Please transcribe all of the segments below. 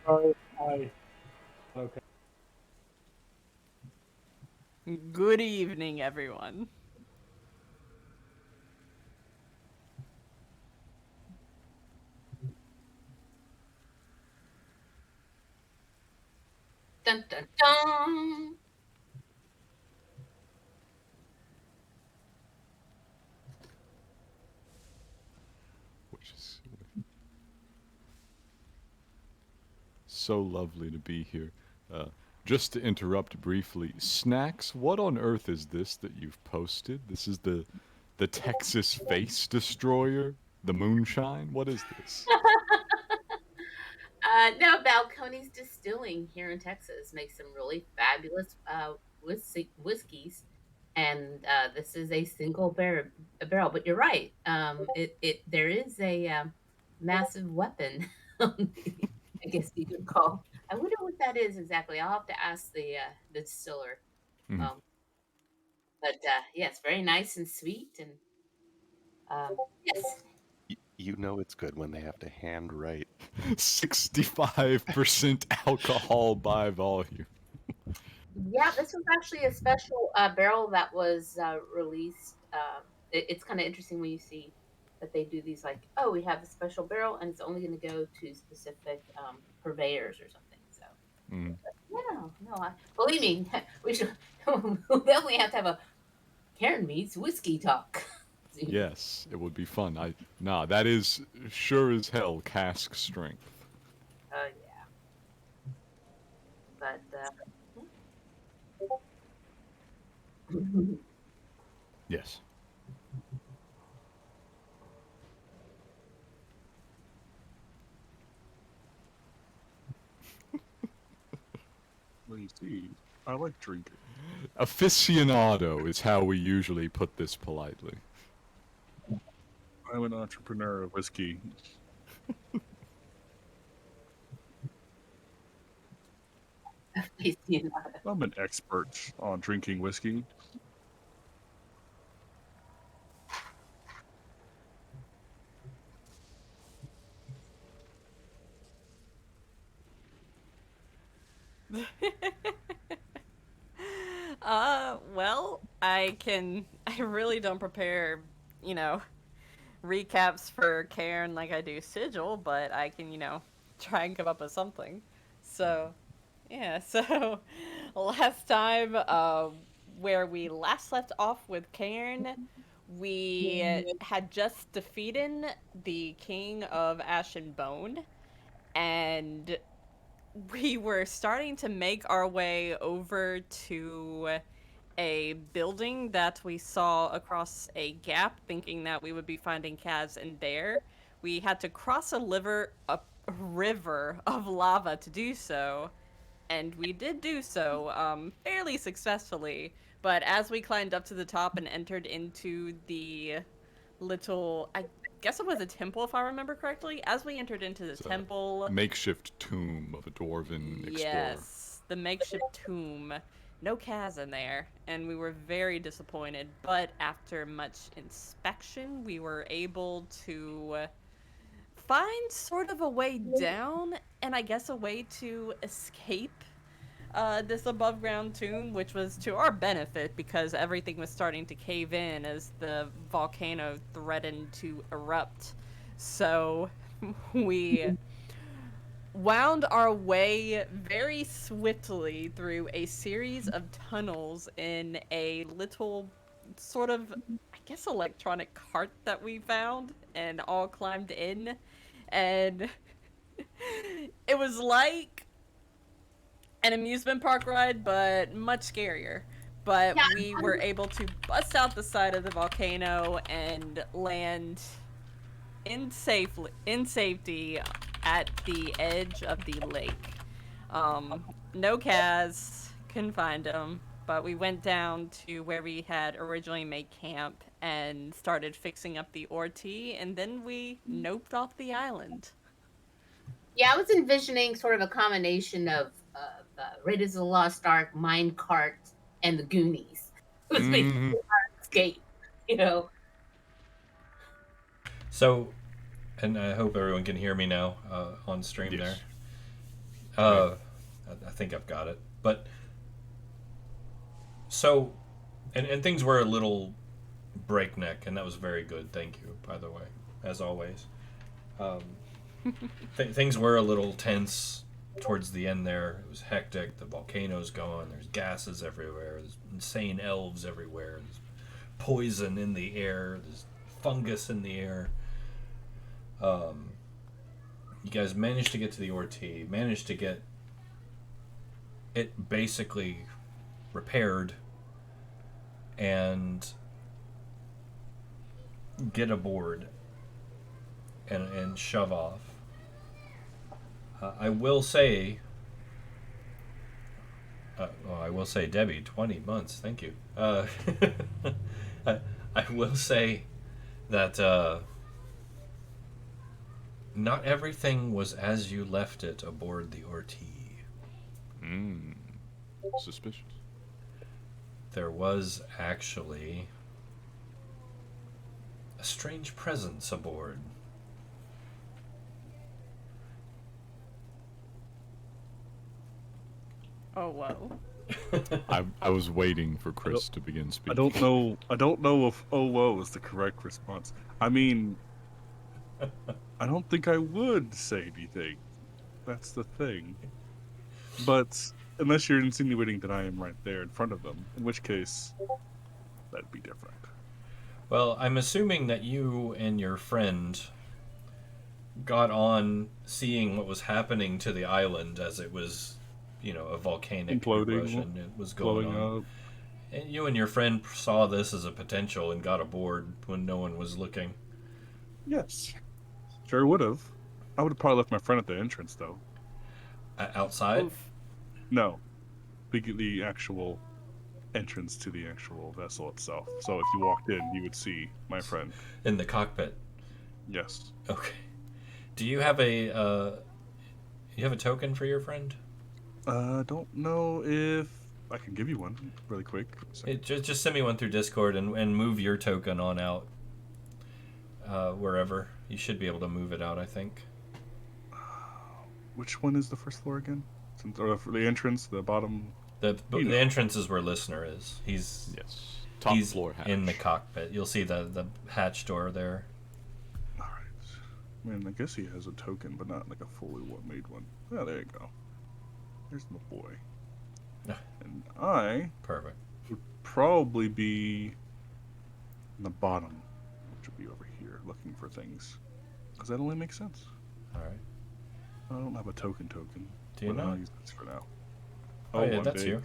Hi. Okay. Good evening, everyone. Dun dun dun. Which is so lovely to be here. Uh, just to interrupt briefly, Snax, what on earth is this that you've posted? This is the Texas Face Destroyer, the moonshine. What is this? No, Balcones Distilling here in Texas makes some really fabulous whiskeys, and this is a single barrel. But you're right. It there is a massive weapon. I guess you could call. I wonder what that is exactly. I'll have to ask the distiller. Mm. Um, but yeah, it's very nice and sweet, and yes, You know it's good when they have to hand write. 65% alcohol by volume. yeah, this was actually a special barrel that was released. It's kind of interesting when you see that they do these, like, oh, we have a special barrel and it's only going to go to specific purveyors or something. So, Mm. yeah, no, believe me, we should we'll definitely have to have a Karen meets whiskey talk. Yes, it would be fun. That is sure as hell cask strength. Yeah, but Yes. Well, you see, I like drinking. Aficionado is how we usually put this politely. I'm an entrepreneur of whiskey. I'm an expert on drinking whiskey. Well, I really don't prepare, you know, recaps for Cairn like I do Sigil, but I can, try and come up with something. So, yeah, so last time, where we last left off with Cairn, we had just defeated the King of Ash and Bone, and we were starting to make our way over to a building that we saw across a gap, thinking that we would be finding Kaz in there. We had to cross a river of lava to do so, and we did do so fairly successfully. But as we climbed up to the top and entered into the little, I guess it was a temple if I remember correctly, as we entered into the It's a temple, makeshift tomb of a dwarven explorer. yes, the makeshift tomb. No Kaz in there, and we were very disappointed. But after much inspection, we were able to find sort of a way down, and I guess a way to escape this above ground tomb, which was to our benefit because everything was starting to cave in as the volcano threatened to erupt. So we wound our way very swiftly through a series of tunnels in a little sort of, I guess, electronic cart that we found and all climbed in. And it was like an amusement park ride, but much scarier. But yeah, we were able to bust out the side of the volcano and land in safety at the edge of the lake. No Kaz, couldn't find him, but we went down to where we had originally made camp and started fixing up the orty, and then we noped off the island. yeah, I was envisioning sort of a combination of Raiders of the Lost Ark, Minecart, and the Goonies. It was basically Mm-hmm. our escape, you know. So, And I hope everyone can hear me now on stream Yes. there. I think I've got it. But so, and things were a little breakneck, and that was very good. Thank you, by the way, as always. Things were a little tense towards the end there. It was hectic. The volcano's going. There's gases everywhere. There's insane elves everywhere. There's poison in the air. There's fungus in the air. You guys managed to get to the Orti. Managed to get it basically repaired and get aboard and shove off. I will say, Debbie, 20 months, thank you. I will say that not everything was as you left it aboard the Orti. Suspicious. There was actually a strange presence aboard. Oh, whoa. I was waiting for Kris to begin speaking. I don't know if "oh whoa" is the correct response. I mean, I don't think I would say anything. That's the thing. But unless you're insinuating that I am right there in front of them, in which case that'd be different. Well, I'm assuming that you and your friend got on seeing what was happening to the island as it was, a volcanic Imploding, eruption. It was going Blowing on. up. And you and your friend saw this as a potential and got aboard when no one was looking. Yes. Sure would have. I would have probably left my friend at the entrance, though. Outside? Oof. No. The actual entrance to the actual vessel itself. So if you walked in, you would see my friend. In the cockpit? Yes. Okay. Do you have a token for your friend? Don't know if I can give you one really quick. Just send me one through Discord and move your token on out wherever. You should be able to move it out, I think. Which one is the first floor again? Or the entrance, the bottom? The entrance is where Listener is. He's Top he's floor hatch. in the cockpit. You'll see the hatch door there. All right. I mean, I guess he has a token, but not like a fully made one. Oh, there you go. There's my boy. Ah. And I Perfect. would probably be in the bottom, which would be over here, looking for things. Because that only makes sense. All right. I don't have a token. Do you but know? I'll use this for now. Oh, yeah, I'm that's big. you.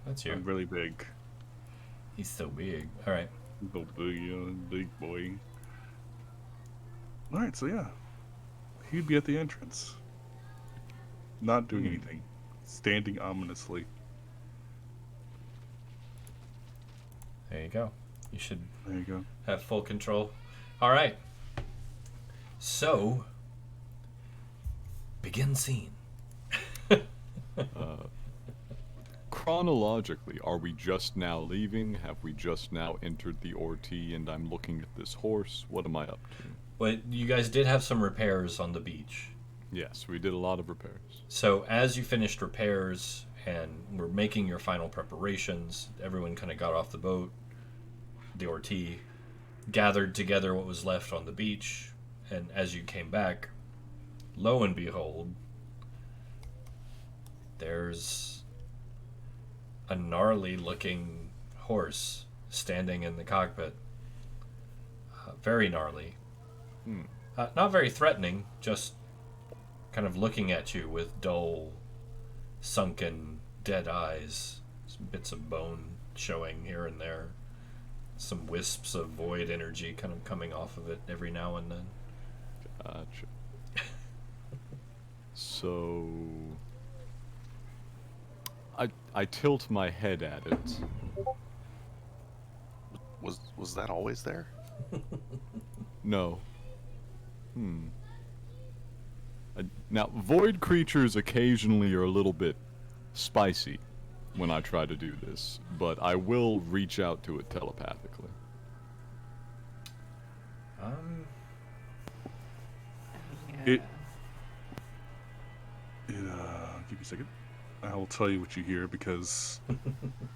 That's you. I'm really big. He's so big. All right. Little big boy. Alright, so yeah. He'd be at the entrance. Not doing anything. Standing ominously. There you go. You should There you go. have full control. All right. So, begin scene. Chronologically, are we just now leaving? Have we just now entered the Orti and I'm looking at this horse? What am I up to? Well, you guys did have some repairs on the beach. Yes, we did a lot of repairs. So as you finished repairs and were making your final preparations, everyone kind of got off the boat. The Orti gathered together what was left on the beach, and as you came back, lo and behold, there's a gnarly looking horse standing in the cockpit. Very gnarly. Not very threatening, just kind of looking at you with dull, sunken, dead eyes. Some bits of bone showing here and there. Some wisps of void energy kind of coming off of it every now and then. Gotcha. So I tilt my head at it. Was that always there? No. Now, void creatures occasionally are a little bit spicy when I try to do this, but I will reach out to it telepathically. It. Give me a second. I will tell you what you hear because.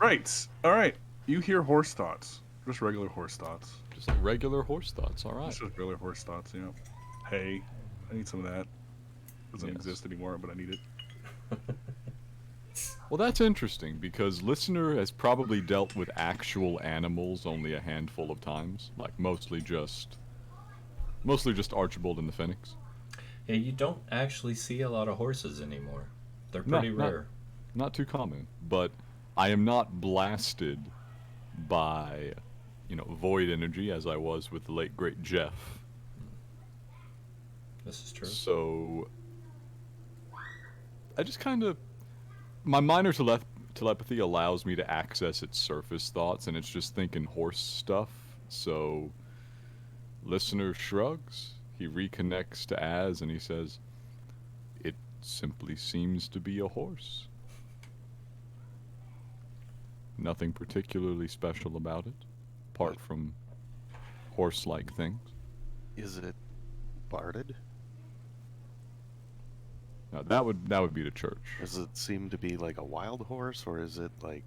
Right. All right. You hear horse thoughts. Just regular horse thoughts. Just like regular horse thoughts. All right. Just regular horse thoughts. You know. Hey, I need some of that. Doesn't Yes. exist anymore, but I need it. Well, that's interesting because listener has probably dealt with actual animals only a handful of times, like mostly just Archibald and the Phoenix. Yeah, you don't actually see a lot of horses anymore. They're No, pretty rare. Not too common, but I am not blasted by, void energy as I was with the late great Jeff. This is true. So I just kind of my minor telepathy allows me to access its surface thoughts, and it's just thinking horse stuff. So listener shrugs. He reconnects to Az, and he says, "It simply seems to be a horse. Nothing particularly special about it, apart from horse-like things." Is it barded? Now that would be the church. Does it seem to be like a wild horse, or is it like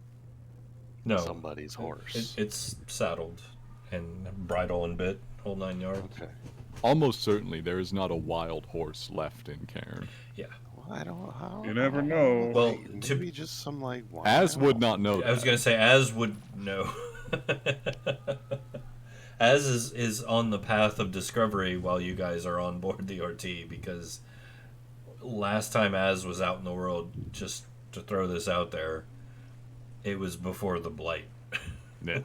No, somebody's horse? it's saddled and bridle and bit, whole 9 yards. Okay. Almost certainly there is not a wild horse left in Cairn. Yeah. Well, I don't. How, You never know. Well, maybe just some like. Az would wild- not know I was that. gonna say, Az would know. Az is on the path of discovery while you guys are on board the RT, because last time Az was out in the world, just to throw this out there, it was before the blight. Yeah.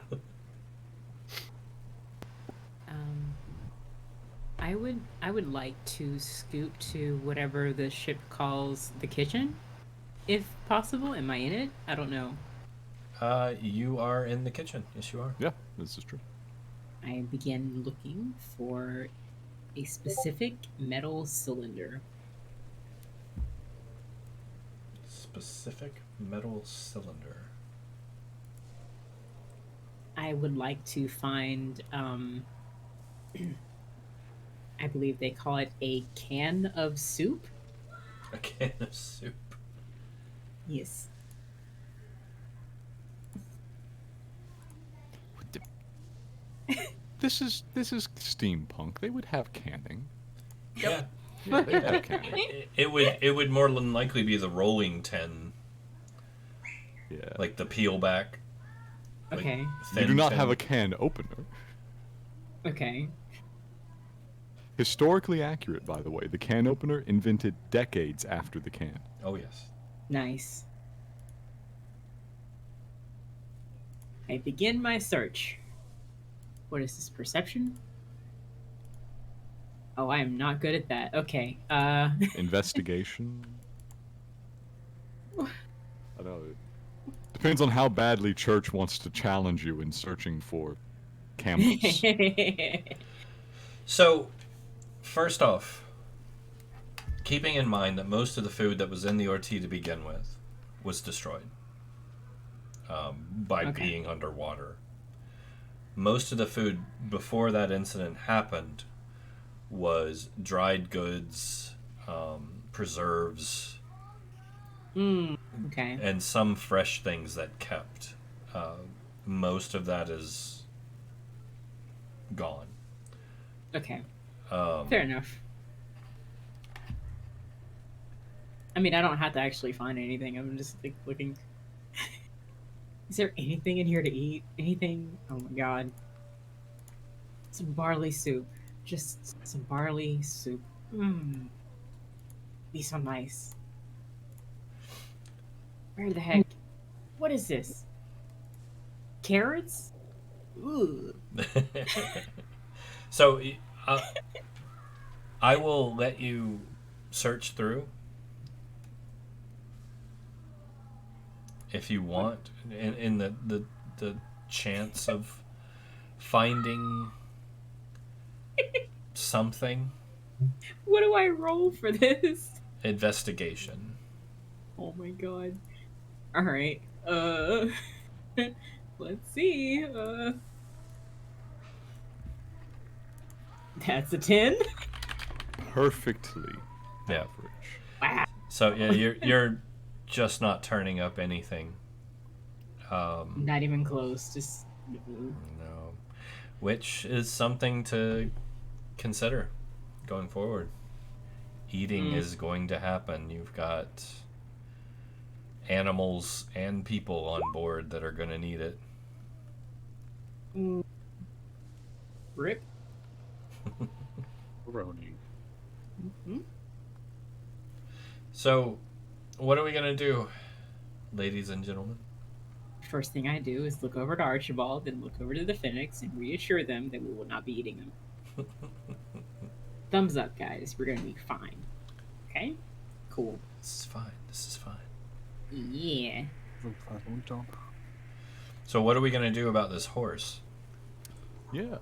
I would like to scoot to whatever the ship calls the kitchen, if possible. Am I in it? I don't know. You are in the kitchen. Yes, you are. Yeah, this is true. I begin looking for a specific metal cylinder. Specific metal cylinder. I would like to find, I believe they call it a can of soup. A can of soup. Yes. This is steampunk. They would have canning. Yeah. Yeah, they have canning. It would more than likely be the rolling tin, Yeah. like the peel back. like, Okay. You thin do not tin. have a can opener. Okay. Historically accurate, by the way. The can opener invented decades after the can. Oh yes. Nice. I begin my search. What is this, perception? Oh, I am not good at that. Okay. Investigation. I know. It depends on how badly Church wants to challenge you in searching for camels. So, first off, keeping in mind that most of the food that was in the RT to begin with was destroyed by Okay. being underwater. Most of the food before that incident happened was dried goods, preserves, Okay. and some fresh things that kept. Most of that is gone. Okay. Um, Fair enough. I mean, I don't have to actually find anything. I'm just like looking. Is there anything in here to eat? Anything? Oh my god. Some barley soup. Just some barley soup. Mmm. Be so nice. Where the heck? What is this? Carrots? Ooh. So, I will let you search through if you want, in the chance of finding something. What do I roll for this? Investigation. Oh my god. Alright. Let's see. That's a 10. perfectly Yeah. average. Wow. So yeah, you're just not turning up anything. Not even close. Just. No, which is something to consider going forward. Eating is going to happen. You've got animals and people on board that are going to need it. Rip. Roni. So, what are we going to do, ladies and gentlemen? First thing I do is look over to Archibald, then look over to the Phoenix and reassure them that we will not be eating them. Thumbs up, guys. We're gonna be fine. Okay? Cool. This is fine. This is fine. Yeah. So, what are we going to do about this horse? Yeah.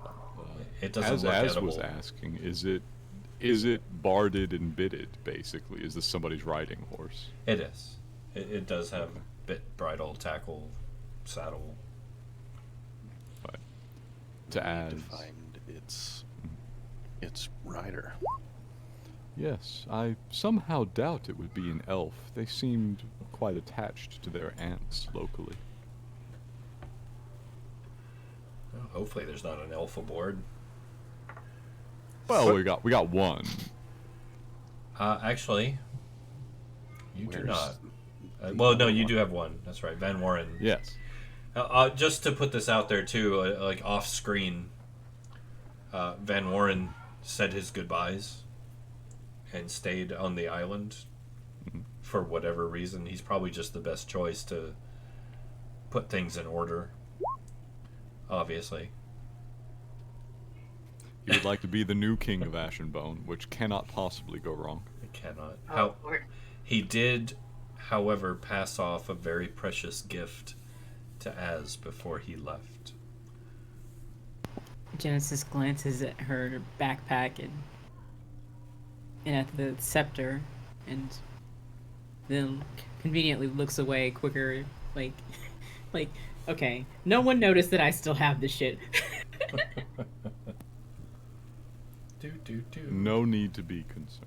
It doesn't As look Az edible. was asking, is it barded and bitted, basically? Is this somebody's riding horse? It is. It does have bit, bridle, tackle, saddle. But to I need to Az, find its rider. yes, I somehow doubt it would be an elf. They seemed quite attached to their aunts locally. Well, hopefully, there's not an elf aboard. Well, we got one. Actually, you do Where's not. the Well, no, other you one? do have one. That's right, Van Warren. Yes. Just to put this out there too, like off screen, Van Warren said his goodbyes and stayed on the island for whatever reason. He's probably just the best choice to put things in order. Obviously. He would like to be the new king of Ashenbone, which cannot possibly go wrong. It cannot. Oh, Lord. He did, however, pass off a very precious gift to Az before he left. Genesis glances at her backpack and at the scepter, and then conveniently looks away quicker, like, okay, no one noticed that I still have this shit. Do. No need to be concerned.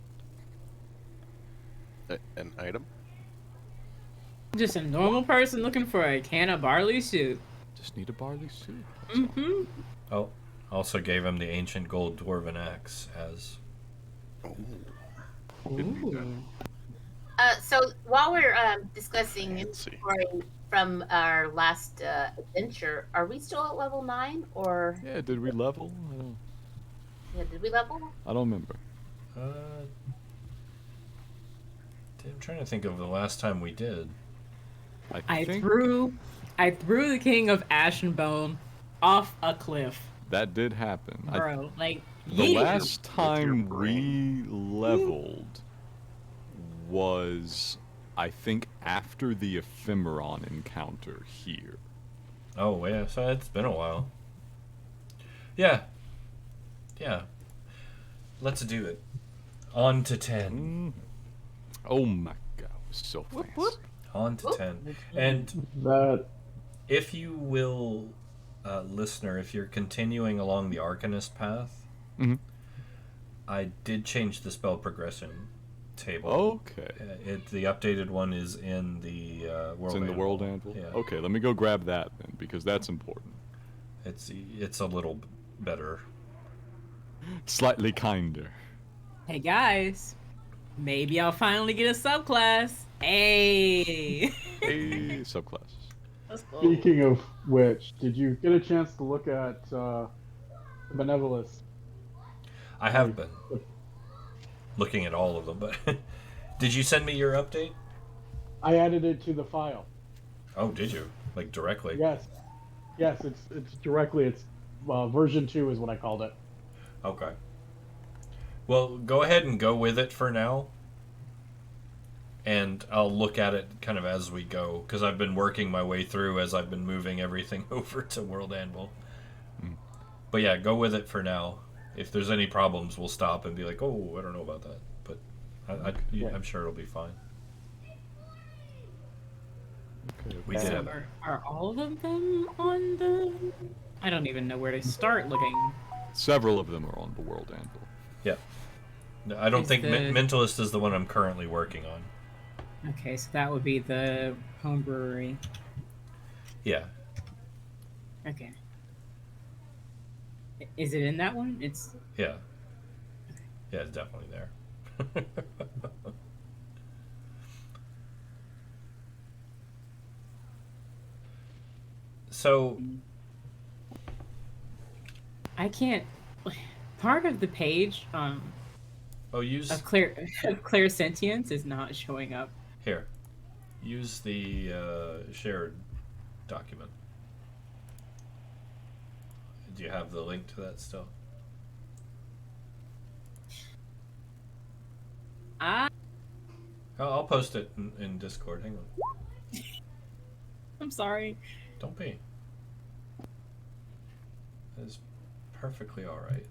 An item? Just a normal person looking for a can of barley soup. Just need a barley soup. Oh, also gave him the ancient gold dwarven axe as. Oh, Ooh. So while we're discussing Fancy. inventory from our last adventure, are we still at level 9 or Yeah, did we level? did we level? I don't remember. I'm trying to think of the last time we did. I think threw the king of Ashenbone off a cliff, that did happen. bro. Like The yeet. last time brain. we leveled was, I think, after the Ephemeron encounter here. Oh, yeah, so it's been a while. Yeah. Let's do it. On to 10. Oh my god, it was so fancy. On to 10. And That if you will, listener, if you're continuing along the Arcanist path, Mhm. I did change the spell progression table. Okay. The updated one is in the World It's in the Anvil. World Anvil? Yeah. Okay, let me go grab that then, because that's important. It's a little better. Slightly kinder. Hey guys, maybe I'll finally get a subclass. Hey. Hey, subclasses. Let's go. speaking of which, did you get a chance to look at Benevolus? I have been looking at all of them, but did you send me your update? I added it to the file. Oh, did you? Like directly? Yes, it's directly. It's version 2 is what I called it. Okay. Well, go ahead and go with it for now. And I'll look at it kind of as we go, because I've been working my way through as I've been moving everything over to World Anvil. But yeah, go with it for now. If there's any problems, we'll stop and be like, oh, I don't know about that. But I'm sure it'll be fine. Okay. We did have Are all of them on the? I don't even know where to start looking. Several of them are on the World Anvil. Yeah. No, I don't Is think the- Mentalist is the one I'm currently working on. Okay, so that would be the home brewery. Yeah. Okay. Is it in that one? It's Yeah. Yeah, it's definitely there. So, I can't. Part of the page use of clear sentience is not showing up. here. Use the shared document. Do you have the link to that still? I'll post it in Discord. Hang on. I'm sorry. Don't be. That is perfectly all right.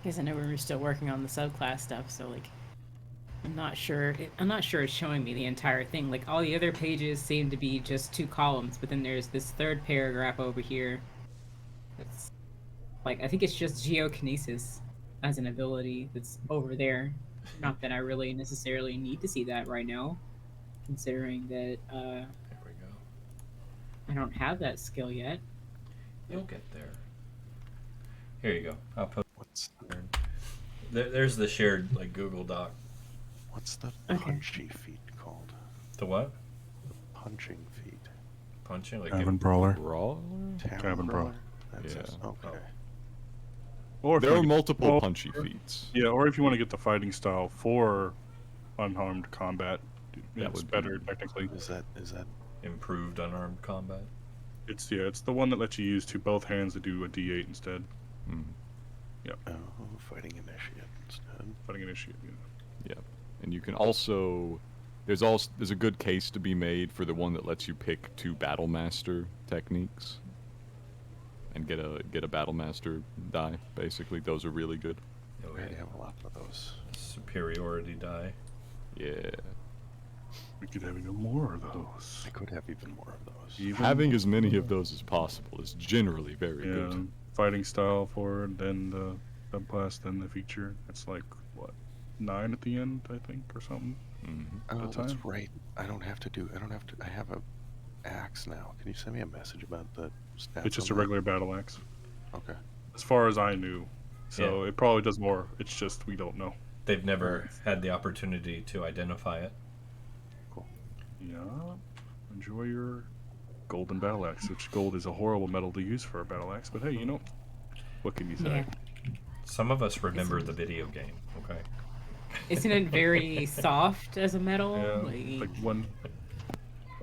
Because I know we were still working on the subclass stuff, so like, I'm not sure. I'm not sure it's showing me the entire thing. Like all the other pages seem to be just 2 columns, but then there's this third paragraph over here. It's like I think it's just geokinesis as an ability that's over there. Not that I really necessarily need to see that right now, considering that There we go. I don't have that skill yet. You'll get there. Here you go. I'll post. What's There's the shared like Google Doc. what's the Okay. punchy feat called? The what? Punching feat. Punching like Tavern Brawler. Brawler? Tavern Brawler. That's Yeah. it. Okay. Or if There you are wanna get- multiple or- punchy feats. Yeah, or if you want to get the fighting style for unharmed combat, That it's would be- better technically. Is that improved unarmed combat. It's the one that lets you use both hands to do a D8 instead. Mm. fighting initiate instead? Fighting initiate. Yeah. Yeah, and you can also there's a good case to be made for the one that lets you pick 2 battle master techniques and get a battle master die. Basically, those are really good. I already have a lot of those. Superiority die. Yeah, We could have even more of those. I could have even more of those. Even having as many of those as possible is generally very yeah, good. fighting style for then the subclass, then the feature. It's like what 9 at the end, I think, or something. Mhm. Oh, the that's time. right. I have a axe now. Can you send me a message about the stats? It's just a on that? regular battle axe, Okay. as far as I knew. So it probably does more. It's just we don't know. They've never had the opportunity to identify it. Yeah. Enjoy your golden battle axe, which gold is a horrible metal to use for a battle axe. But hey, what can you say? Yeah. Some of us remember the video game. Okay. Isn't it very soft as a metal? Yeah, like one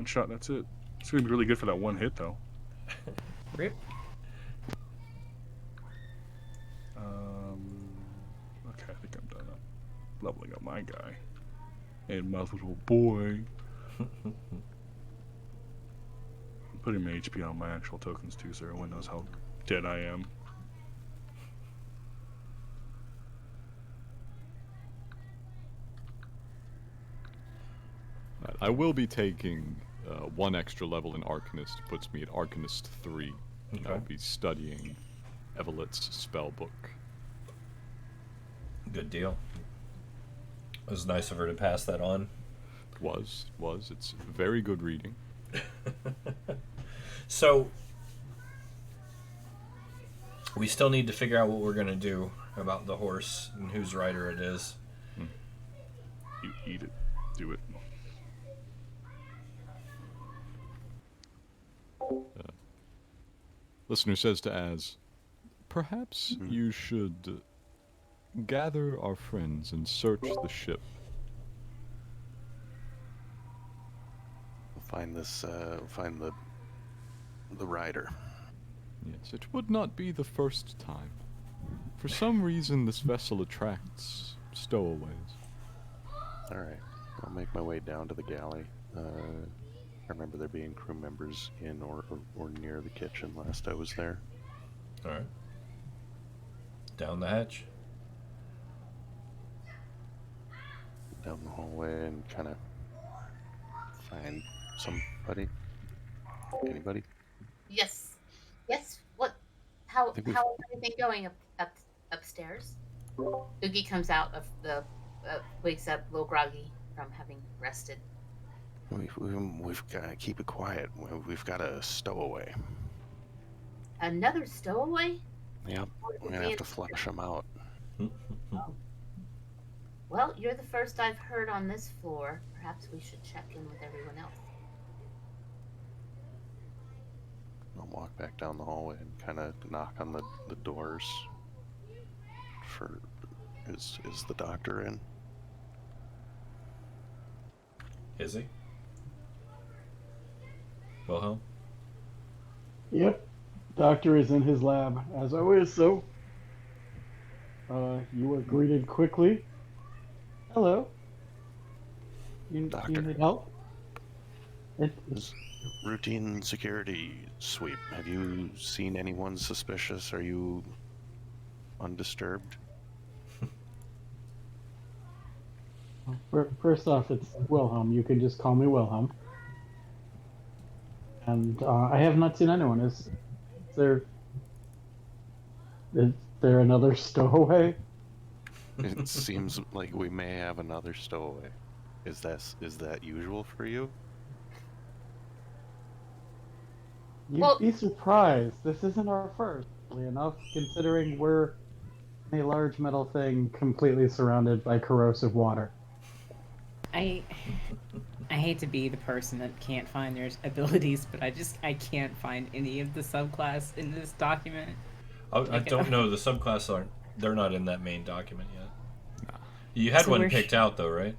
shot. That's it. It's gonna be really good for that one hit, though. Rip. Okay, I think I'm done. I'm leveling up my guy and my little boy. I'm putting my HP on my actual tokens too, so everyone knows how dead I am. I will be taking 1 extra level in Arcanist, puts me at Arcanist 3. And I'll Okay. be studying Evelyn's spell book. Good deal. It was nice of her to pass that on. It's very good reading. So we still need to figure out what we're gonna do about the horse and whose rider it is. You eat it. Do it. Listener says to Az, perhaps you should gather our friends and search the ship. We'll find this. Find the rider. Yes, it would not be the first time. For some reason, this vessel attracts stowaways. All right. I'll make my way down to the galley. I remember there being crew members in or near the kitchen last I was there. All right. Down the hatch. Down the hallway and kind of find somebody. Anybody? Yes. Yes. What? How think we've- how is everything going upstairs? Uki comes out of the wakes up a little groggy from having rested. We've got to keep it quiet. We've got a stowaway. Another stowaway? Yep. We're gonna have to flush them out. Well, you're the first I've heard on this floor. Perhaps we should check in with everyone else. I'll walk back down the hallway and kind of knock on the doors. Is the doctor in? Is he? Wilhelm? Yep. Doctor is in his lab, as always, so you were greeted quickly. Hello. You Doctor. need help? This routine security sweep. Have you seen anyone suspicious? Are you undisturbed? First off, it's Wilhelm. You can just call me Wilhelm. And I have not seen anyone. Is there another stowaway? It seems like we may have another stowaway. Is that usual for you? You'd Well- be surprised. This isn't our first, oddly enough, considering we're in a large metal thing completely surrounded by corrosive water. I hate to be the person that can't find their abilities, but I can't find any of the subclass in this document. I don't know. The subclass they're not in that main document yet. Nah. You had So one we're picked out though, right?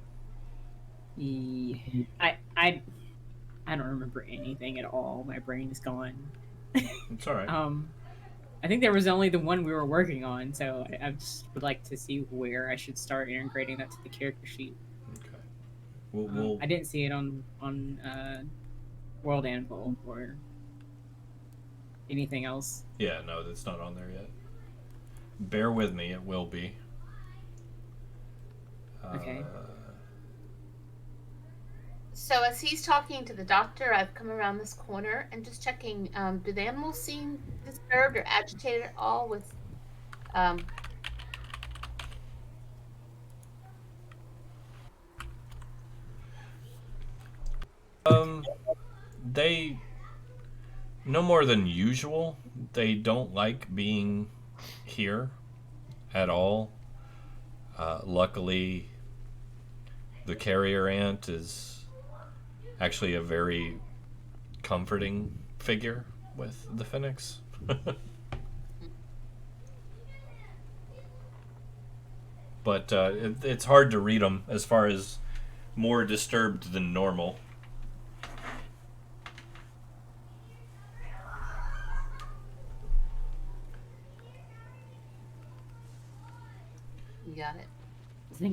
I don't remember anything at all. My brain is gone. It's all right. I think there was only the one we were working on, so I just would like to see where I should start integrating that to the character sheet. Okay. We'll I didn't see it on World Anvil or anything else. Yeah, no, that's not on there yet. Bear with me, it will be. Okay. So as he's talking to the doctor, I've come around this corner and just checking. Do the animals seem disturbed or agitated at all with? They no more than usual. They don't like being here at all. Luckily, the carrier ant is actually a very comforting figure with the Phoenix. But it's hard to read them as far as more disturbed than normal. You got it.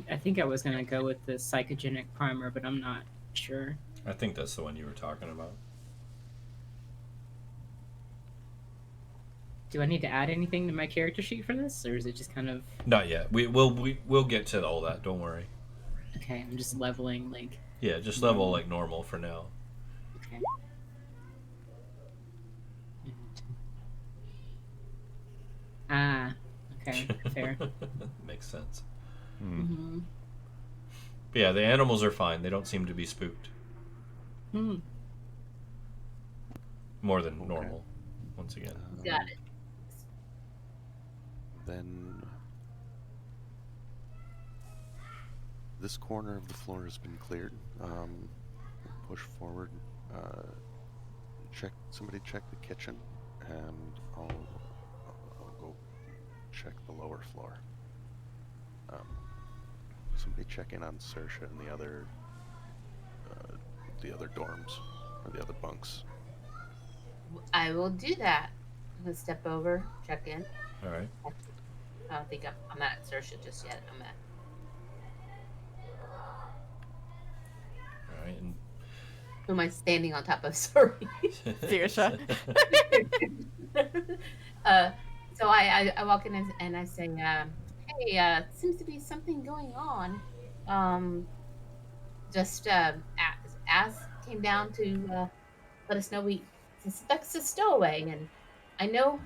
I think I was gonna go with the psychogenic primer, but I'm not sure. I think that's the one you were talking about. Do I need to add anything to my character sheet for this, or is it just kind of Not yet. We'll get to all that. Don't worry. okay? I'm just leveling like Yeah, just level like normal for now. okay. Ah, okay, fair. Makes sense. Mm-hmm. But yeah, the animals are fine. They don't seem to be spooked. Hmm. More than normal, once again. Got it. Then this corner of the floor has been cleared. Push forward. Somebody check the kitchen, and I'll go check the lower floor. Somebody check in on Saoirse and the other dorms or the other bunks. I will do that. I'm gonna step over, check in. All right. I don't think I'm not at Saoirse just yet. I'm at. All right. And Who am I standing on top of? Sorry. Saoirse. So I walk in and I say, hey, seems to be something going on. Just Az came down to let us know we suspects a stowaway, and I know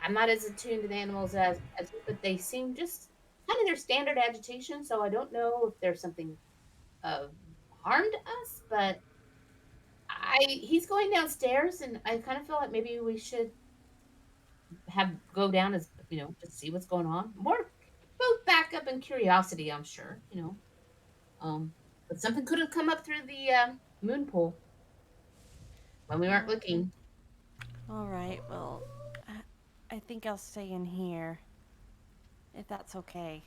I'm not as attuned to the animals as you, but they seem just kind of their standard agitation. So I don't know if there's something of harm to us, but he's going downstairs, and I kind of feel like maybe we should have go down as just see what's going on. More both backup and curiosity, I'm sure. But something could have come up through the moon pool when we weren't looking. All right, well, I think I'll stay in here, if that's okay.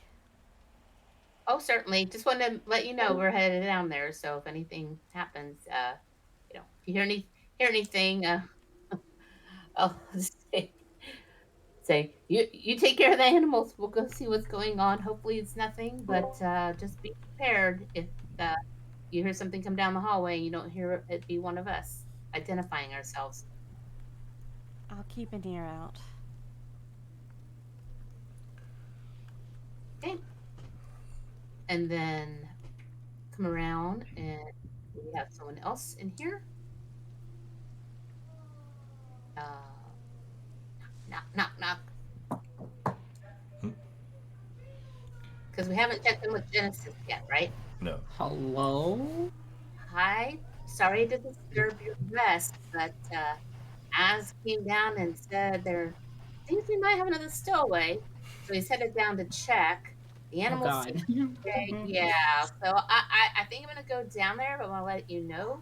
Oh, certainly. Just want to let you know we're headed down there. So if anything happens, if you hear anything, I'll say you take care of the animals. We'll go see what's going on. Hopefully it's nothing, but just be prepared if uh, you hear something come down the hallway. You don't hear it be one of us identifying ourselves. I'll keep an ear out. Okay. And then come around, and we have someone else in here. Knock, knock, knock. Because we haven't checked in with Genesis yet, right? No. Hello? Hi. Sorry to disturb your rest, but Az came down and said there seems we might have another stowaway. So he's headed down to check. The Oh animals God. seem okay. Yeah. So I think I'm gonna go down there, but I want to let you know.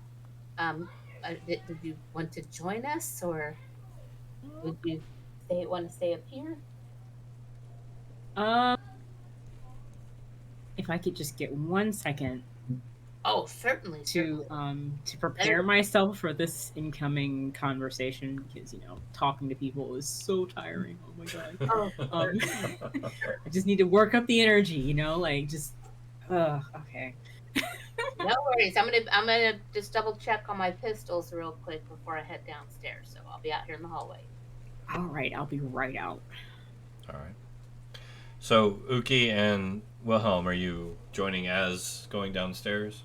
Did you want to join us, or would you want to stay up here? If I could just get 1 second Oh, certainly. to prepare myself for this incoming conversation, because talking to people is so tiring. Oh my God. Oh, I just need to work up the energy, okay. no worries. I'm gonna just double check on my pistols real quick before I head downstairs. So I'll be out here in the hallway. All right, I'll be right out. All right. So Uki and Wilhelm, are you joining as going downstairs?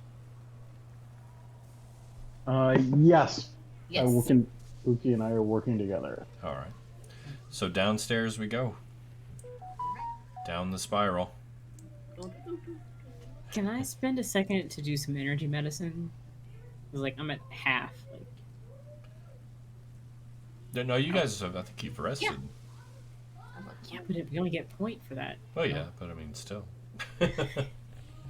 Yes. Yes. Uki and I are working together. All right. So downstairs we go. Down the spiral. Can I spend a second to do some energy medicine? 'Cause, I'm at half. No, you guys have, I think you've rested. Yeah, but we only get point for that. Oh yeah, but I mean still.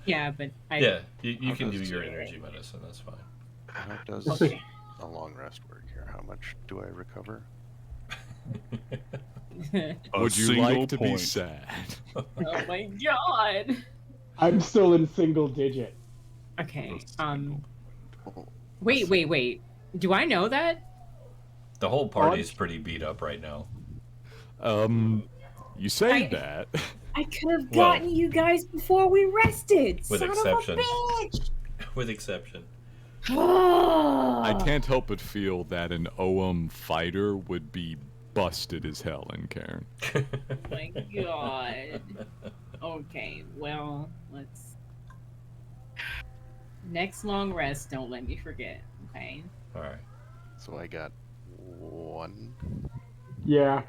Yeah, but Yeah, you can do your energy medicine. That's fine. How does a long rest work here? How much do I recover? Would you like to be sad? Oh my God. I'm still in single digit. Okay. Oh, Wait. Do I know that? The whole party's pretty beat up right now. You say that. I could have gotten you guys before we rested. With Son exception. Of a bitch. With exception. I can't help but feel that an OM fighter would be busted as hell in Cairne. Oh my God. Okay, well, let's... Next long rest, don't let me forget, okay? Alright. So I got 1. Yeah.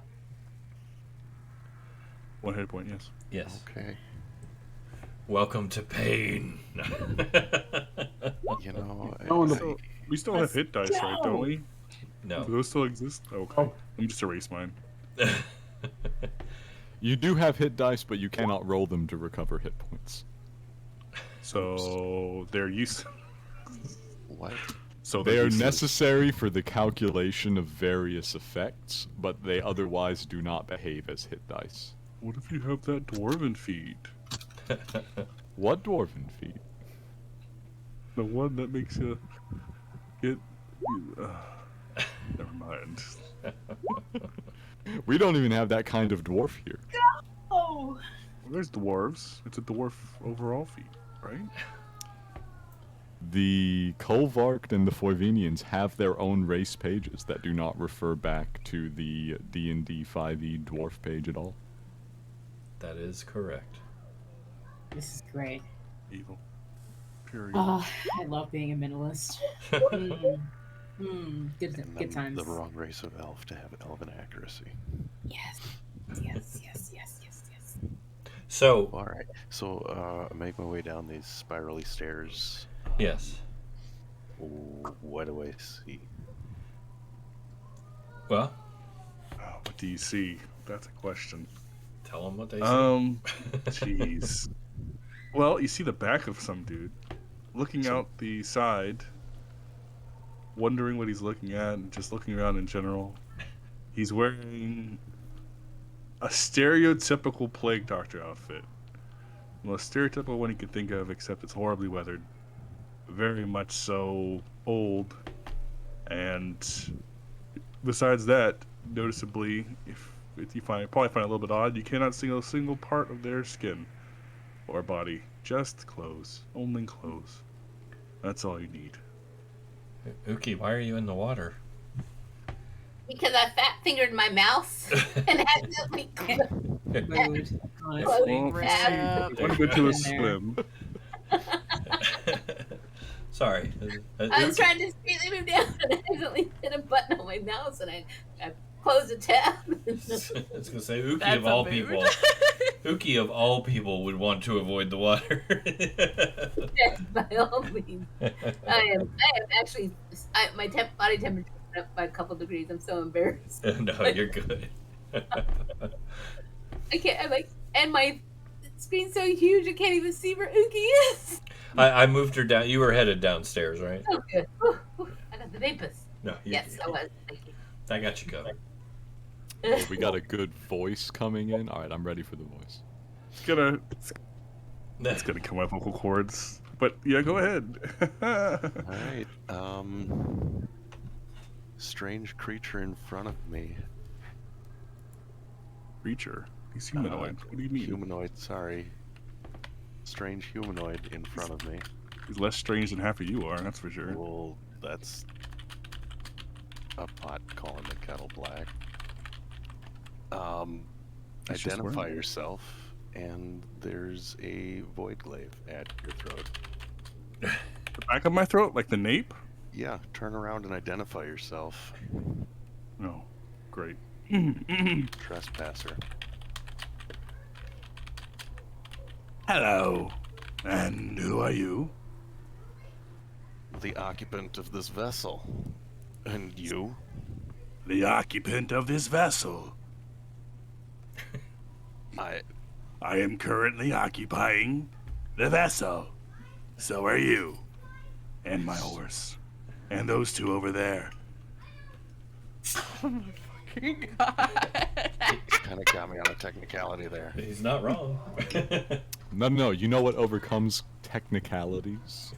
1 hit point, yes. Yes. Okay. Welcome to pain. We still have hit dice, right? Don't we? No. Do those still exist? Okay. Let me just erase mine. You do have hit dice, but you cannot roll them to recover hit points. So they're used. What? So They are useless. necessary for the calculation of various effects, but they otherwise do not behave as hit dice. What if you have that dwarven feat? What dwarven feat? The one that makes you get. Never mind. We don't even have that kind of dwarf here. Oh! Well, there's dwarves. It's a dwarf overall feat, right? The Kolvarkt and the Foivenians have their own race pages that do not refer back to the D&D 5e dwarf page at all. That is correct. This is great. Evil. Pure evil. Oh, I love being a minimalist. Good, And good I'm times. the wrong race of elf to have elven accuracy. Yes. Yes, yes, yes, yes, yes. So, All right. So I make my way down these spirally stairs. yes. What do I see? Well, Oh, what do you see? That's a question. tell them what they see. Jeez. Well, you see the back of some dude looking out the side, wondering what he's looking at, and just looking around in general. He's wearing a stereotypical plague doctor outfit. The most stereotypical one you could think of, except it's horribly weathered. Very much so old. And besides that, noticeably, if you probably find it a little bit odd, you cannot see a single part of their skin or body. Just clothes. Only clothes. That's all you need. Uki, why are you in the water? Because I fat fingered my mouse and accidentally Mood, Well, honestly. see, want to go to a In there. swim. Sorry. I was trying to discreetly move down and I accidentally hit a button on my mouse and I closed the tab. I was gonna say Uki That's of a all mood. people. Uki of all people would want to avoid the water. Yes, by all means. I am actually my body temperature went up by a couple degrees. I'm so embarrassed. No, you're good. I can't. And my screen's so huge I can't even see where Uki is. I moved her down. You were headed downstairs, right? So good. Whew, whew. I got the vapors. No. Yes, I was. Thank you. I got you covered. Oh, we got a good voice coming in. All right, I'm ready for the voice. It's gonna come up vocal cords. But yeah, go ahead. All right. Strange creature in front of me. Creature. He's humanoid. What do you mean? Humanoid. Sorry. Strange humanoid in front of me. He's less strange than half of you are. That's for sure. Well, that's a pot calling the kettle black. It's just Identify weird. yourself, and there's a void glaive at your throat. The back of my throat, like the nape. Yeah, turn around and identify yourself. No, great. Trespasser. Hello. And who are you? The occupant of this vessel. And you? The occupant of this vessel. I am currently occupying the vessel. So are you. And my horse. And those two over there. Oh my fucking god. Kind of got me on a technicality there. He's not wrong. No. You know what overcomes technicalities?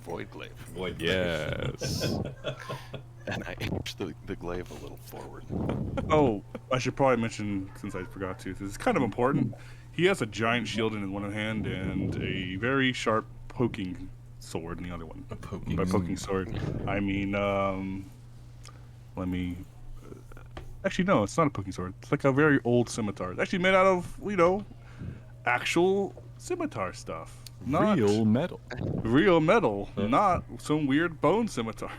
Void glaive. Void. Yes. And I inch the glaive a little forward. Oh, I should probably mention, since I forgot to, this is kind of important. He has a giant shield in one hand and a very sharp poking sword in the other one. A poking. By poking sword, I mean, let me... Actually, no, it's not a poking sword. It's like a very old scimitar. It's actually made out of, actual scimitar stuff. Not Real metal. real metal, not some weird bone scimitar.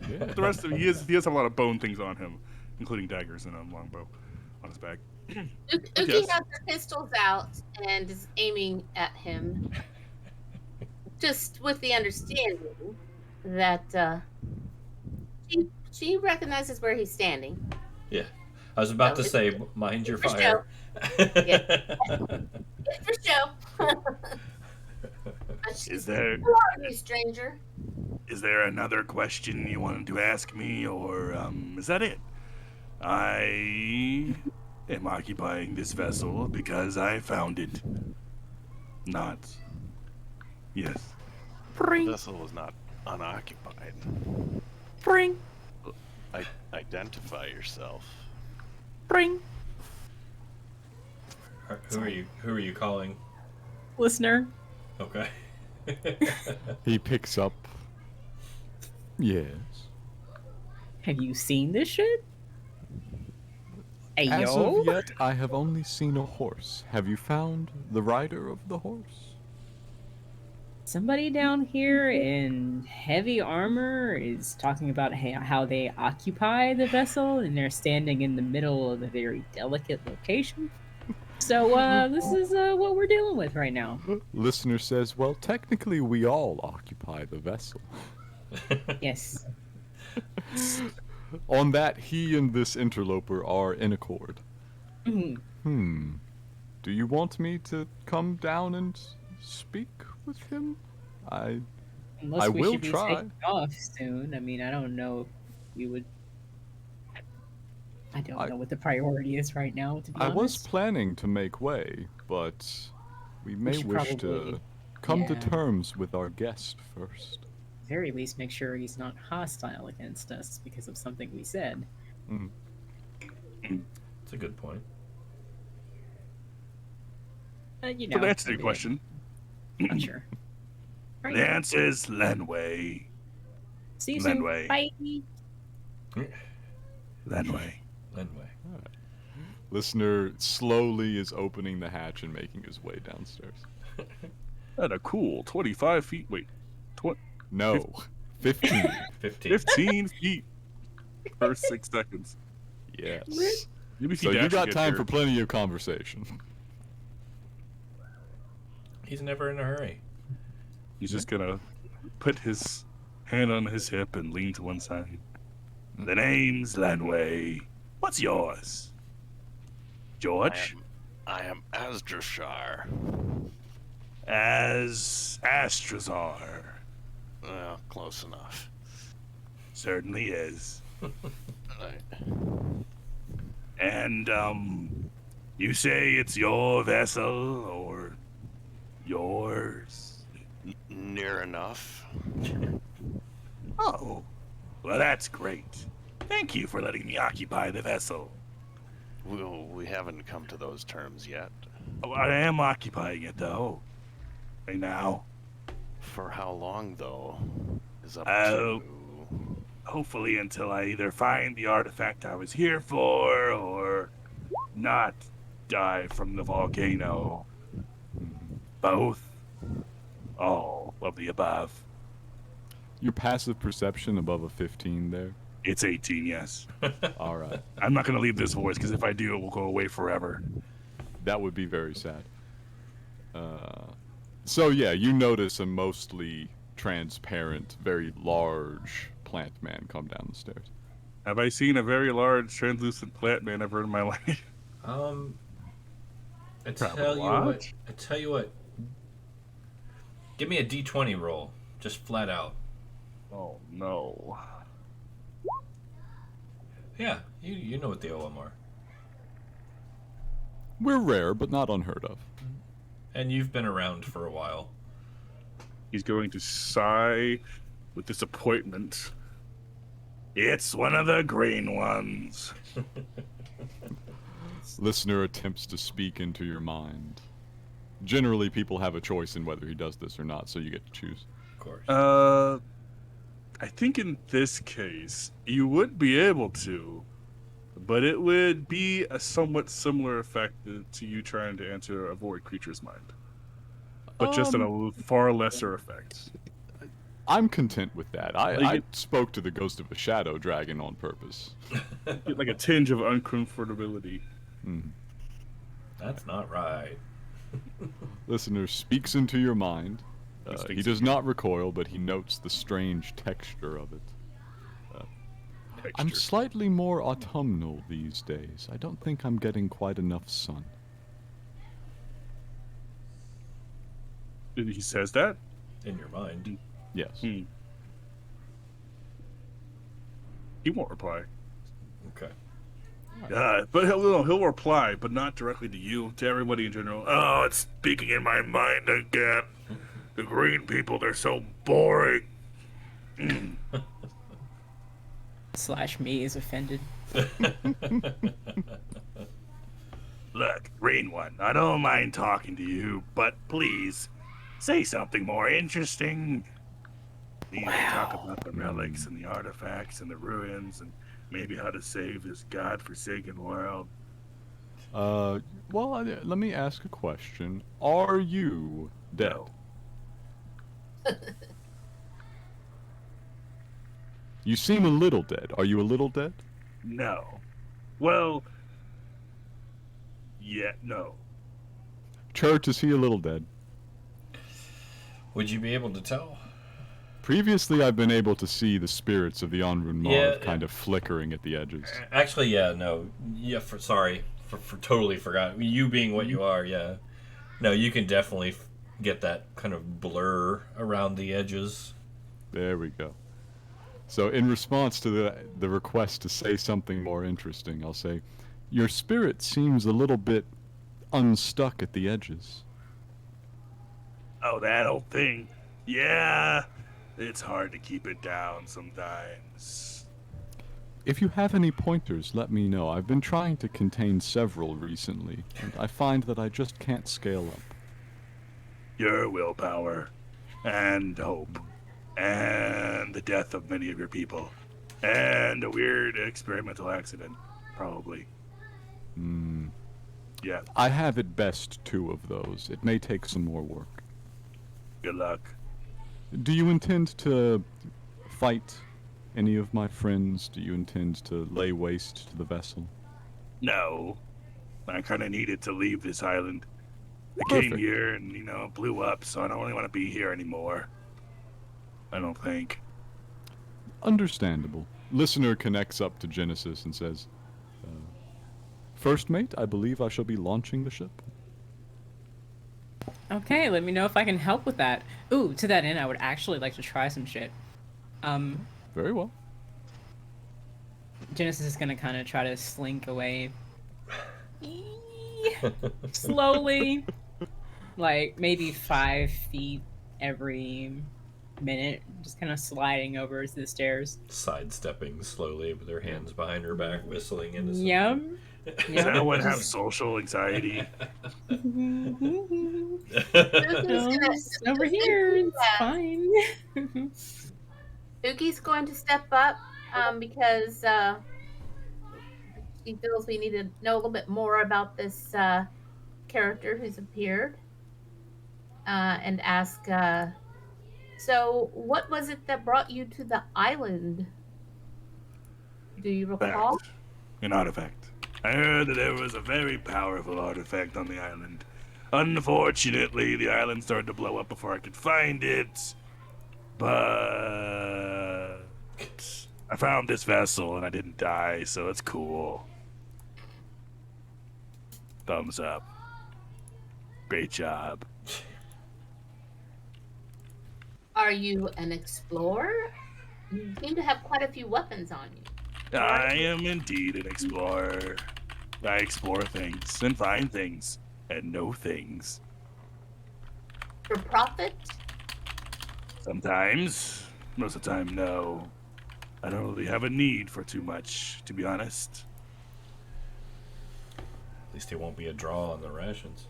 Yeah. The rest of he has a lot of bone things on him, including daggers and a longbow on his back. Uki Yes. has her pistols out and is aiming at him, just with the understanding that she recognizes where he's standing. Yeah. I was about to say, mind your For fire. For show. Is there Who are you, stranger? is there another question you wanted to ask me, or is that it? I am occupying this vessel because I found it. Not. Yes. The vessel was not unoccupied. Bring, Identify yourself. bring, Who are you calling? listener. Okay. He picks up. Yes. Have you seen this shit? Hey, As yo. of yet, I have only seen a horse. Have you found the rider of the horse? somebody down here in heavy armor is talking about how they occupy the vessel and they're standing in the middle of a very delicate location. So this is what we're dealing with right now. Listener says, well, technically we all occupy the vessel. Yes. On that, he and this interloper are in accord. Mhm. Do you want me to come down and speak with him? Unless I we will should be try. taking off soon. I mean, I don't know if we would. I don't know what the priority is right now, to be I honest. was planning to make way, but we may should wish to probably- come to yeah. terms with our guest first. Very least make sure he's not hostile against us because of something we said. That's a good point. You So know, to answer I your mean, question, not sure. Right. the answer is Lenway. See you soon. Lenway. Bye. Lenway. Lenway. Listener slowly is opening the hatch and making his way downstairs. At a cool 25 feet. Wait, No, 15. 15. 15 feet per 6 seconds. Yes. Maybe if So you dash got get time there. for plenty of conversation. He's never in a hurry. He's just gonna put his hand on his hip and lean to one side. The name's Lenway. What's yours? George? I am Azdruzhar. As Azdruzhar. Well, close enough. Certainly is. Right. And, you say it's your vessel or yours? Near enough. Oh, well, that's great. Thank you for letting me occupy the vessel. We haven't come to those terms yet. Oh, I am occupying it, though. Right now. For how long, though? Is up Oh. to... Hopefully until I either find the artifact I was here for, or not die from the volcano. Both. All of the above. Your passive perception above a 15 there? It's 18, yes. All right. I'm not going to leave this voice, because if I do, it will go away forever. That would be very sad. So yeah, you notice a mostly transparent, very large plant man come down the stairs. Have I seen a very large, translucent plant man ever in my life? I Probably tell you not. what. I tell you what. Give me a D20 roll, just flat out. Oh, no. Yeah, you know what the OM are. We're rare, but not unheard of. And you've been around for a while. He's going to sigh with disappointment. It's one of the green ones. Listener attempts to speak into your mind. Generally, people have a choice in whether he does this or not, so you get to choose. Of course. I think in this case, you would be able to, but it would be a somewhat similar effect to you trying to enter a void creature's mind. But just in a far lesser effect. I'm content with that. I Like spoke to the ghost of a shadow dragon on purpose. Get like a tinge of uncomfortability. That's not right. Listener speaks into your mind. He speaks He does into not recoil, but he notes the strange texture of it. I'm Texture. slightly more autumnal these days. I don't think I'm getting quite enough sun. He says that? In your mind. Yes. He won't reply. Okay. But he'll reply, but not directly to you, to everybody in general. Oh, it's speaking in my mind again. The green people, they're so boring. / me is offended. Look, green one, I don't mind talking to you, but please, say something more interesting. We need to talk about the relics and the artifacts and the ruins and maybe how to save this godforsaken world. Well, let me ask a question. Are you dead? No. You seem a little dead. Are you a little dead? No. Well, yeah, no. Church, is he a little dead? Would you be able to tell? Previously, I've been able to see the spirits of the Onrun Marv Yeah, kind of flickering at the edges. Actually, yeah, no. Yeah, sorry. For totally forgot. You being what you are, yeah. No, you can definitely get that kind of blur around the edges. There we go. So in response to the request to say something more interesting, I'll say, your spirit seems a little bit unstuck at the edges. Oh, that old thing. Yeah, it's hard to keep it down sometimes. If you have any pointers, let me know. I've been trying to contain several recently, and I find that I just can't scale up. Your willpower, and hope, and the death of many of your people, and a weird experimental accident, probably. Hmm. Yeah, I have at best 2 of those. It may take some more work. good luck. Do you intend to fight any of my friends? Do you intend to lay waste to the vessel? No, I kind of needed to leave this island. I came Perfect. here and, blew up, so I don't really want to be here anymore. I don't think. Understandable. Listener connects up to Genesis and says, First mate, I believe I shall be launching the ship. Okay, let me know if I can help with that. Ooh, to that end, I would actually like to try some shit. Very well. Genesis is gonna kind of try to slink away. Slowly. Like, maybe 5 feet every minute. Just kind of sliding over to the stairs. Sidestepping slowly with her hands behind her back, whistling innocently. Yum. Does anyone have social anxiety? No, it's over here. It's fine. Uki's going to step up because she feels we need to know a little bit more about this character who's appeared and ask, so what was it that brought you to the island? Do you recall? Fact. An artifact. I heard that there was a very powerful artifact on the island. Unfortunately, the island started to blow up before I could find it. But I found this vessel and I didn't die, so it's cool. Thumbs up. Great job. Are you an explorer? You seem to have quite a few weapons on you. I am indeed an explorer. I explore things and find things and know things. For profit? Sometimes. Most of the time, no. I don't really have a need for too much, to be honest. At least it won't be a draw on the rations.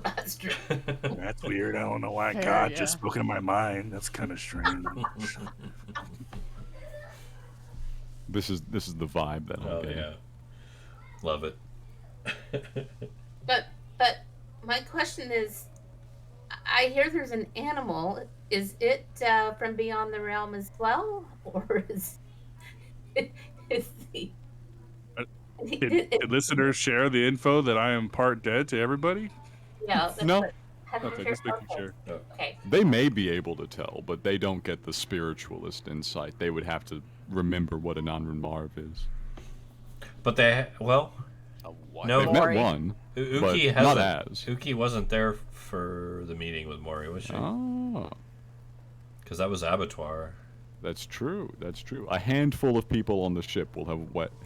That's true. That's weird. I don't know why Fair, God yeah. just spoke in my mind. That's kind of strange. This is the vibe that I'm Oh getting. yeah, love it. But my question is, I hear there's an animal. Is it from beyond the realm as well, or is the Did listeners share the info that I am part dead to everybody? yeah? That's No. what- have Okay, you just shared- making sure. Okay. They may be able to tell, but they don't get the spiritualist insight. They would have to remember what an Onrun Marv is. But they, well, A what? no, They've Maury. met one, but Uki not hasn't. as. Uki wasn't there for the meeting with Maury, was she? Oh, Because that was Abattoir. that's true. That's true. A handful of people on the ship will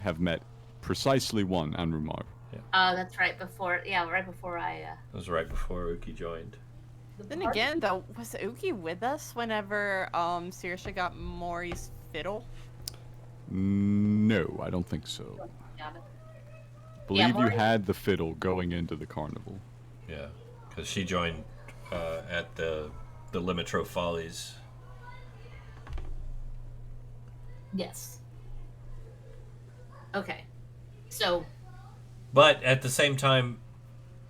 have met precisely one Onrun Marv. That's right before. Yeah, right before I. It was right before Uki joined. Then again, though, was Uki with us whenever Saoirse got Maury's fiddle? No, I don't think so. Yeah, but- Believe you Maury- had the fiddle going into the carnival. Yeah, because she joined at the Limitro Follies. Yes. Okay. So But at the same time,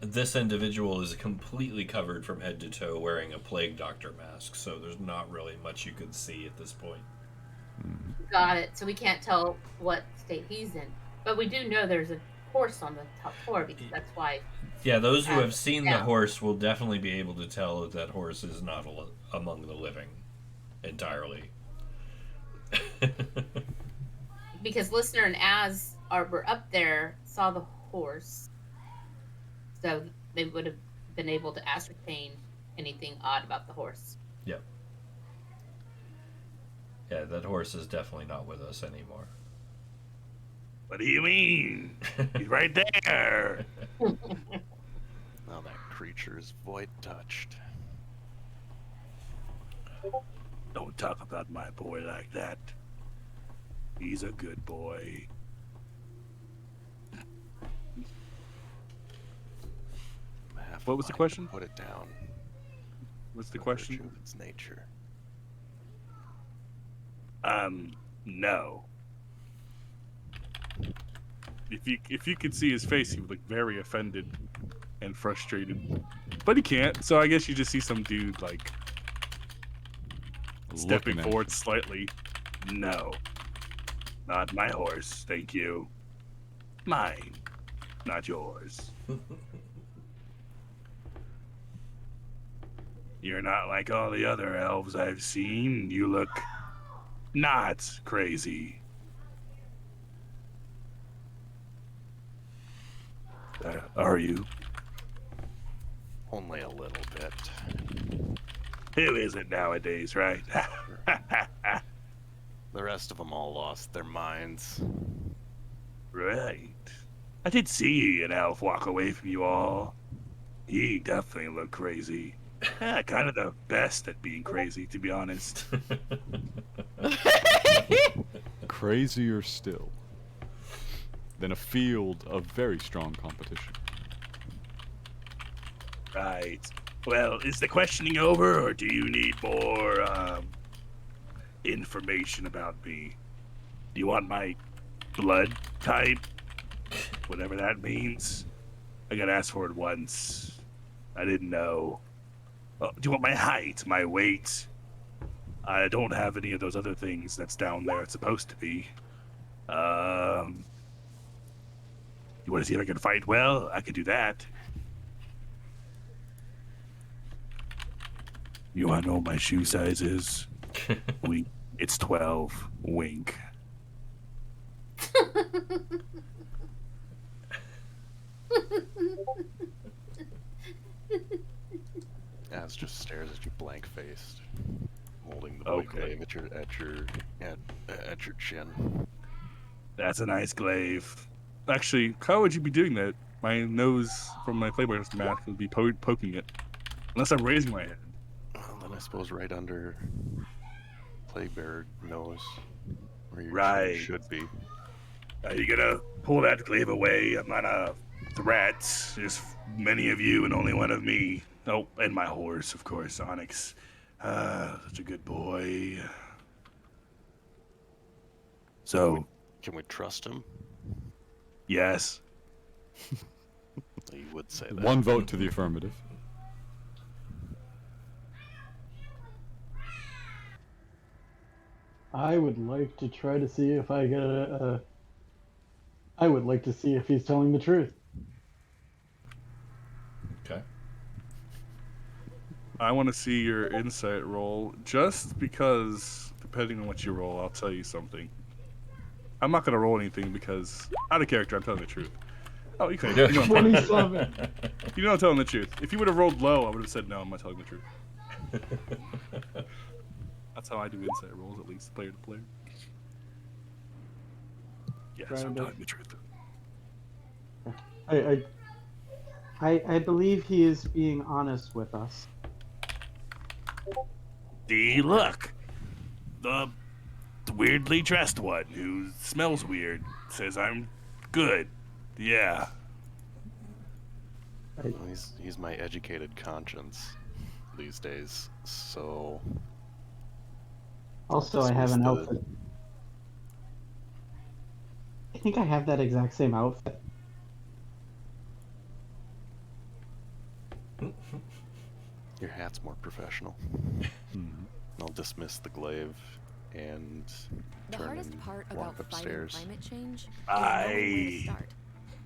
this individual is completely covered from head to toe wearing a plague doctor mask, so there's not really much you can see at this point. Got it. So we can't tell what state he's in. But we do know there's a horse on the top floor because that's why. Yeah, those who Yeah. have seen the horse will definitely be able to tell that that horse is not among the living entirely. Because Listener and Az were up there, saw the horse. So they would have been able to ascertain anything odd about the horse. Yep. Yeah, that horse is definitely not with us anymore. What do you mean? He's right there. Now that creature is void touched. Don't talk about my boy like that. He's a good boy. What was the question? Put it down. What's the by question? virtue of its nature. No. If you could see his face, he would look very offended and frustrated. But he can't, so I guess you just see some dude like stepping Looking at forward slightly. No. Not my horse, thank you. Mine, not yours. You're not like all the other elves I've seen. You look not crazy. Are you? Only a little bit. Who isn't nowadays, right? The rest of them all lost their minds. Right. I did see an elf walk away from you all. He definitely looked crazy. Kind of the best at being crazy, to be honest. Crazier still than a field of very strong competition. Right. Well, is the questioning over, or do you need more information about me? Do you want my blood type? Whatever that means. I got asked for it once. I didn't know. Do you want my height, my weight? I don't have any of those other things that's down there. It's supposed to be. You want to see if I can fight well? I could do that. You want to know what my shoe size is? Wink. It's 12. Wink. Az just stares at you blank-faced, holding the Okay. glaive at your chin. That's a nice glaive. Actually, how would you be doing that? My nose from my Playboy mask would be poking it. Unless I'm raising my head. Well, then I suppose right under Plaguebear nose, where your Right. chin should be. Are you gonna pull that glaive away? I'm not a threat. There's many of you and only one of me. Oh, and my horse, of course, Onyx. Such a good boy. So, Can we trust him? yes. You would say that. One vote to the affirmative. I would like to try to see if I get I would like to see if he's telling the truth. Okay. I want to see your insight roll, just because, depending on what you roll, I'll tell you something. I'm not going to roll anything because, out of character, I'm telling the truth. Oh, you can. You know, 27. you know I'm telling the truth. If you would have rolled low, I would have said, no, I'm not telling the truth. That's how I do insight rolls, at least, player to player. Yes, I'm telling the truth. I believe he is being honest with us. See, look. The weirdly dressed one who smells weird says I'm good. Yeah. Well, he's my educated conscience these days, so... Also, I have an Dismiss the- outfit. I think I have that exact same outfit. Your hat's more professional. I'll dismiss the glaive and The turn hardest and part walk about fighting upstairs. climate change is Hi. knowing where to start.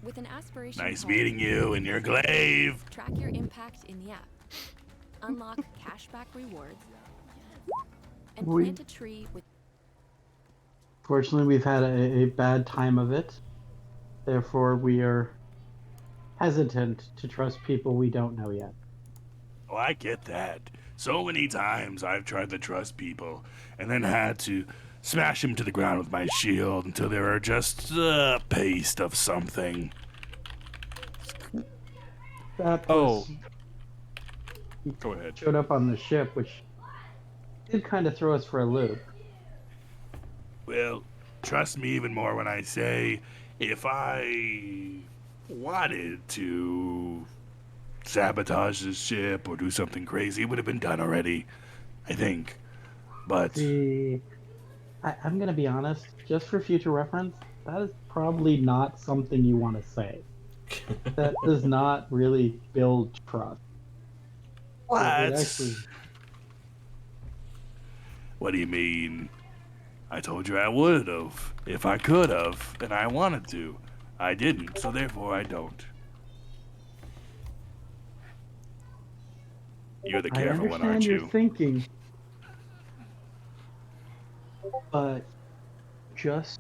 With an aspiration Nice called meeting you in your glaive. Track your impact in the app. Unlock cashback rewards. And We- plant a tree with Fortunately, we've had a bad time of it. Therefore, we are hesitant to trust people we don't know yet. Oh, I get that. So many times I've tried to trust people and then had to smash them to the ground with my shield until they were just a paste of something. That Oh. plus Go ahead. showed up on the ship, which did kind of throw us for a loop. Well, trust me even more when I say if I wanted to sabotage the ship or do something crazy, it would have been done already, I think. But I'm going to be honest, just for future reference, that is probably not something you want to say. That does not really build trust. what? It actually, What do you mean? I told you I would have. If I could have, and I wanted to. I didn't, so therefore I don't. You're the I careful one, understand aren't your you? thinking, but just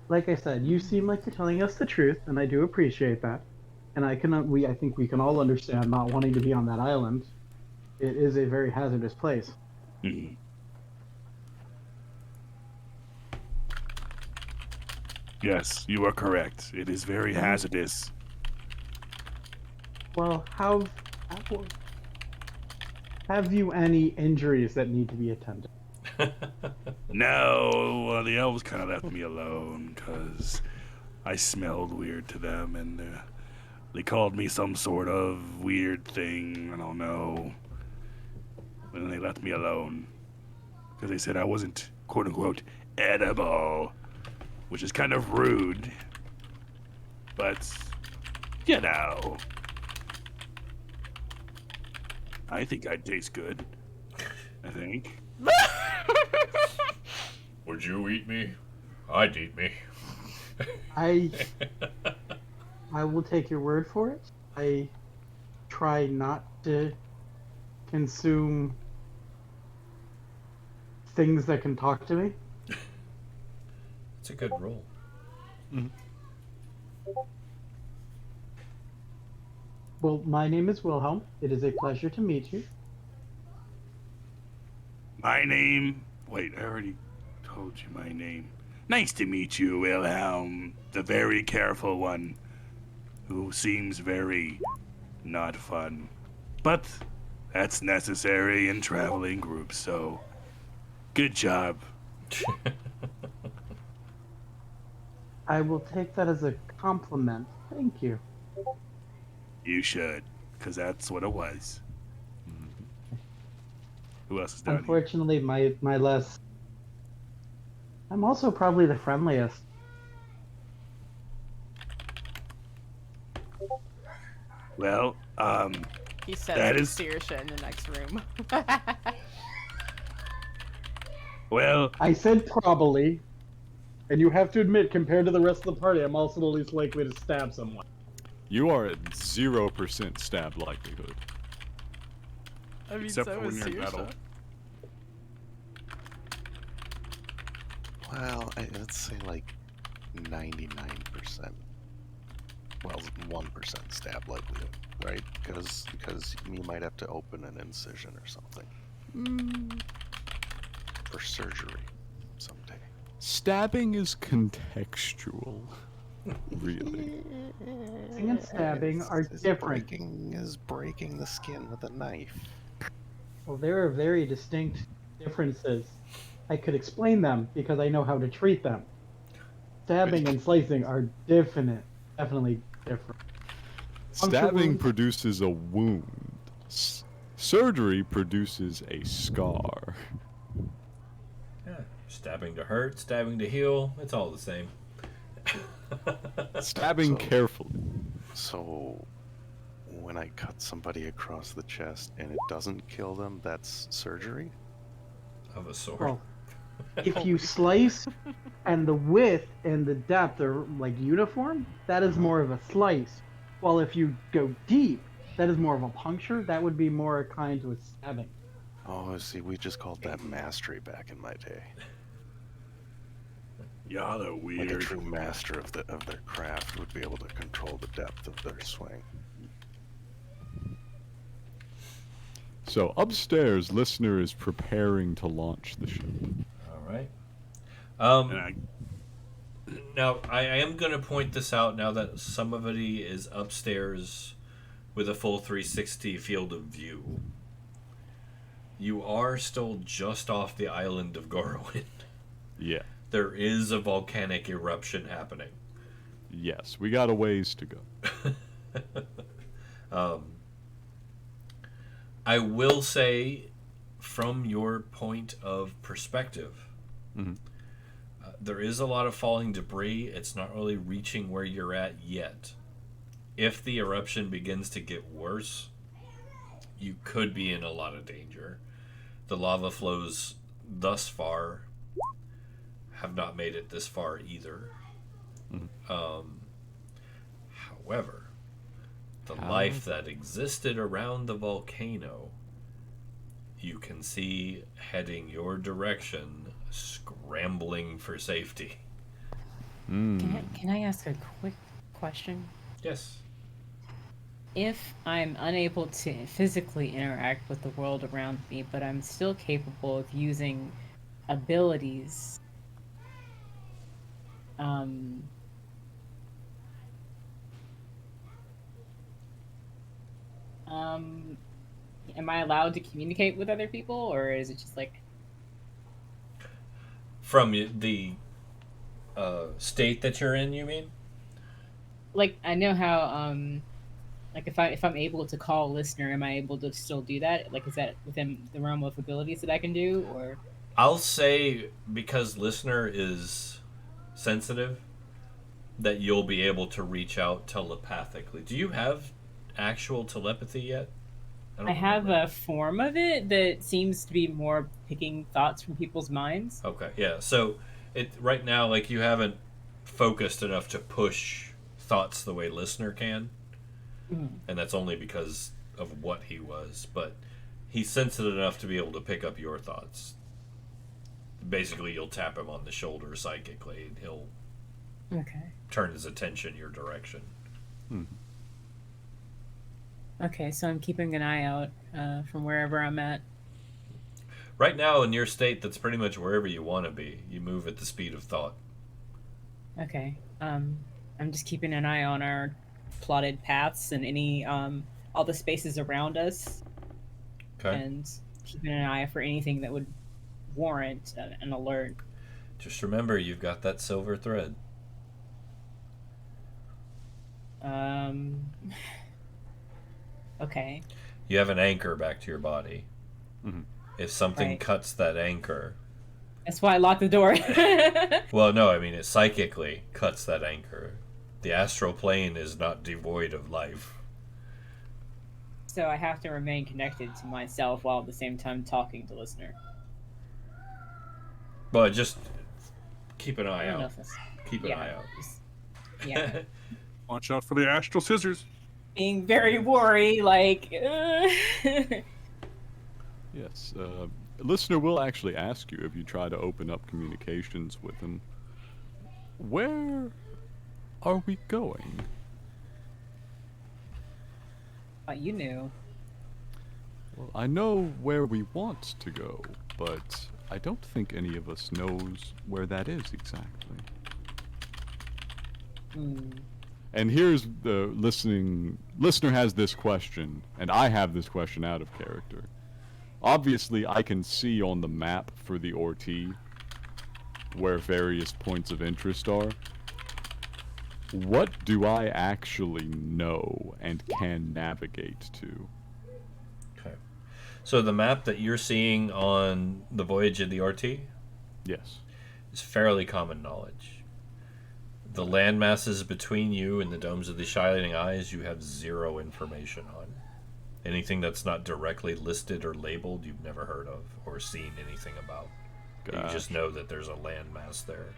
like I said, you seem like you're telling us the truth, and I do appreciate that. And I think we can all understand not wanting to be on that island. It is a very hazardous place. Mhm. Yes, you are correct. It is very hazardous. Well, have you any injuries that need to be attended? No, the elves kind of left me alone because I smelled weird to them, and they called me some sort of weird thing. I don't know. And they left me alone because they said I wasn't "quote unquote" edible, which is kind of rude. But you know, I think I taste good. I think. Would you eat me? I'd eat me. I will take your word for it. I try not to consume things that can talk to me. It's a good rule. Well, my name is Wilhelm. It is a pleasure to meet you. My name. Wait, I already told you my name. Nice to meet you, Wilhelm, the very careful one, who seems very not fun. But that's necessary in traveling groups, so good job. I will take that as a compliment. Thank you. You should, because that's what it was. Who else is down here? Unfortunately, my less. I'm also probably the friendliest. Well, He says That to is- Saoirse in the next room. well, I said probably, and you have to admit, compared to the rest of the party, I'm also the least likely to stab someone. You are at 0% stab likelihood. I mean, Except so for when is you're in battle. Saoirse. Well, let's say like 99%. Well, 1% stab likelihood, right? Because you might have to open an incision or something. Or surgery someday. Stabbing is contextual. Really. Sting and stabbing are different. Breaking the skin with a knife. Well, there are very distinct differences. I could explain them because I know how to treat them. Stabbing and slicing are definitely different. Stabbing wound. produces a wound. Surgery produces a scar. Yeah. Stabbing to hurt, stabbing to heal, it's all the same. Stabbing So- carefully. So, when I cut somebody across the chest and it doesn't kill them, that's surgery? Of a sword. Well, if you slice and the width and the depth are like uniform, that is more of a slice. While if you go deep, that is more of a puncture. That would be more akin to a stabbing. Oh, see, we just called that mastery back in my day. Y'all are Like a weird. true master of their craft would be able to control the depth of their swing. So upstairs, listener is preparing to launch the ship. All right. And I, Now, I am going to point this out now that somebody is upstairs with a full 360 field of view. You are still just off the island of Gorwin. Yeah. There is a volcanic eruption happening. Yes, we got a ways to go. I will say, from your point of perspective, Mhm. there is a lot of falling debris. It's not really reaching where you're at yet. If the eruption begins to get worse, you could be in a lot of danger. The lava flows thus far have not made it this far either. However, the life that existed around the volcano, you can see heading your direction, scrambling for safety. Can I ask a quick question? Yes. If I'm unable to physically interact with the world around me, but I'm still capable of using abilities, am I allowed to communicate with other people, or is it just like... From the state that you're in, you mean? Like, I know how, like, if I'm able to call a listener, am I able to still do that? Like, is that within the realm of abilities that I can do, or... I'll say, because listener is sensitive, that you'll be able to reach out telepathically. Do you have actual telepathy yet? don't I have remember. a form of it that seems to be more picking thoughts from people's minds. Okay, yeah. So it right now, like, you haven't focused enough to push thoughts the way listener can, and that's only because of what he was. But he's sensitive enough to be able to pick up your thoughts. Basically, you'll tap him on the shoulder psychically, and he'll turn his attention your direction. Okay, so I'm keeping an eye out from wherever I'm at. Right now, in your state, that's pretty much wherever you want to be. You move at the speed of thought. Okay. I'm just keeping an eye on our plotted paths and any all the spaces around us, Okay. and keeping an eye for anything that would warrant an alert. Just remember, you've got that silver thread. Okay. You have an anchor back to your body. If something Right. cuts that anchor... That's why I locked the door. Well, no, I mean, it psychically cuts that anchor. The astral plane is not devoid of life. So I have to remain connected to myself while at the same time talking to listener. But just keep an I eye don't know out. if that's... Keep an yeah, eye out. Yeah. Watch out for the astral scissors. Being very worried, like... Yes. Listener will actually ask you if you try to open up communications with him. Where are we going? You knew. Well, I know where we want to go, but I don't think any of us knows where that is exactly. And here's the listener has this question, and I have this question out of character. Obviously, I can see on the map for the Orti where various points of interest are. What do I actually know and can navigate to? Okay. So the map that you're seeing on the Voyage of the RT Yes. is fairly common knowledge. The land masses between you and the domes of the Shining Eyes, you have 0 information on. Anything that's not directly listed or labeled, you've never heard of or seen anything about. You just know that there's a landmass there.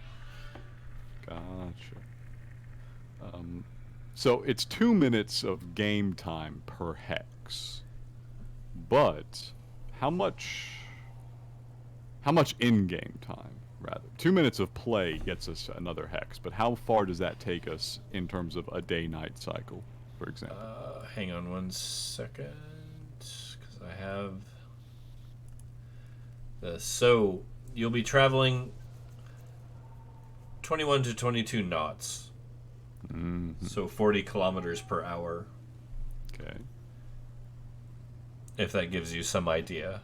Gotcha. So it's 2 minutes of game time per hex. But how much in-game time, rather? 2 minutes of play gets us another hex, but how far does that take us in terms of a day-night cycle, for example? Hang on 1 second, because I have the... So, you'll be traveling 21 to 22 knots. Mm-hmm. So 40 kilometers per hour. Okay. If that gives you some idea.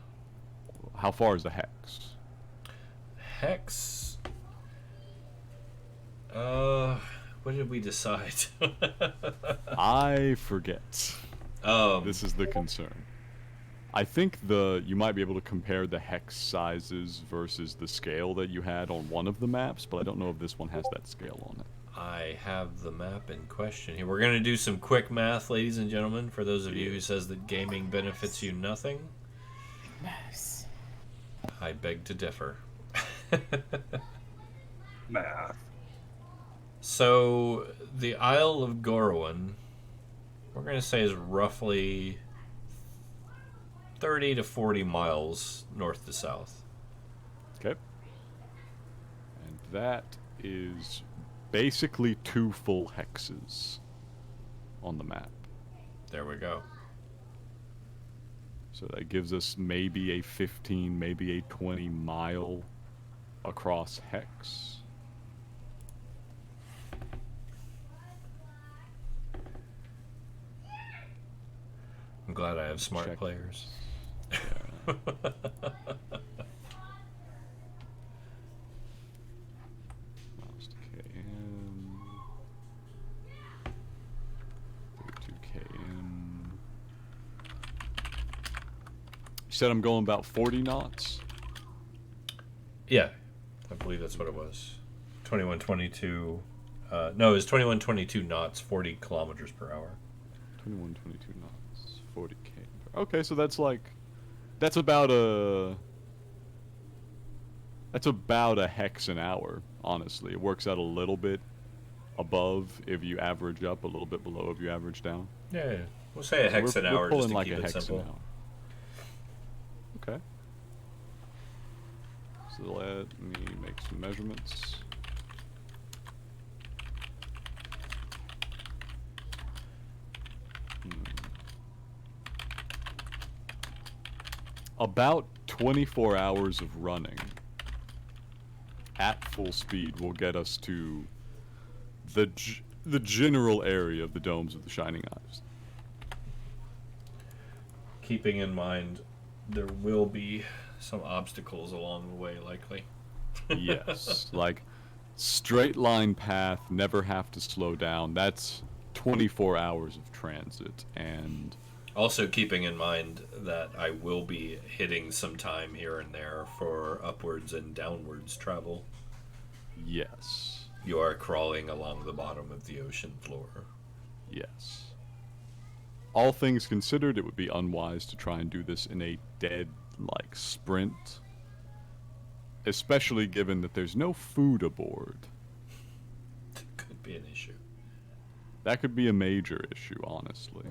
How far is the hex? Hex? What did we decide? I forget. This is the concern. I think you might be able to compare the hex sizes versus the scale that you had on one of the maps, but I don't know if this one has that scale on it. I have the map in question here. We're going to do some quick math, ladies and gentlemen, for those of you who says that gaming benefits you nothing. Nice. I beg to differ. Math. So, the Isle of Gorwin, we're going to say is roughly 30 to 40 miles north to south. Okay. And that is basically 2 full hexes on the map. There we go. So that gives us maybe a 15, maybe a 20 mile across hex. I'm glad I have smart Check. players. Yeah. Mouse to KM. 32 KM. You said I'm going about 40 knots? Yeah, I believe that's what it was. 2122. No, it was 2122 knots, 40 kilometers per hour. 2122 knots. 40k. Okay, so that's about a hex an hour, honestly. It works out a little bit above if you average up, a little bit below if you average down. Yeah. We'll say a hex an hour we're just to pulling keep like a it hex simple. an hour. Okay. So let me make some measurements. About 24 hours of running at full speed will get us to the general area of the domes of the Shining Eyes. Keeping in mind, there will be some obstacles along the way, likely. Yes, like straight line path, never have to slow down. That's 24 hours of transit, and Also keeping in mind that I will be hitting some time here and there for upwards and downwards travel. yes, You are crawling along the bottom of the ocean floor. yes. All things considered, it would be unwise to try and do this in a dead, sprint. Especially given that there's no food aboard. Could be an issue. That could be a major issue, honestly.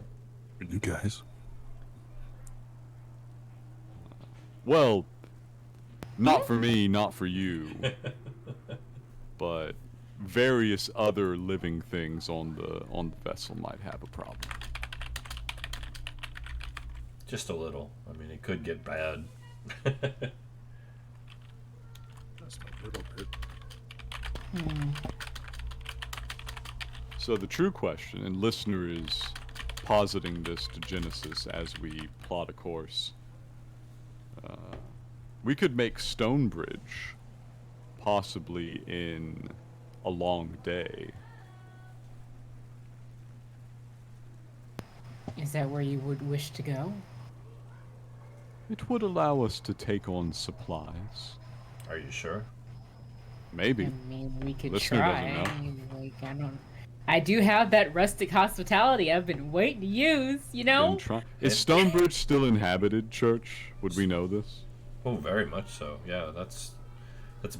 You guys. Well, not for me, not for you. But various other living things on the vessel might have a problem. Just a little. I mean, it could get bad. Just a little bit. So the true question, and listener is positing this to Genesis as we plot a course. We could make Stonebridge possibly in a long day. Is that where you would wish to go? It would allow us to take on supplies. Are you sure? Maybe. I mean, we could Listener try. doesn't know. Like, I do have that rustic hospitality I've been waiting to use, you know? Is Stonebridge still inhabited, Church? Would we know this? Oh, very much so. Yeah, that's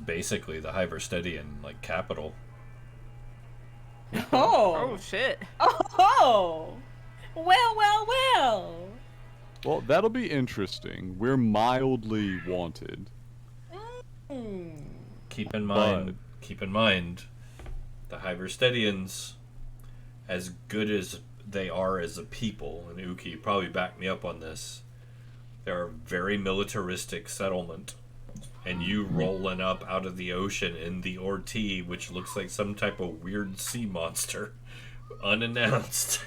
basically the Hyverstedian like capital. Oh shit. Oh! Well. Well, that'll be interesting. We're mildly wanted. Keep in mind, the Hyverstedians, as good as they are as a people, and Uki, you probably back me up on this, they're a very militaristic settlement. And you rolling up out of the ocean in the Orti, which looks like some type of weird sea monster, unannounced.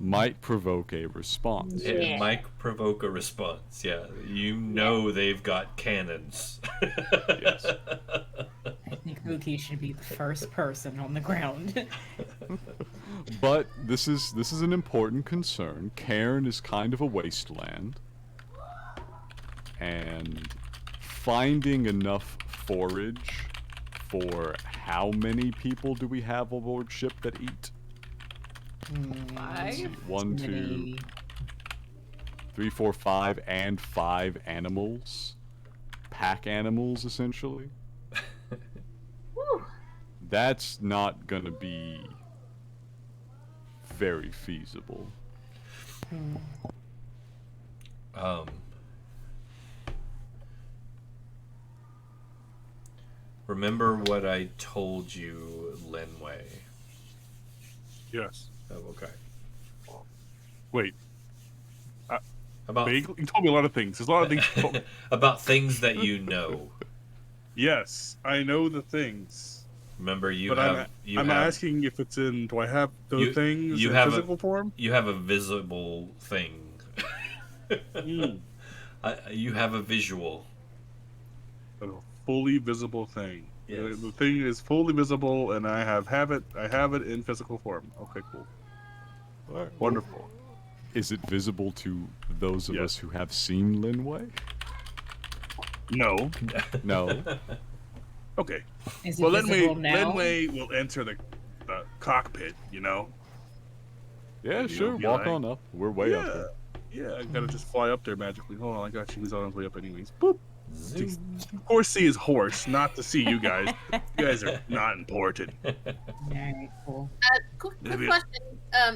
Might provoke a response. It might provoke a response, yeah. You know they've got cannons. Yes. I think Uki should be the first person on the ground. But this is an important concern. Cairn is kind of a wasteland. And finding enough forage for how many people do we have aboard ship that eat? 5? 1, 2, 3, 4, 5, and 5 animals. Pack animals, essentially. That's not gonna be very feasible. Remember what I told you, Lenway? Yes. Oh, okay. Wait. About Vaguely? You told me a lot of things. There's a lot of things you told me. about things that you know. Yes, I know the things. Remember, I'm asking if it's in. Do I have those things in physical form? You have a visible thing. You have a visual. A fully visible thing. Yes. The thing is fully visible, and I have it. I have it in physical form. Okay, cool. Alright, Wonderful. Is it visible to those of us who have seen Lenway? No. No. Okay. Is it Well, visible now? Lenway will enter the cockpit. You know. Yeah, You sure. know, be Walk like, on up. We're way up Yeah. there. Yeah, I gotta just fly up there magically. Hold on, I got you. He's on his way up anyways. Boop. Zoom. Of course, see his horse, not to see you guys. You guys are not important. Alright, cool. Quick Maybe- question.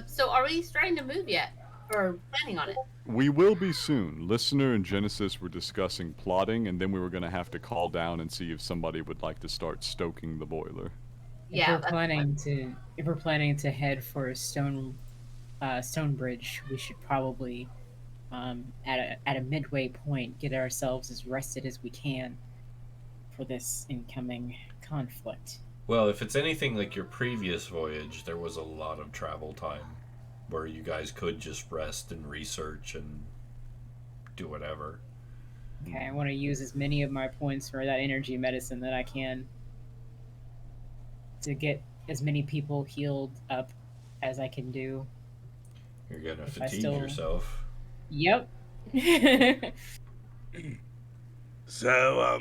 So are we starting to move yet? Or planning on it? We will be soon. Listener and Genesis were discussing plotting, and then we were going to have to call down and see if somebody would like to start stoking the boiler. Yeah, If we're planning to head for Stonebridge, we should probably at a midway point get ourselves as rested as we can for this incoming conflict. Well, if it's anything like your previous voyage, there was a lot of travel time where you guys could just rest and research and do whatever. Okay, I want to use as many of my points for that energy medicine that I can to get as many people healed up as I can do. You're gonna If I fatigue still- yourself. Yep. So,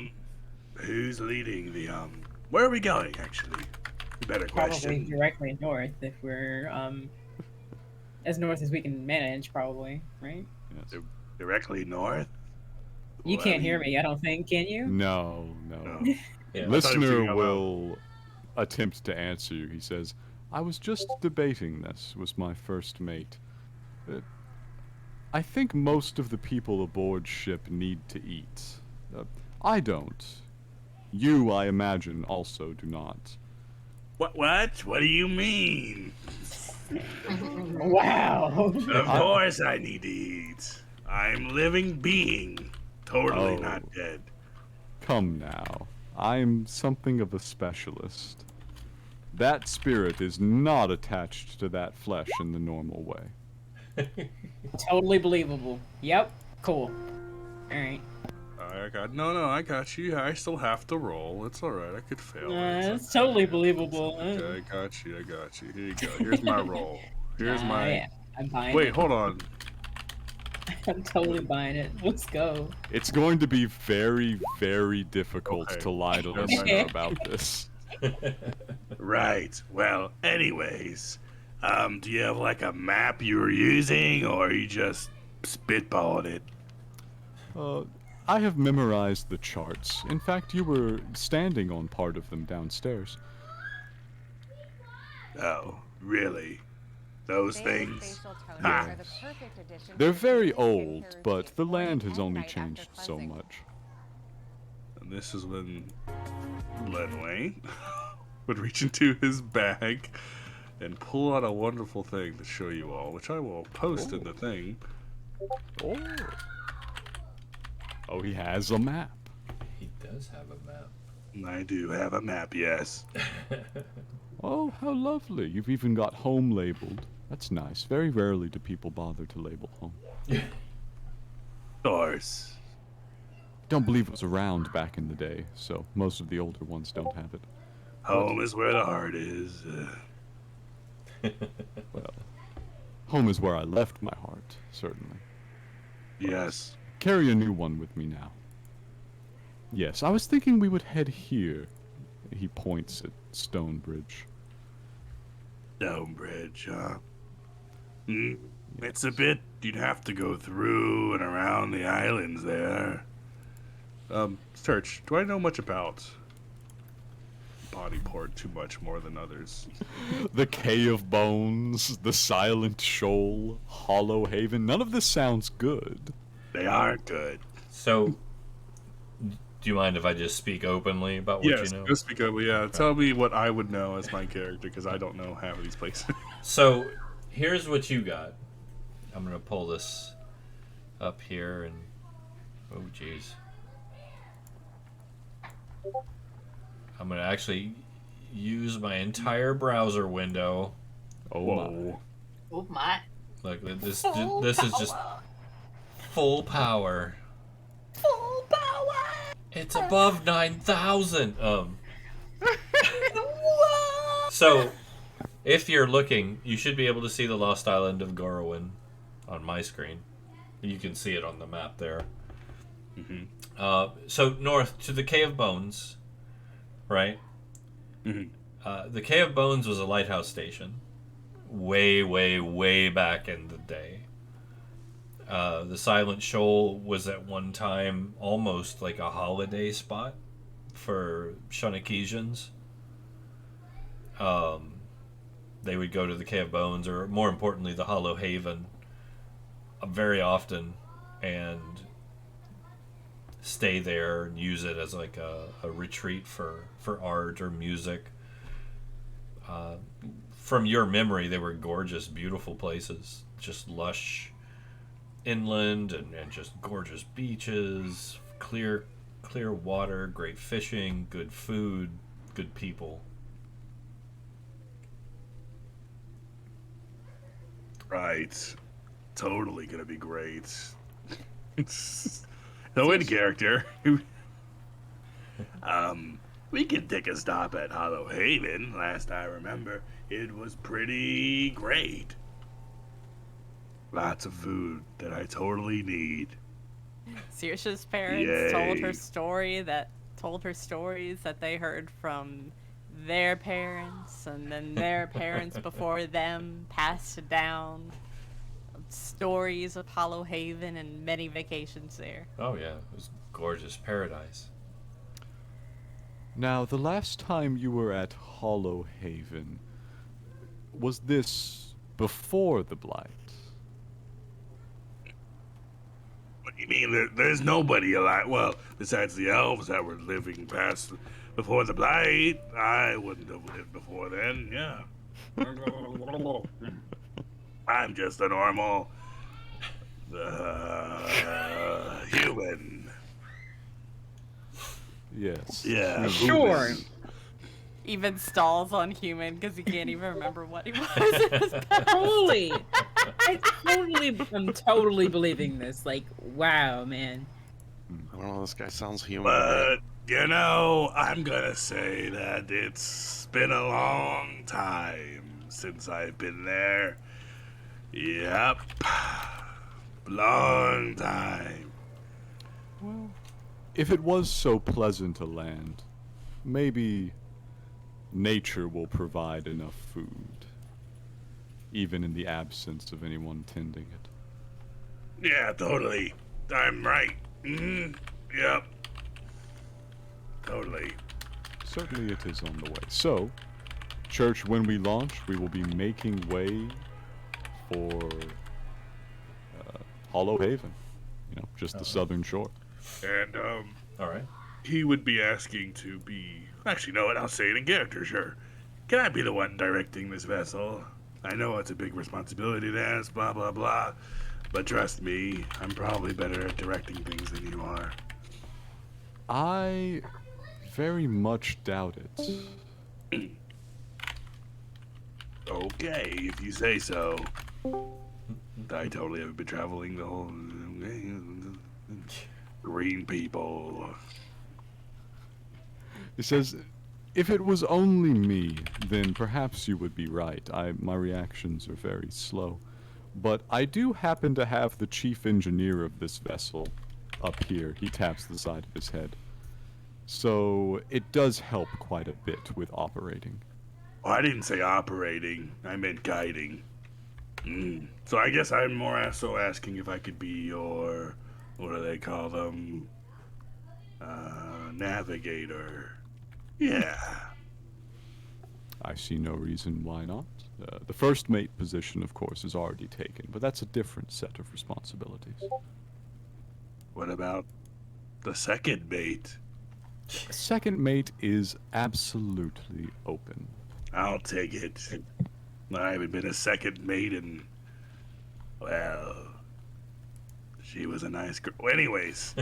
who's leading the Where are we going? Actually, better Probably question. directly north if we're as north as we can manage, probably, right? Yes. Directly north. You Well, can't hear me, I don't think, can you? No. No. Yeah. thought he was Listener thinking out loud. will attempt to answer you. He says, I was just debating this, was my first mate. I think most of the people aboard ship need to eat. I don't. You, I imagine, also do not. What? What do you mean? Wow. Of course I need to eat. I'm living being. Totally Oh. not dead. Come now. I'm something of a specialist. That spirit is not attached to that flesh in the normal way. Totally believable. Yep. Cool. Alright. I got you. I still have to roll. It's alright. I could fail. It's It's totally believable. okay, I got you. Here you go. Here's my roll. Here's my. Yeah, I'm buying Wait, it. hold on. I'm totally buying it. Let's go. It's going to be very, very difficult Okay. to lie to Never listener mind. about this. Right. Well, anyways, do you have like a map you were using, or you just spitballed it? I have memorized the charts. In fact, you were standing on part of them downstairs. Oh, really? Those things? Yeah. They're very old, but the land has only changed so much. And this is when Lenway would reach into his bag and pull out a wonderful thing to show you all, which I will post in the thing. Oh. Oh, he has a map. He does have a map. I do have a map, yes. Oh, how lovely. You've even got home labeled. That's nice. Very rarely do people bother to label home. Of course. Don't believe it was around back in the day, so most of the older ones don't have it. Home is where the heart is. Well, home is where I left my heart, certainly. Yes. Carry a new one with me now. Yes, I was thinking we would head here. He points at Stonebridge. Stonebridge, huh? It's a bit, you'd have to go through and around the islands there. Search, do I know much about Bodyport too much more than others? The Cave of Bones, the Silent Shoal, Hollow Haven, none of this sounds good. They are good. So, do you mind if I just speak openly about what Yes, you know? go speak up. Yeah, tell me what I would know as my character, because I don't know half of these places. So, here's what you got. I'm going to pull this up here and... Oh, jeez. I'm going to actually use my entire browser window. Oh, Whoa. Oh my. Look, this is just full power. Full power. It's above 9,000. So, if you're looking, you should be able to see the Lost Island of Gorowin on my screen. You can see it on the map there. So north to the Cave of Bones, right? The Cave of Bones was a lighthouse station, way, way, way back in the day. The Silent Shoal was at one time almost like a holiday spot for Shunakesians. They would go to the Cave of Bones, or more importantly, the Hollow Haven, very often, and stay there and use it as like a retreat for art or music. From your memory, they were gorgeous, beautiful places, just lush inland and just gorgeous beaches, clear water, great fishing, good food, good people. Right. Totally gonna be great. So in character, we can take a stop at Hollow Haven. Last I remember, it was pretty great. Lots of food that I totally need. Saoirse's parents told her stories that they heard from their parents, and then their parents before them passed it down. Stories of Hollow Haven and many vacations there. Oh yeah, it was gorgeous paradise. Now, the last time you were at Hollow Haven, was this before the Blight? What do you mean? There's nobody alive. Well, besides the elves that were living past before the Blight. I wouldn't have lived before then, yeah. I'm just a normal human. Yes. Yeah. Sure. human. Even stalls on human because he can't even remember what he was in his past. I'm totally believing this. Like, wow, man. I don't know, this guy sounds human. But, you know, I'm gonna say that it's been a long time since I've been there. Yep. Long time. Well, if it was so pleasant a land, maybe nature will provide enough food, even in the absence of anyone tending it. Yeah, totally. I'm right. Yep. Totally. Certainly it is on the way. So, Church, when we launch, we will be making way for Hollow Haven. You know, just the southern shore. And, All right. he would be asking to be... Actually, no, I'll say it in character, sure. Can I be the one directing this vessel? I know it's a big responsibility to ask, blah, blah, blah. But trust me, I'm probably better at directing things than you are. I very much doubt it. Okay, if you say so. I totally haven't been traveling the whole... Green people. He says, if it was only me, then perhaps you would be right. My reactions are very slow. But I do happen to have the chief engineer of this vessel up here. He taps the side of his head. So it does help quite a bit with operating. Oh, I didn't say operating. I meant guiding. So I guess I'm more so asking if I could be your... What do they call them? Navigator. Yeah. I see no reason why not. The first mate position, of course, is already taken, but that's a different set of responsibilities. What about the second mate? Second mate is absolutely open. I'll take it. I haven't been a second mate in... Well... She was a nice girl. Anyways.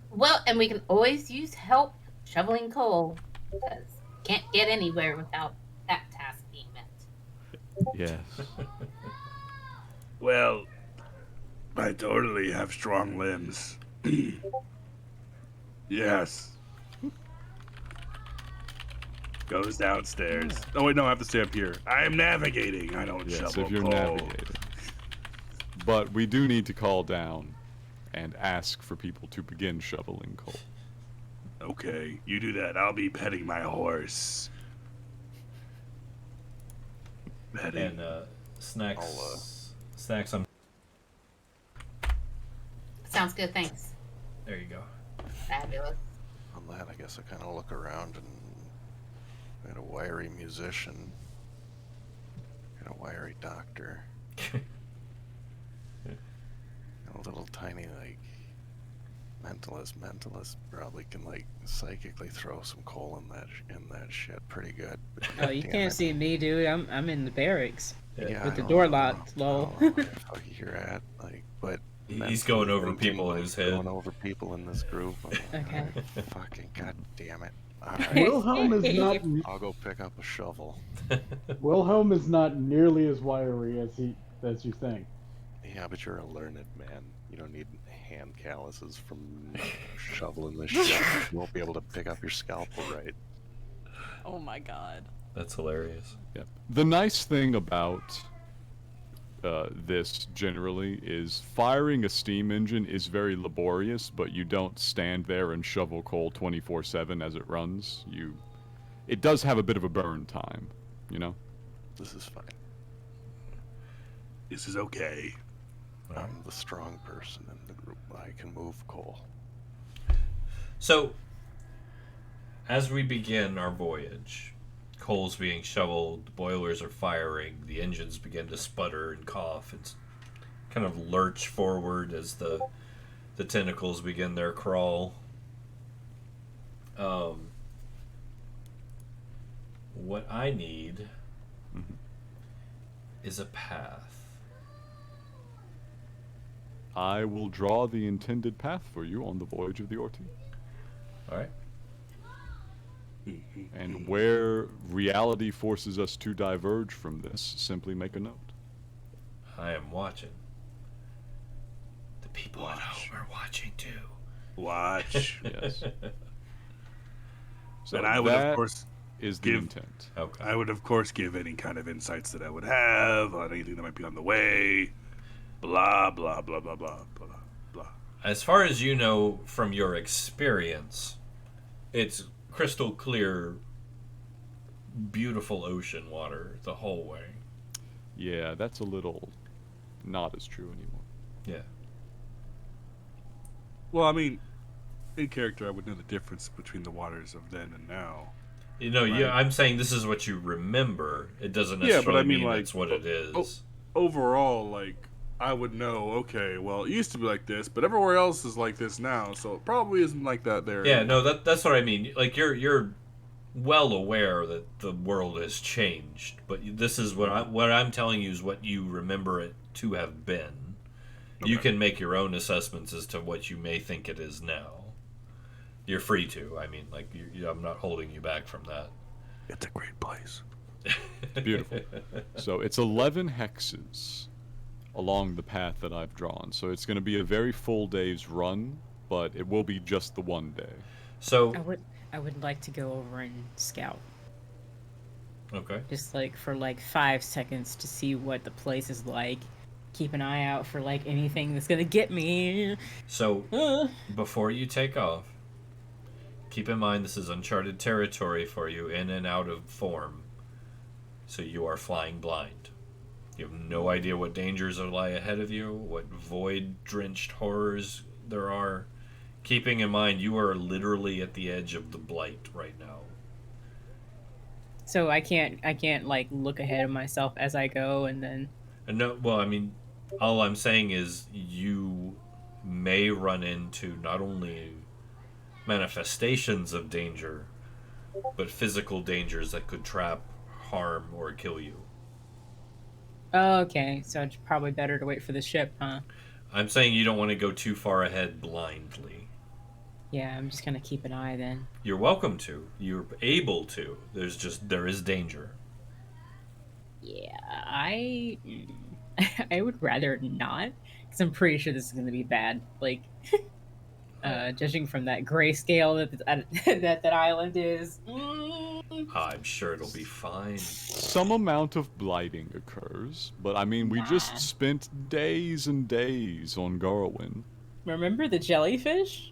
Well, and we can always use help shoveling coal, because can't get anywhere without that task being met. Yes. Well, I totally have strong limbs. Yes. Goes downstairs. Oh wait, no, I have to stay up here. I am navigating. I don't Yes, shovel if you're coal. navigating. But we do need to call down and ask for people to begin shoveling coal. Okay, you do that. I'll be petting my horse. Petting. And Snax. Snax, I'm. Sounds good, thanks. There you go. Fabulous. On that, I guess I kind of look around and got a wiry musician, got a wiry doctor, and a little tiny like mentalist. Mentalist probably can like psychically throw some coal in that shit pretty good. But Oh, you damn can't it. see me, dude. I'm in the barracks. Yeah, with I the don't door know. locked, I lol. don't know where the fuck you're at, like, but He's mentally going over thinking, people in like, his head. Going over people in this group. I'm Okay. like, fucking god damn it! All right, Wilhelm is not I'll go pick up a shovel. Wilhelm is not nearly as wiry as you think. Yeah, but you're a learned man. You don't need hand calluses from shoveling this shit. You won't be able to pick up your scalpel right. Oh my god. That's hilarious. Yep. The nice thing about this generally is firing a steam engine is very laborious, but you don't stand there and shovel coal 24/7 as it runs. It does have a bit of a burn time, you know? This is fine. This is okay. I'm the strong person in the group. I can move coal. So, as we begin our voyage, coal's being shoveled, boilers are firing, the engines begin to sputter and cough and kind of lurch forward as the tentacles begin their crawl. What I need is a path. I will draw the intended path for you on the voyage of the Orti. All right. And where reality forces us to diverge from this, simply make a note. I am watching. The people at Watch. home are watching too. Watch. Yes. So And I would, of that course, is the give- intent. Okay. I would, of course, give any kind of insights that I would have on anything that might be on the way. Blah, blah, blah, blah, blah, blah, blah. As far as you know from your experience, it's crystal clear beautiful ocean water the whole way. Yeah, that's a little not as true anymore. Yeah. Well, I mean, in character, I would know the difference between the waters of then and now. You know, Right. yeah, I'm saying this is what you remember. It doesn't Yeah, necessarily but I mean, mean like, that's what it is. Overall, like, I would know, okay, well, it used to be like this, but everywhere else is like this now, so it probably isn't like that there. Yeah, no, that's what I mean. Like, you're well aware that the world has changed, but this is what I'm telling you is what you remember it to have been. You Okay. can make your own assessments as to what you may think it is now. You're free to. I mean, like, I'm not holding you back from that. It's a great place. Beautiful. So it's 11 hexes along the path that I've drawn. So it's going to be a very full day's run, but it will be just the one day. So, I would like to go over and scout. okay. Just like for like 5 seconds to see what the place is like. Keep an eye out for like anything that's gonna get me. So, before you take off, keep in mind this is uncharted territory for you, in and out of form. So you are flying blind. You have no idea what dangers lie ahead of you, what void-drenched horrors there are. Keeping in mind you are literally at the edge of the blight right now. So I can't like look ahead of myself as I go and then. And no, well, I mean, all I'm saying is you may run into not only manifestations of danger, but physical dangers that could trap, harm, or kill you. Oh, okay, so it's probably better to wait for the ship, huh? I'm saying you don't want to go too far ahead blindly. Yeah, I'm just gonna keep an eye then. You're welcome to. You're able to. There is danger. Yeah, I would rather not, because I'm pretty sure this is gonna be bad. Like, judging from that grayscale that island is. I'm sure it'll be fine. Some amount of blighting occurs, but I mean, we just spent days and days on Garwin. Remember the jellyfish?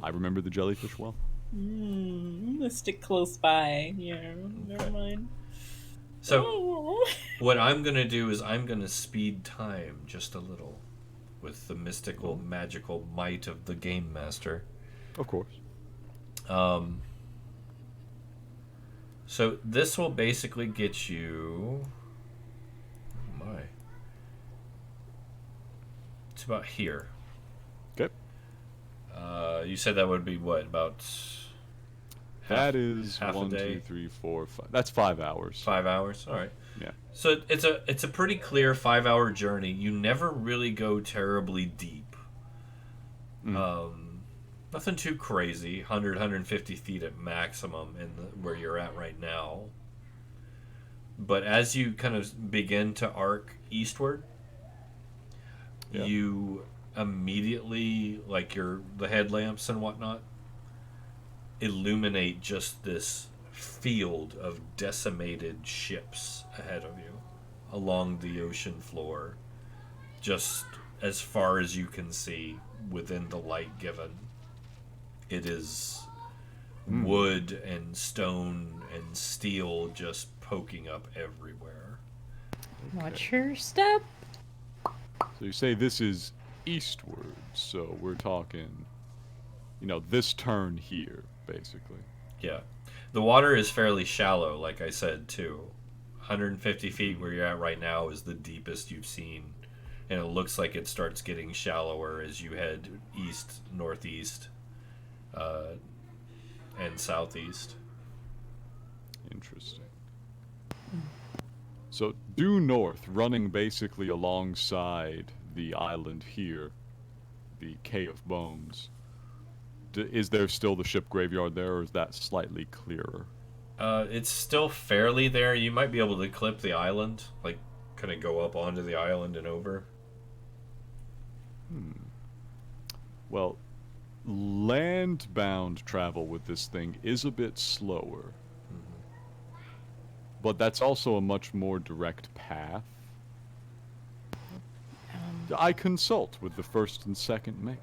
I remember the jellyfish well. Let's stick close by. Yeah, never mind. So, what I'm going to do is I'm going to speed time just a little with the mystical, magical might of the Game Master. Of course. So, this will basically get you... Oh my. It's about here. Okay. You said that would be what, about... That is half a 1, day? 2, 3, 4, 5. That's 5 hours. 5 hours? All right. Yeah. So it's a pretty clear 5-hour journey. You never really go terribly deep. Nothing too crazy. 150 feet at maximum where you're at right now. But as you kind of begin to arc eastward, you immediately, like the headlamps and whatnot, illuminate just this field of decimated ships ahead of you along the ocean floor, just as far as you can see within the light given. It is wood and stone and steel just poking up everywhere. Watch your step. So you say this is eastward, so we're talking, this turn here, basically. Yeah. The water is fairly shallow, like I said, too. 150 feet where you're at right now is the deepest you've seen. And it looks like it starts getting shallower as you head east, northeast, and southeast. Interesting. So due north, running basically alongside the island here, the Cay of Bones. Is there still the ship graveyard there, or is that slightly clearer? It's still fairly there. You might be able to clip the island, like kind of go up onto the island and over. Well, land-bound travel with this thing is a bit slower. But that's also a much more direct path. I consult with the first and second mate.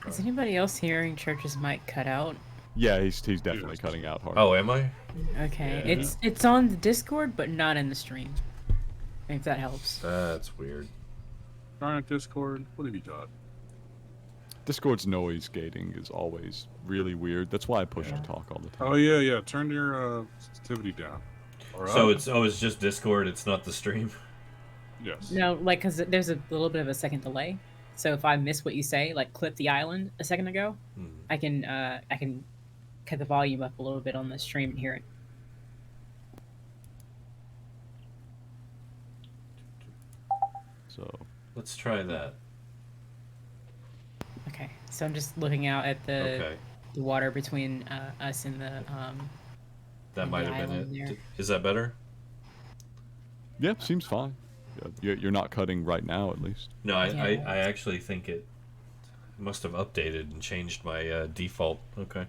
Is anybody else hearing Church's mic cut out? Yeah, he's definitely cutting out hard. Oh, am I? Okay, Yeah. it's on the Discord, but not in the stream. If that helps. That's weird. Darn Discord. What have you done? Discord's noise gating is always really weird. That's why I push Yeah. to talk all the time. Oh yeah. Turn your sensitivity down. Or So up. it's just Discord. It's not the stream. Yes. No, like, because there's a little bit of a second delay. So if I miss what you say, like clip the island a second ago, I can cut the volume up a little bit on the stream and hear it. So Let's try that. Okay, so I'm just looking out at the Okay. the water between us and the That and might the have been island it. there. Is that better? yeah, seems fine. Yeah, you're not cutting right now, at least. No, Yeah. I actually think it must have updated and changed my default. Okay.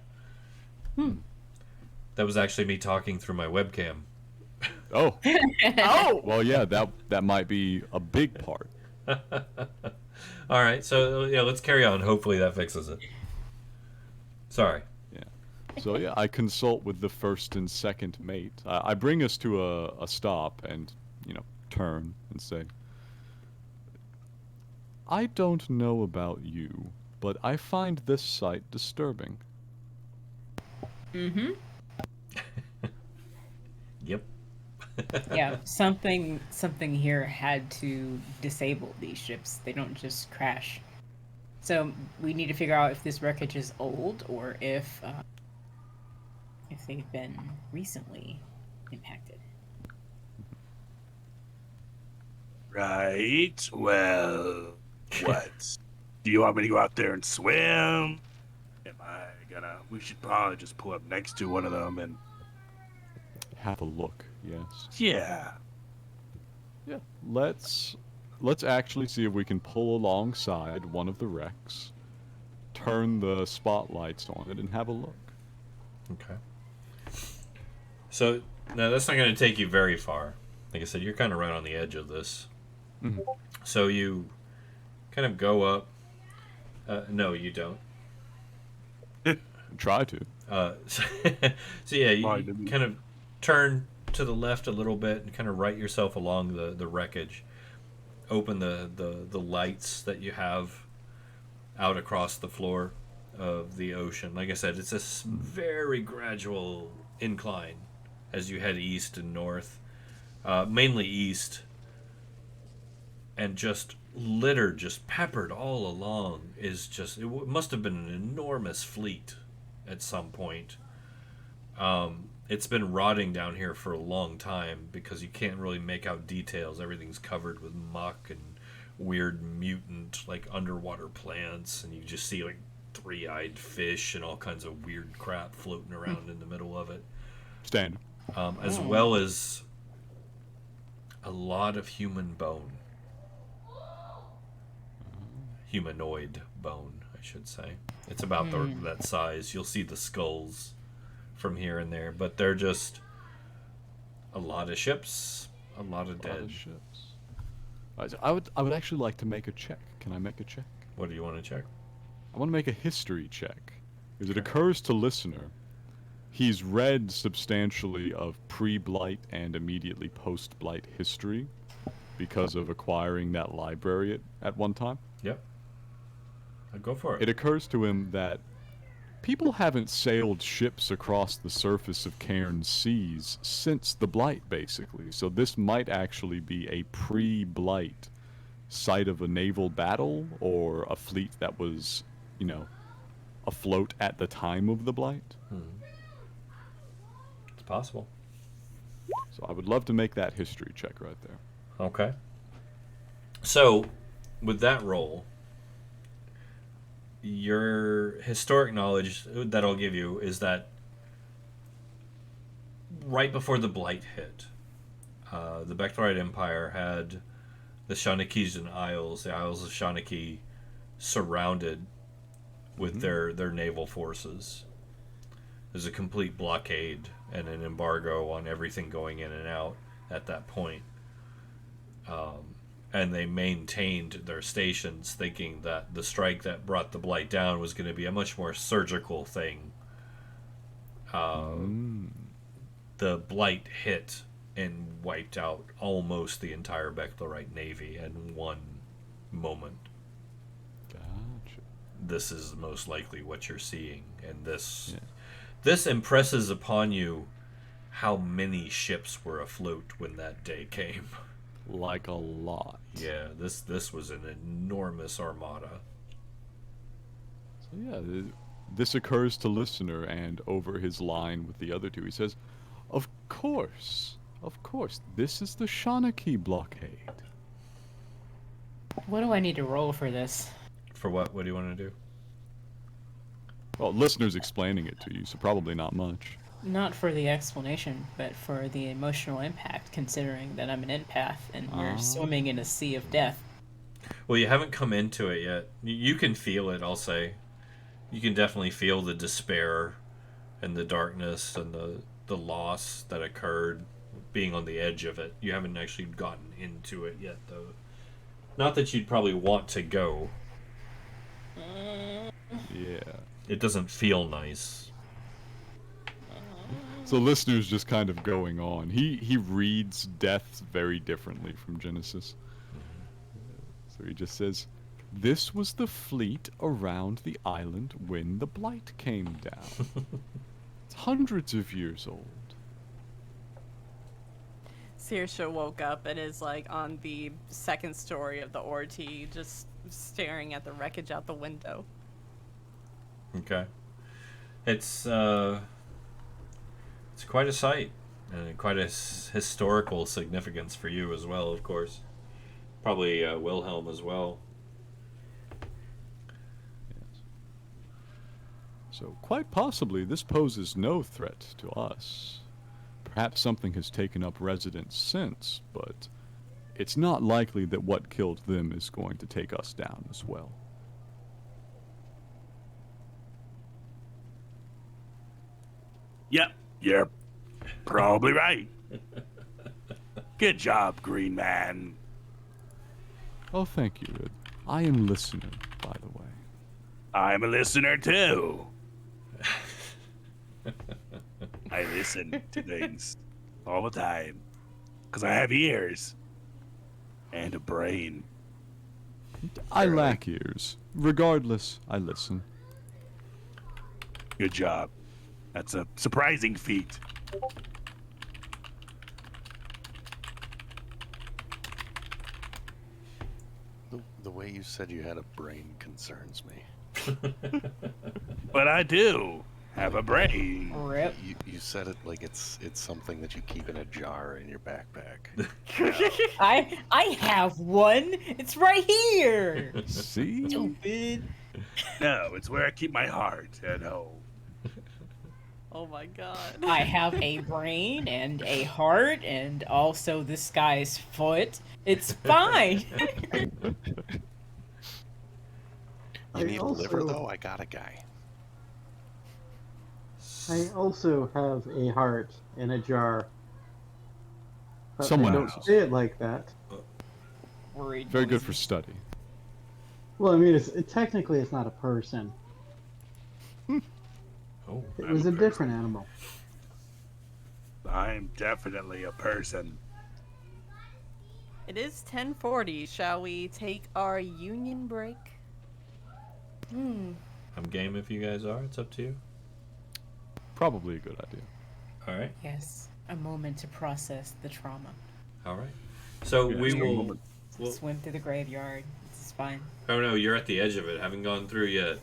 That was actually me talking through my webcam. Oh, Oh! well, yeah, that might be a big part. All right, so yeah, let's carry on. Hopefully that fixes it. Sorry. So yeah, I consult with the first and second mate. I bring us to a stop and, turn and say, I don't know about you, but I find this sight disturbing. Mm-hmm. Yep. Yeah, something here had to disable these ships. They don't just crash. So we need to figure out if this wreckage is old or if they've been recently impacted. Right. Well, what? Do you want me to go out there and swim? We should probably just pull up next to one of them and. Have a look, yes. Yeah. Yeah. Let's actually see if we can pull alongside one of the wrecks, turn the spotlights on it, and have a look. Okay. So now that's not going to take you very far. Like I said, you're kind of right on the edge of this. Mhm. So you kind of go up. No, you don't. Try to. So yeah, Why you didn't you? kind of turn to the left a little bit and kind of right yourself along the wreckage. Open the lights that you have out across the floor of the ocean. Like I said, it's a very gradual incline as you head east and north, mainly east, and just littered, just peppered all along is just, it must have been an enormous fleet at some point. It's been rotting down here for a long time because you can't really make out details. Everything's covered with muck and weird mutant, like, underwater plants, and you just see, like, three-eyed fish and all kinds of weird crap floating around in the middle of it. Stand. As well as a lot of human bone. Humanoid bone, I should say. It's about that size. You'll see the skulls from here and there, but they're just a lot of ships, a lot of A lot dead. of ships. I would actually like to make a check. Can I make a check? What do you want to check? I want to make a history check. Because it occurs to listener, he's read substantially of pre-Blight and immediately post-Blight history because of acquiring that library at one time. Yep. Go for it. It occurs to him that people haven't sailed ships across the surface of Cairn's seas since the Blight, basically. So this might actually be a pre-Blight site of a naval battle or a fleet that was, afloat at the time of the Blight. It's possible. So I would love to make that history check right there. Okay. So, with that roll, your historic knowledge that I'll give you is that right before the Blight hit, the Bectorite Empire had the Shanakian Isles, the Isles of Shanaki, surrounded with their naval forces. There's a complete blockade and an embargo on everything going in and out at that point. And they maintained their stations, thinking that the strike that brought the Blight down was going to be a much more surgical thing. the blight hit and wiped out almost the entire Becklerite navy in one moment. Gotcha. This is most likely what you're seeing, and this impresses upon you how many ships were afloat when that day came. Like a lot. Yeah, this was an enormous armada. So yeah, this occurs to listener, and over his line with the other two, he says, of course, this is the Shanaki blockade. What do I need to roll for this? For what? What do you want to do? Well, listener's explaining it to you, so probably not much. Not for the explanation, but for the emotional impact, considering that I'm an empath and we're swimming in a sea of death. Well, you haven't come into it yet. You can feel it, I'll say. You can definitely feel the despair and the darkness and the loss that occurred being on the edge of it. You haven't actually gotten into it yet, though. Not that you'd probably want to go. Yeah. It doesn't feel nice. So listener's just kind of going on. He reads death very differently from Genesis. So he just says, this was the fleet around the island when the blight came down. It's hundreds of years old. Saoirse woke up and is like on the second story of the Orty, just staring at the wreckage out the window. Okay. It's quite a sight, and quite a historical significance for you as well, of course. Probably Wilhelm as well. Yes. So quite possibly this poses no threat to us. Perhaps something has taken up residence since, but it's not likely that what killed them is going to take us down as well. Yep, you're probably right. Good job, Green Man. Oh, thank you, Rid. I am listener, by the way. I'm a listener too. I listen to things all the time because I have ears and a brain. I lack ears. Regardless, I listen. Good job. That's a surprising feat. The way you said you had a brain concerns me. But I do have a brain. Rip. You said it like it's something that you keep in a jar in your backpack. I have one. It's right here. See? Stupid. No, it's where I keep my heart at home. Oh my god. I have a brain and a heart and also this guy's foot. It's fine. You need a liver, also- though? I got a guy. I also have a heart in a jar. But Someone I don't else's. say it like that. Worried. Very good for study. Well, I mean, technically it's not a person. Oh, It was a different animal. I'm definitely a person. It is 10:40. Shall we take our union break? I'm game if you guys are. It's up to you. Probably a good idea. All right. Yes, a moment to process the trauma. All right. So Yeah, we it's a will. moment. Well, Swim through the graveyard. It's fine. oh no, you're at the edge of it. Haven't gone through yet.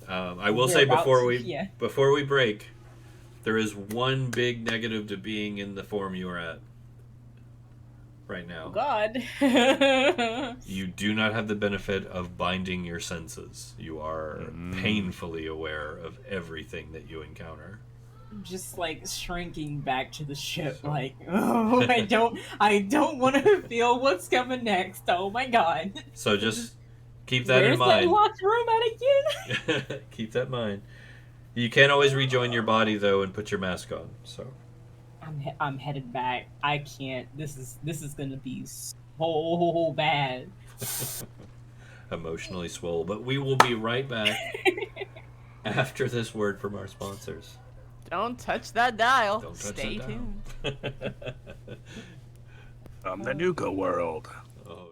I will We're say about before to, we yeah. before we break, there is one big negative to being in the form you are at right now. Oh God. You do not have the benefit of binding your senses. You are painfully aware of everything that you encounter. Just like shrinking back to the ship, like, oh, I don't want to feel what's coming next. Oh my God. So just keep that Where's in that mind. locked room at again? Keep that in mind. You can always rejoin your body though and put your mask on. So I'm headed back. I can't. This is gonna be so bad. emotionally swole. But we will be right back after this word from our sponsors. Don't touch that dial. Don't touch Stay that tuned. From the Nuka world. Oh.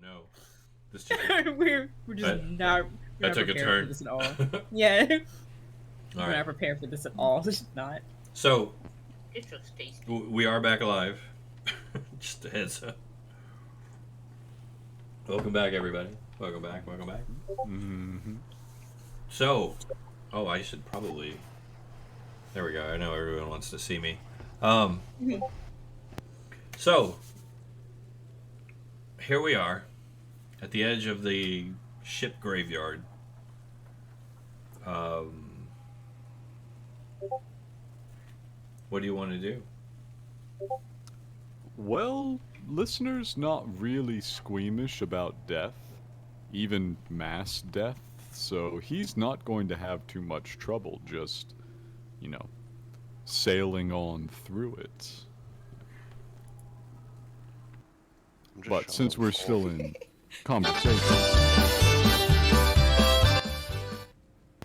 no. This took we're just not. We're not took a prepared turn. for this at all. Yeah. All We're right. not prepared for this at all. Just not. So, It looks tasty. we are back alive. Just a heads up. Welcome back, everybody. Welcome back. Mm-hmm. So, I should probably... There we go. I know everyone wants to see me. So, here we are at the edge of the ship graveyard. What do you want to do? Well, listeners not really squeamish about death, even mass death, so he's not going to have too much trouble just, sailing on through it. I'm just But since showing we're full- still in conversation,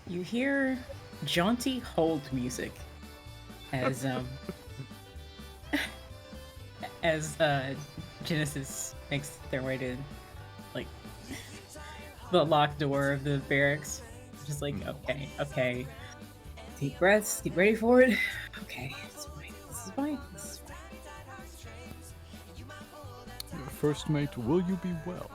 You hear jaunty hold music as Genesis makes their way to the locked door of the barracks. Just okay. Deep breaths, get ready for it. Okay, this is fine. first mate, will you be well?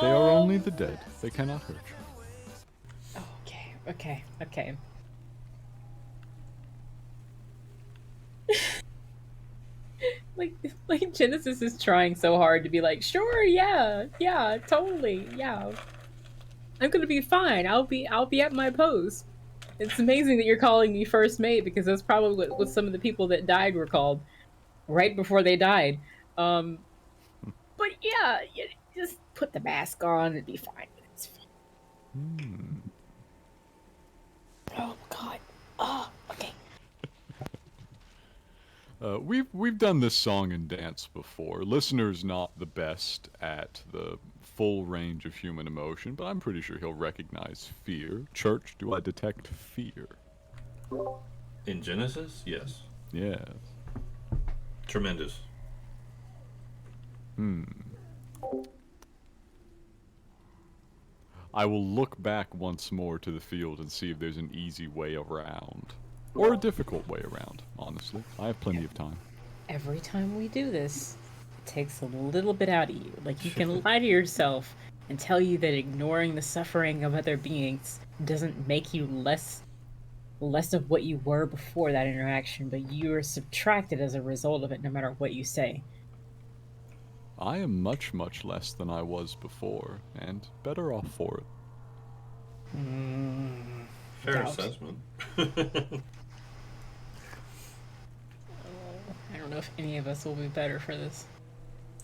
They are only the dead. They cannot hurt you. Okay. like Genesis is trying so hard to be like, sure, yeah, totally, yeah. I'm gonna be fine. I'll be at my post. It's amazing that you're calling me first mate because that's probably what some of the people that died were called right before they died. But yeah, just put the mask on and be fine. It's fine. Oh God. Oh, okay. We've done this song and dance before. Listener's not the best at the full range of human emotion, but I'm pretty sure he'll recognize fear. Church, do I detect fear? In Genesis? Yes. Yes. Tremendous. I will look back once more to the field and see if there's an easy way around. Or a difficult way around, honestly. I have plenty of time. Every time we do this, it takes a little bit out of you. Like, you can lie to yourself and tell you that ignoring the suffering of other beings doesn't make you less of what you were before that interaction, but you are subtracted as a result of it no matter what you say. I am much, much less than I was before, and better off for it. Fair Doubt. assessment. I don't know if any of us will be better for this.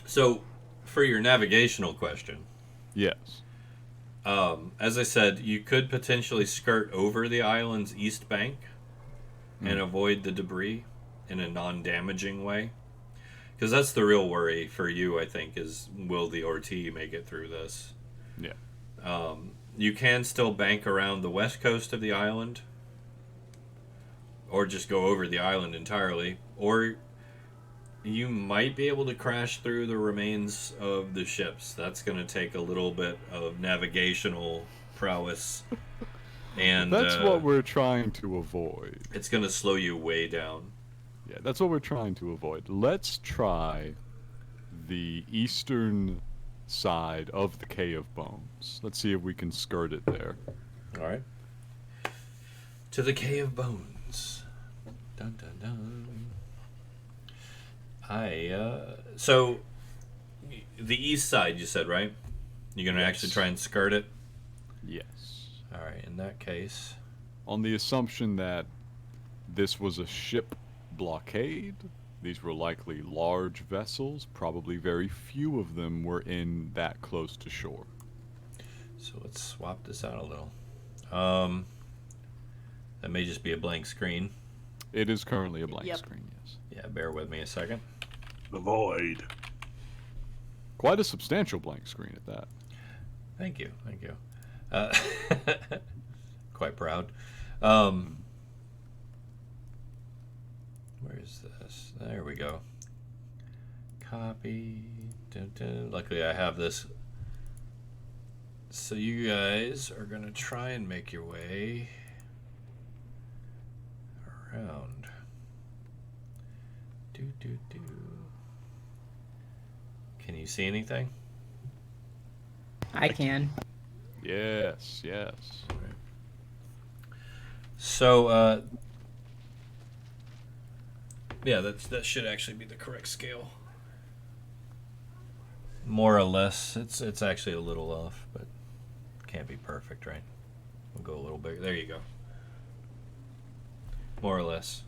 So, for your navigational question, Yes. as I said, you could potentially skirt over the island's east bank and avoid the debris in a non-damaging way. Because that's the real worry for you, I think, is will the Orti make it through this? Yeah. You can still bank around the west coast of the island, or just go over the island entirely, or you might be able to crash through the remains of the ships. That's going to take a little bit of navigational prowess, and That's what we're trying to avoid. it's going to slow you way down. Yeah, that's what we're trying to avoid. Let's try the eastern side of the Cave of Bones. Let's see if we can skirt it there. All right. To the Cave of Bones. Dun dun dun. So the east side, you said, right? You're gonna actually try and skirt it. Yes. All right. In that case, On the assumption that this was a ship blockade, these were likely large vessels, probably very few of them were in that close to shore. so let's swap this out a little. That may just be a blank screen. It is currently a blank Yep. screen, yes. Yeah, bear with me a second. The void. Quite a substantial blank screen at that. Thank you. Quite proud. Where's this? There we go. Copy. Dun, dun. Luckily, I have this. So you guys are gonna try and make your way around. Do. Can you see anything? I can. Yes. So, yeah, that should actually be the correct scale. More or less, it's actually a little off, but can't be perfect, right? We'll go a little bigger. There you go. More or less.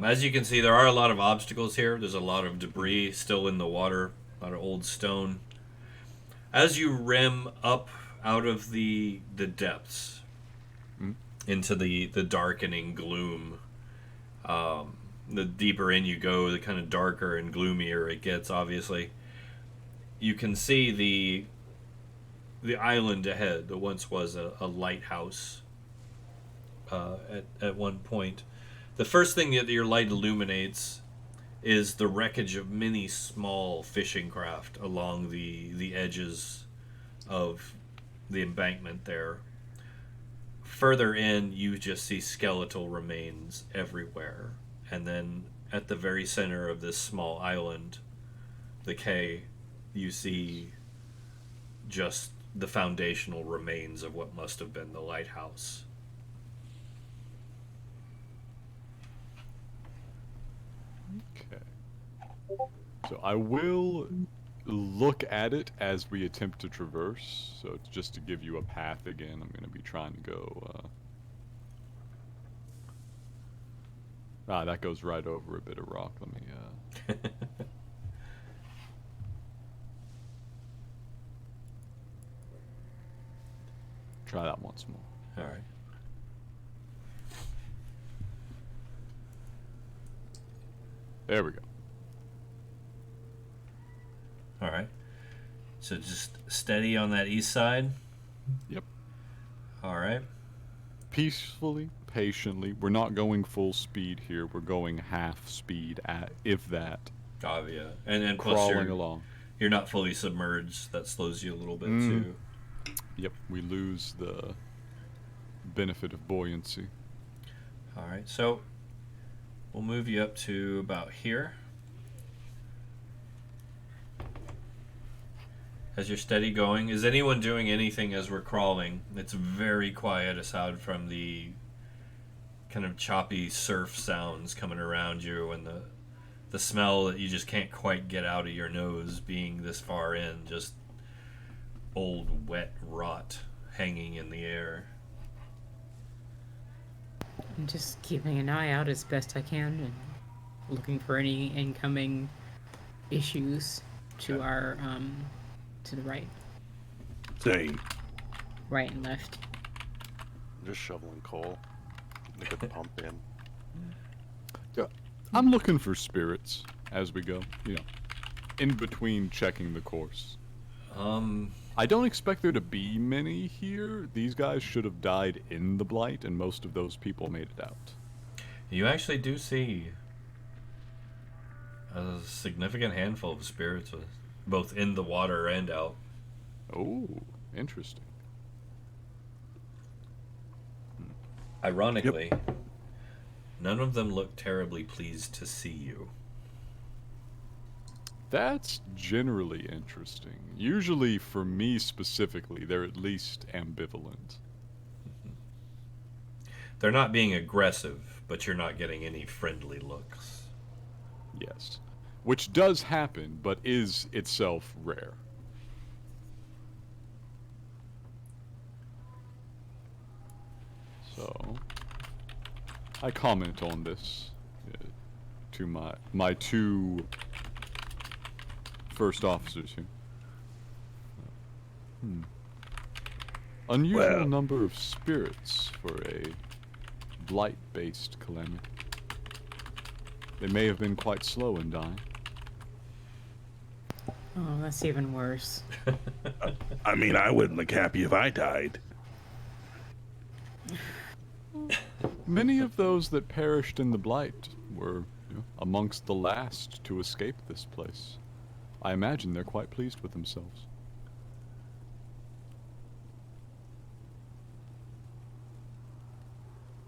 As you can see, there are a lot of obstacles here. There's a lot of debris still in the water, a lot of old stone. As you rim up out of the depths into the darkening gloom, the deeper in you go, the kind of darker and gloomier it gets, obviously. You can see the island ahead that once was a lighthouse at one point. The first thing that your light illuminates is the wreckage of many small fishing craft along the edges of the embankment there. Further in, you just see skeletal remains everywhere. And then at the very center of this small island, the quay, you see just the foundational remains of what must have been the lighthouse. Okay. So I will look at it as we attempt to traverse. So it's just to give you a path again. I'm going to be trying to go... that goes right over a bit of rock. Let me... try that once more. All right. There we go. All right. So just steady on that east side. Yep. All right. Peacefully, patiently. We're not going full speed here. We're going half speed, if that. Oh, yeah. And plus crawling along. You're not fully submerged. That slows you a little bit, too. Yep, we lose the benefit of buoyancy. All right, so we'll move you up to about here. As you're steady going, is anyone doing anything as we're crawling? It's very quiet aside from the kind of choppy surf sounds coming around you and the smell that you just can't quite get out of your nose being this far in, just old wet rot hanging in the air. I'm just keeping an eye out as best I can and looking for any incoming issues to our to the right. Same. Right and left. I'm just shoveling coal. A good pump in. Yeah, I'm looking for spirits as we go, in between checking the course. I don't expect there to be many here. These guys should have died in the Blight, and most of those people made it out. You actually do see a significant handful of spirits, both in the water and out. Oh, interesting. Ironically, none of them look terribly pleased to see you. That's generally interesting. Usually, for me specifically, they're at least ambivalent. They're not being aggressive, but you're not getting any friendly looks. Yes. Which does happen, but is itself rare. So, I comment on this to my two first officers here. Unusual number of spirits for a blight-based calamity. They may have been quite slow in dying. Oh, that's even worse. I mean, I wouldn't look happy if I died. Many of those that perished in the Blight were amongst the last to escape this place. I imagine they're quite pleased with themselves.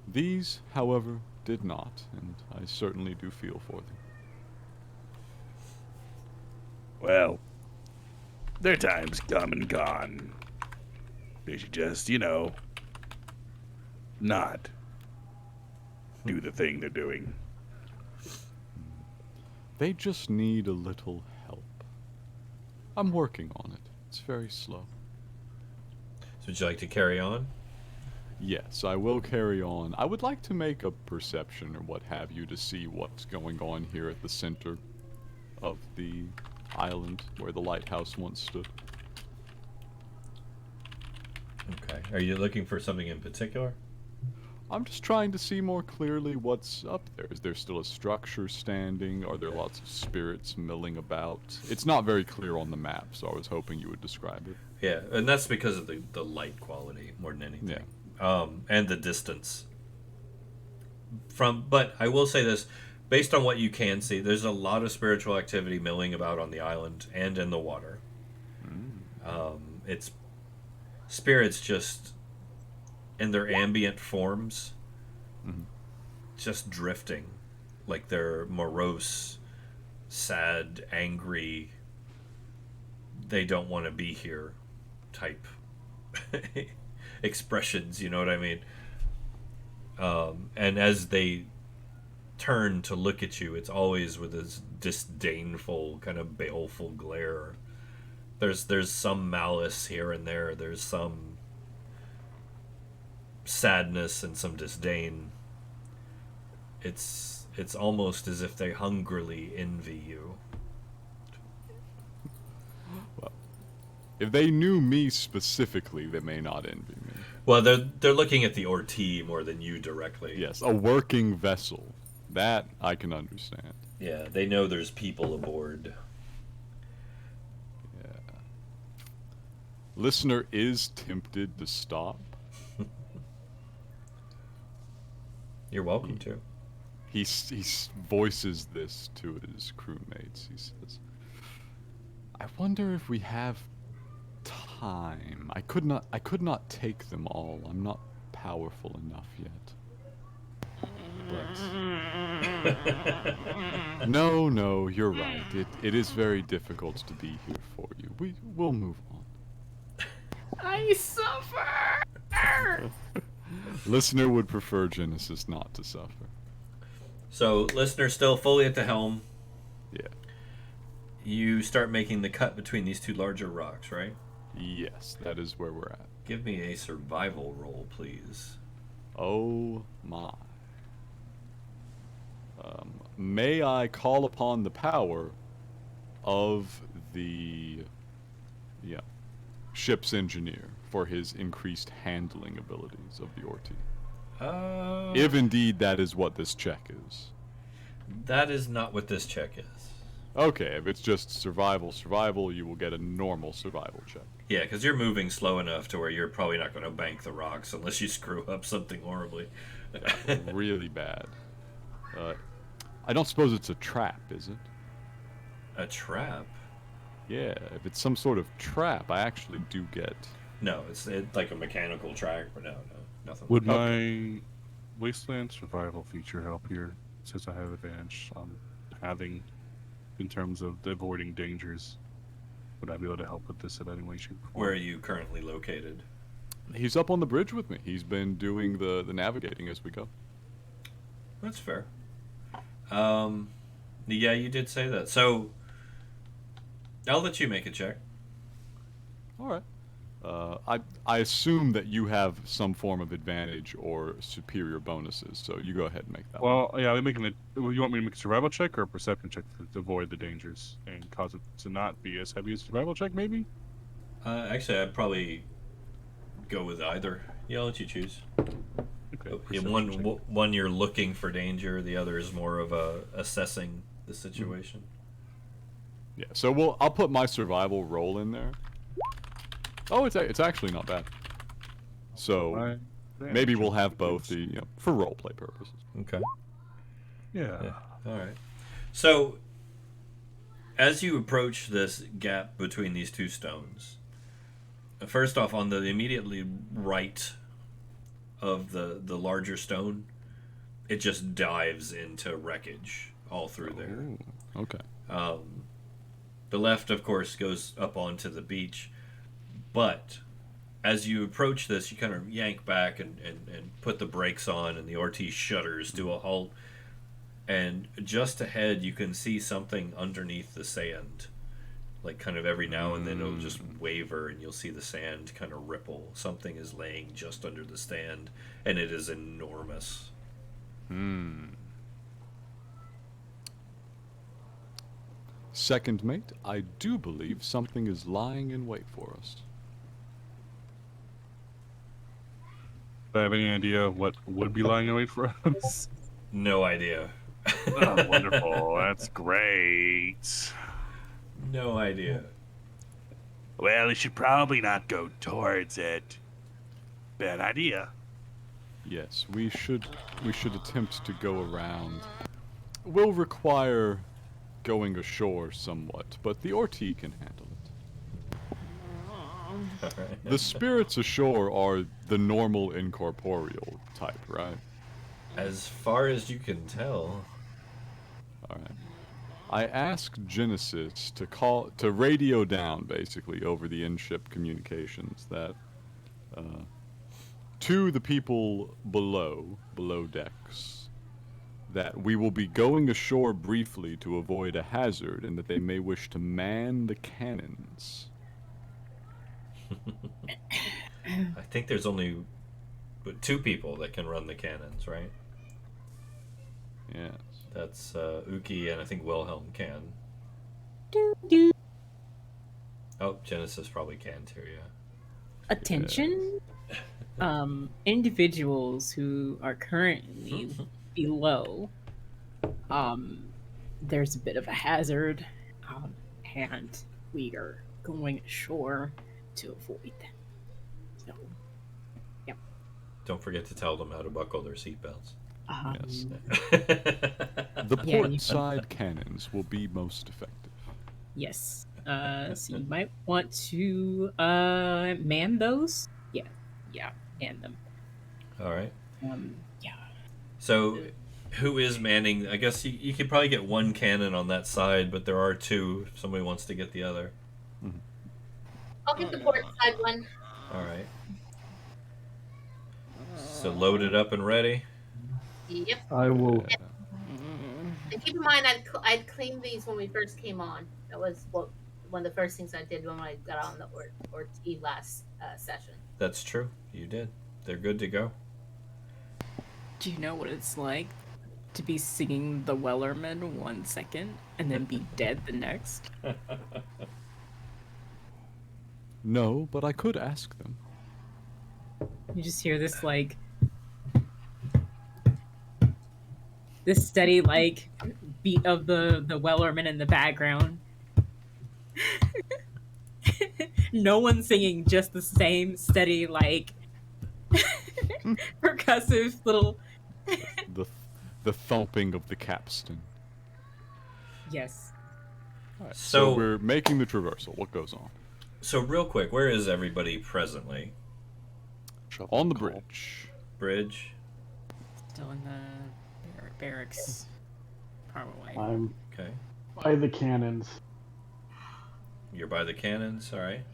These, however, did not, and I certainly do feel for them. Well, their time's come and gone. They should just, not do the thing they're doing. They just need a little help. I'm working on it. It's very slow. So would you like to carry on? Yes, I will carry on. I would like to make a perception or what have you to see what's going on here at the center of the island where the lighthouse once stood. Okay. Are you looking for something in particular? I'm just trying to see more clearly what's up there. Is there still a structure standing? Are there lots of spirits milling about? It's not very clear on the map, so I was hoping you would describe it. Yeah, and that's because of the light quality more than anything. Yeah. And the distance. But I will say this, based on what you can see, there's a lot of spiritual activity milling about on the island and in the water. It's spirits just in their ambient forms, just drifting, like they're morose, sad, angry, they don't want to be here type expressions, you know what I mean? And as they turn to look at you, it's always with this disdainful, kind of baleful glare. There's some malice here and there. There's some sadness and some disdain. It's almost as if they hungrily envy you. Well, if they knew me specifically, they may not envy me. Well, they're looking at the Orti more than you directly. Yes, a working vessel. That I can understand. Yeah, they know there's people aboard. Yeah. Listener is tempted to stop. You're welcome to. He voices this to his crewmates. He says, I wonder if we have time. I could not take them all. I'm not powerful enough yet. But no, you're right. It is very difficult to be here for you. We'll move on. I suffer! Listener would prefer Genesis not to suffer. So, listener still fully at the helm. Yeah. You start making the cut between these two larger rocks, right? Yes, that is where we're at. Give me a survival roll, please. Oh my. May I call upon the power of the ship's engineer for his increased handling abilities of the Orti? If indeed that is what this check is. That is not what this check is. Okay, if it's just survival, you will get a normal survival check. Yeah, because you're moving slow enough to where you're probably not going to bank the rocks unless you screw up something horribly. Yeah, really bad. I don't suppose it's a trap, is it? A trap? Yeah, if it's some sort of trap, I actually do get... No, it's like a mechanical track, but no, nothing. Would my Wasteland survival feature help here, since I have advantage on having, in terms of avoiding dangers? Would I be able to help with this in any way, shape, or form? Where are you currently located? He's up on the bridge with me. He's been doing the navigating as we go. That's fair. Yeah, you did say that. So, I'll let you make a check. All right. I assume that you have some form of advantage or superior bonuses, so you go ahead and make that one. Well, yeah, I'm making you want me to make a survival check or a perception check to avoid the dangers and cause it to not be as heavy as a survival check, maybe? Actually, I'd probably go with either. Yeah, I'll let you choose. Okay. One you're looking for danger, the other is more of assessing the situation. Yeah, so I'll put my survival roll in there. Oh, it's actually not bad. So maybe we'll have both, for roleplay purposes. Okay. Yeah. All right. So, as you approach this gap between these two stones, first off, on the immediately right of the larger stone, it just dives into wreckage all through there. Ooh, okay. The left, of course, goes up onto the beach, but as you approach this, you kind of yank back and put the brakes on, and the Ortiz shudders to a halt. And just ahead, you can see something underneath the sand. Like, kind of every now and then it'll just waver, and you'll see the sand kind of ripple. Something is laying just under the stand, and it is enormous. Second mate, I do believe something is lying in wait for us. Do I have any idea what would be lying in wait for us? No idea. Oh, wonderful. That's great. No idea. Well, you should probably not go towards it. Bad idea. Yes, we should attempt to go around. Will require going ashore somewhat, but the Orti can handle it. The spirits ashore are the normal incorporeal type, right? As far as you can tell. Alright. I asked Genesis to radio down, basically, over the in-ship communications that, to the people below decks, that we will be going ashore briefly to avoid a hazard and that they may wish to man the cannons. I think there's only 2 people that can run the cannons, right? Yes. That's Uki and I think Wilhelm can. Oh, Genesis probably can too, yeah. Attention, individuals who are currently below, there's a bit of a hazard, and we are going ashore to avoid them. So, yep. Don't forget to tell them how to buckle their seatbelts. Yes. The port side cannons will be most effective. Yes. So you might want to man those. Yeah, man them. All right. Yeah. So, who is manning? I guess you could probably get 1 cannon on that side, but there are 2 if somebody wants to get the other. I'll get the port side one. All right. So loaded up and ready. Yep. I will. And keep in mind, I'd cleaned these when we first came on. That was one of the first things I did when I got on the Ortiz last session. That's true. You did. They're good to go. Do you know what it's like to be singing the Wellerman 1 second and then be dead the next? No, but I could ask them. You just hear this this steady beat of the Wellerman in the background. No one singing, just the same steady percussive little the thumping of the capstan. Yes. Right, So- so we're making the traversal. What goes on? So real quick, where is everybody presently? On the bridge. Bridge. Still in the barracks, probably. I'm Okay. by the cannons. You're by the cannons. All right.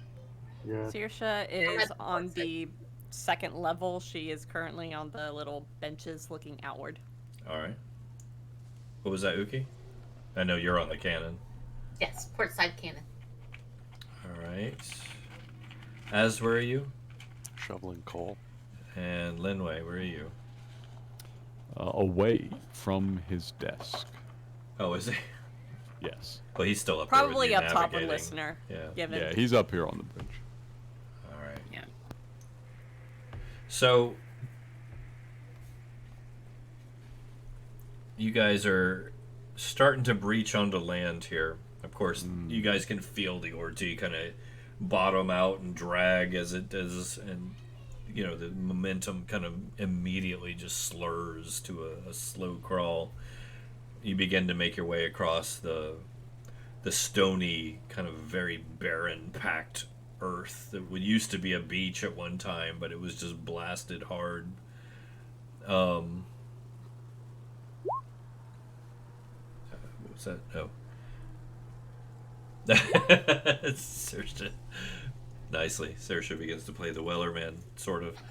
Yeah. Saoirse is on the 2nd level. She is currently on the little benches looking outward. All right. What was that, Uki? I know you're on the cannon. Yes, port side cannon. All right. Az, where are you? Shoveling coal. And Lenway, where are you? Away from his desk. Oh, is he? Yes. Well, he's still up Probably there up with you top of navigating. listener. Yeah. Given. Yeah, he's up here on the bridge. All right. Yeah. So you guys are starting to breach onto land here. Of course, you guys can feel the Orti kind of bottom out and drag as it does, and you know, the momentum kind of immediately just slurs to a slow crawl. You begin to make your way across the stony, kind of very barren, packed earth that would used to be a beach at one time, but it was just blasted hard. What was that? Oh. Saoirse. Nicely. Saoirse begins to play the Wellerman, sort of.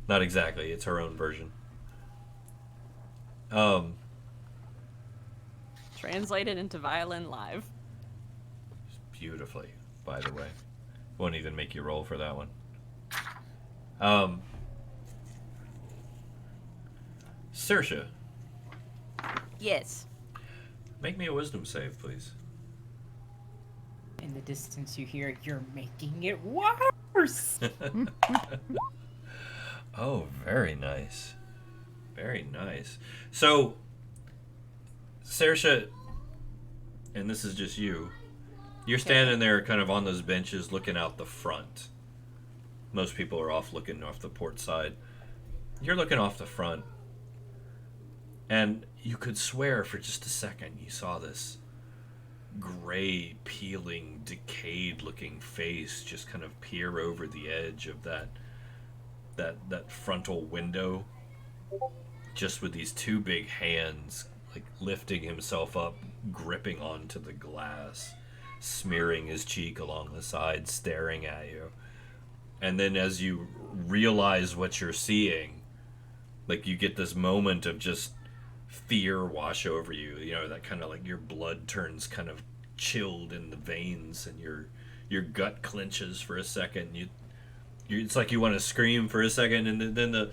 Not exactly. It's her own version. Translated into violin live. Beautifully, by the way. Won't even make you roll for that one. Saoirse, Yes. make me a wisdom save, please. In the distance, you hear, "You're making it worse." Oh, very nice. Very nice. So, Saoirse, and this is just you, you're standing there kind of on those benches looking out the front. Most people are off looking off the port side. You're looking off the front, and you could swear for just a second you saw this gray, peeling, decayed-looking face just kind of peer over the edge of that frontal window, just with these two big hands, like lifting himself up, gripping onto the glass, smearing his cheek along the side, staring at you. And then as you realize what you're seeing, like you get this moment of just fear wash over you, you know, that kind of like your blood turns kind of chilled in the veins and your gut clenches for a second. You it's like you want to scream for a second, and then the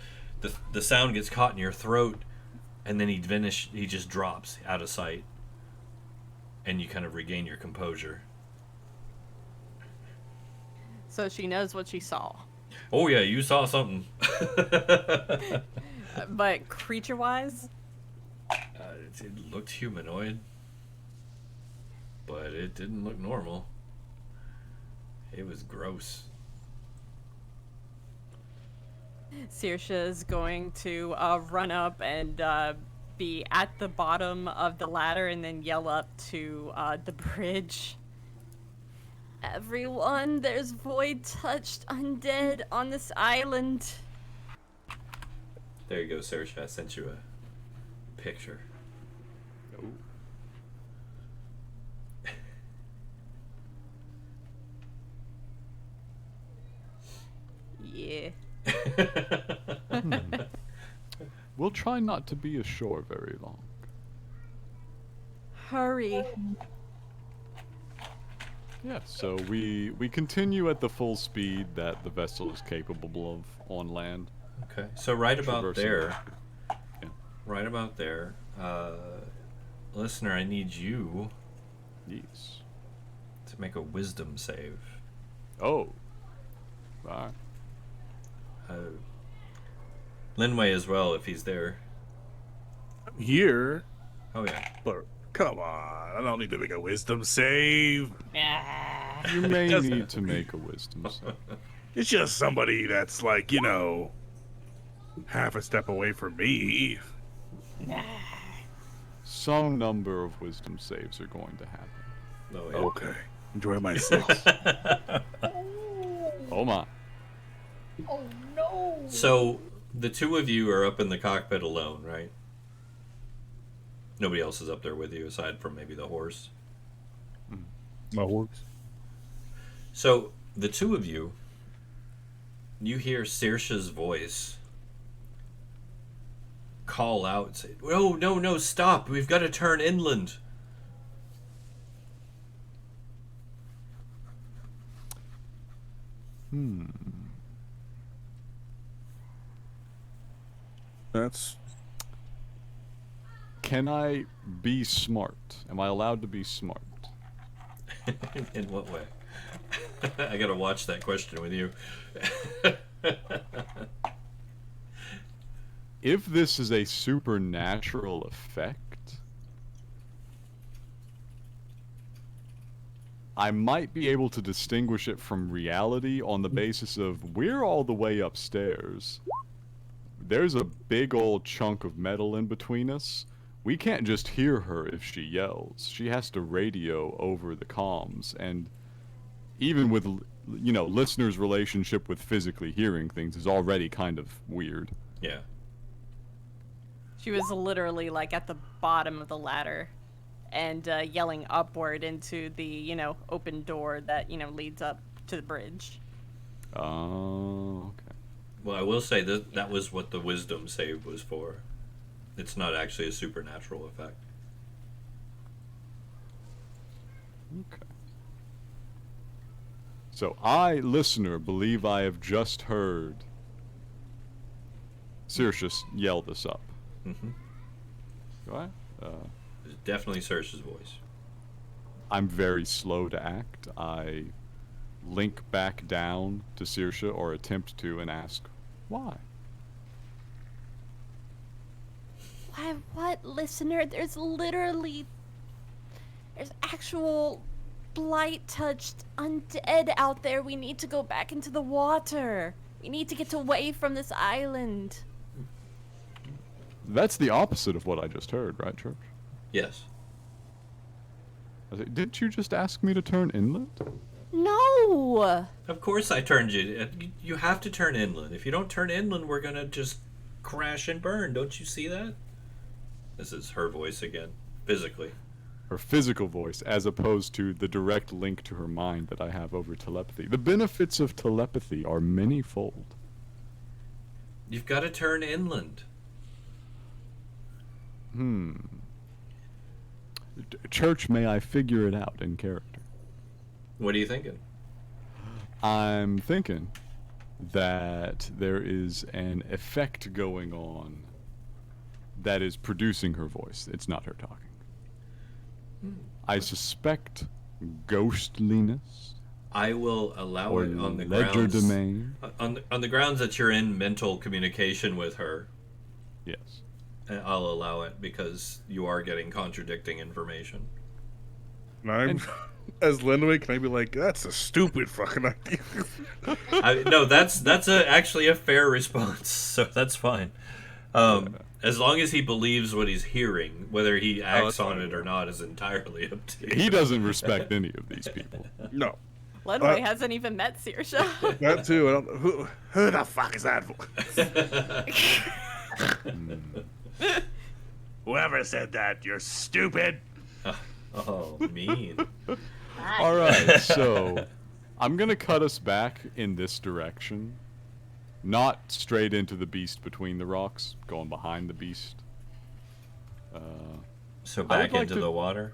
sound gets caught in your throat, and then he just drops out of sight, and you kind of regain your composure. So she knows what she saw. Oh yeah, you saw something. But creature-wise? It looked humanoid, but it didn't look normal. It was gross. Saoirse is going to run up and be at the bottom of the ladder and then yell up to the bridge. Everyone, there's void-touched undead on this island. There you go, Saoirse. I sent you a picture. Oh. Yeah. We'll try not to be ashore very long. Hurry. Yeah, so we continue at the full speed that the vessel is capable of on land. Okay, so right about Traversing there, Yeah. right about there, listener, I need you Yes. to make a wisdom save. Oh. Right. Lenway as well, if he's there. I'm here. Oh yeah. But come on, I don't need to make a wisdom save. You may Doesn't- need to make a wisdom save. It's just somebody that's like, you know, half a step away from me. Some number of wisdom saves are going to happen. Oh yeah. Okay. Enjoy my 6. Oh my. So the two of you are up in the cockpit alone, right? Nobody else is up there with you aside from maybe the horse. My horse. So the two of you, you hear Saoirse's voice call out and say, "Oh, no, stop. We've got to turn inland." That's Can I be smart? Am I allowed to be smart? In what way? I gotta watch that question with you. If this is a supernatural effect, I might be able to distinguish it from reality on the basis of we're all the way upstairs. There's a big old chunk of metal in between us. We can't just hear her if she yells. She has to radio over the comms, and even with, listeners' relationship with physically hearing things is already kind of weird. Yeah. She was literally like at the bottom of the ladder and yelling upward into the, open door that, leads up to the bridge. Oh, okay. Well, I will say that was what the wisdom save was for. It's not actually a supernatural effect. Okay. So I, listener, believe I have just heard Saoirse yell this up. Mm-hmm. Do I? It's definitely Saoirse's voice. I'm very slow to act. I link back down to Saoirse, or attempt to, and ask, why? Why, what, listener? There's actual blight-touched undead out there. We need to go back into the water. We need to get away from this island. That's the opposite of what I just heard, right, Church? Yes. I say, didn't you just ask me to turn inland? No! Of course I turned you. You have to turn inland. If you don't turn inland, we're gonna just crash and burn. Don't you see that? This is her voice again, physically. Her physical voice, as opposed to the direct link to her mind that I have over telepathy. The benefits of telepathy are manyfold. You've got to turn inland. Church, may I figure it out in character? What are you thinking? I'm thinking that there is an effect going on that is producing her voice. It's not her talking. I suspect ghostliness. I will allow it on the ledger grounds. domain. On the grounds that you're in mental communication with her. Yes. I'll allow it because you are getting contradicting information. And as Lenway, can I be like, that's a stupid fucking idea? No, that's actually a fair response, so that's fine. As long as he believes what he's hearing, whether he acts on it or not is entirely up to you. He doesn't respect any of these people. No. Lenway hasn't even met Saoirse. That too. I don't, who the fuck is that? Whoever said that, you're stupid. Oh, mean. All right, so I'm going to cut us back in this direction. Not straight into the beast between the rocks, going behind the beast. So back into the water?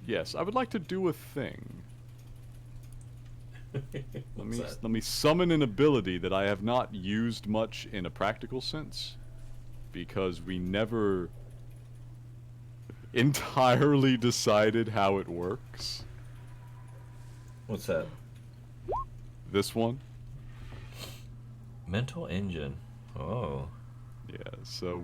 Yes, I would like to do a thing. Let me summon an ability that I have not used much in a practical sense, because we never entirely decided how it works. What's that? This one. Mental engine. Oh. Yeah, so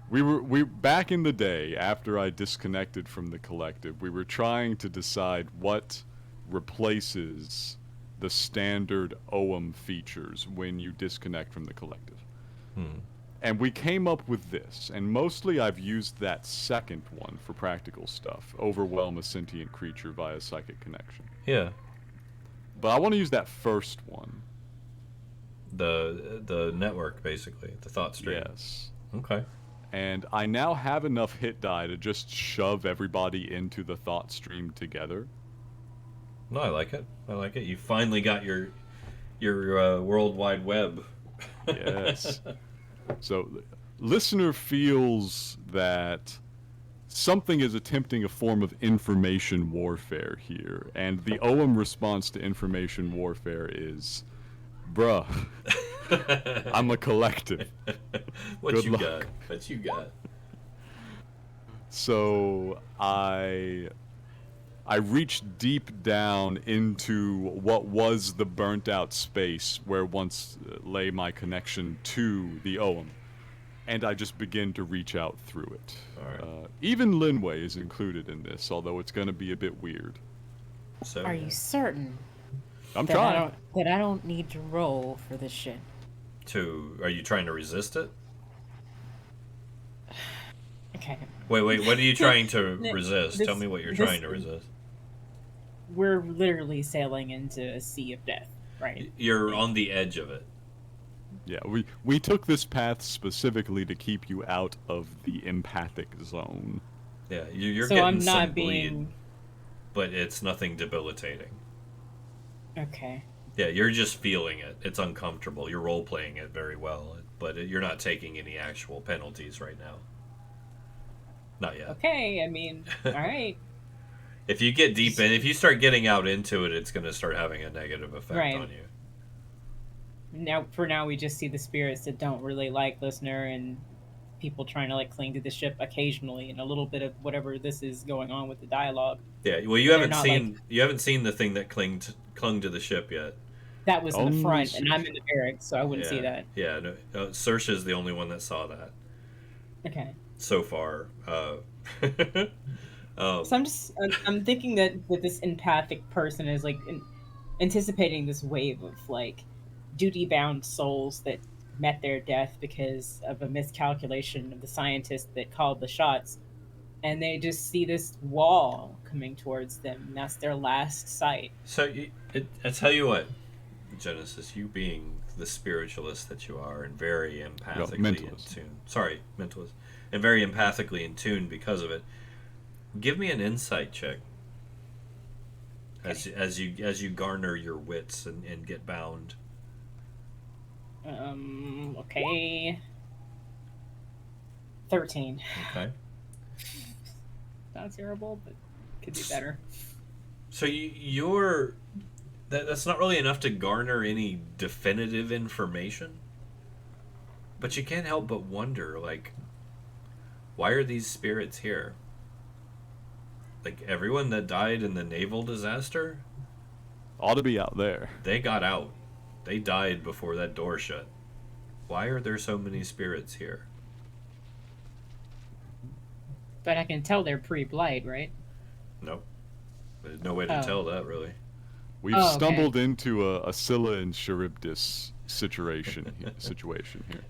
we back in the day, after I disconnected from the collective, we were trying to decide what replaces the standard OM features when you disconnect from the collective. And we came up with this, and mostly I've used that second one for practical stuff. Overwhelm a sentient creature via psychic connection. Yeah. But I want to use that first one. The network, basically. The thought stream. Yes. Okay. And I now have enough hit die to just shove everybody into the thought stream together. No, I like it. I like it. You finally got your World Wide Web. Yes. So, listener feels that something is attempting a form of information warfare here, and the OM response to information warfare is, bruh, I'm a collective. What Good you luck. got? What you got? So I reached deep down into what was the burnt out space where once lay my connection to the OM, and I just begin to reach out through it. All right. Even Lenway is included in this, although it's going to be a bit weird. So Are you certain I'm that trying. I don't need to roll for this shit? are you trying to resist it? Okay. Wait, what are you trying to Th- resist? Tell me what you're trying to resist. We're literally sailing into a sea of death, right? You're on the edge of it. Yeah, we took this path specifically to keep you out of the empathic zone. Yeah, you're So getting I'm some not bleed, being. but it's nothing debilitating. Okay. Yeah, you're just feeling it. It's uncomfortable. You're role playing it very well, but you're not taking any actual penalties right now. Not yet. Okay, I mean, all right. If you get deep in, if you start getting out into it, it's going to start having a negative effect Right. on you. For now, we just see the spirits that don't really like listener and people trying to like cling to the ship occasionally, and a little bit of whatever this is going on with the dialogue. Yeah, well, you They're haven't not seen the thing that clung to the ship yet. That was in the Only front, and I'm in the barracks, so I wouldn't see that. Yeah, no, Saoirse's the only one that saw that Okay. so far. So I'm thinking that this empathic person is like anticipating this wave of like duty-bound souls that met their death because of a miscalculation of the scientist that called the shots, and they just see this wall coming towards them, and that's their last sight. So I tell you what, Genesis, you being the spiritualist that you are, and very empathically in tune. Sorry, mentalist, and very empathically in tune because of it. Give me an insight check. As you garner your wits and get bound. Okay. 13. Okay. Not terrible, but could be better. So you're that's not really enough to garner any definitive information. But you can't help but wonder, like, why are these spirits here? Like, everyone that died in the naval disaster? Ought to be out there. They got out. They died before that door shut. Why are there so many spirits here? But I can tell they're pre-blight, right? Nope. There's no way to tell that, really. We've stumbled into a Scylla and Charybdis situation here.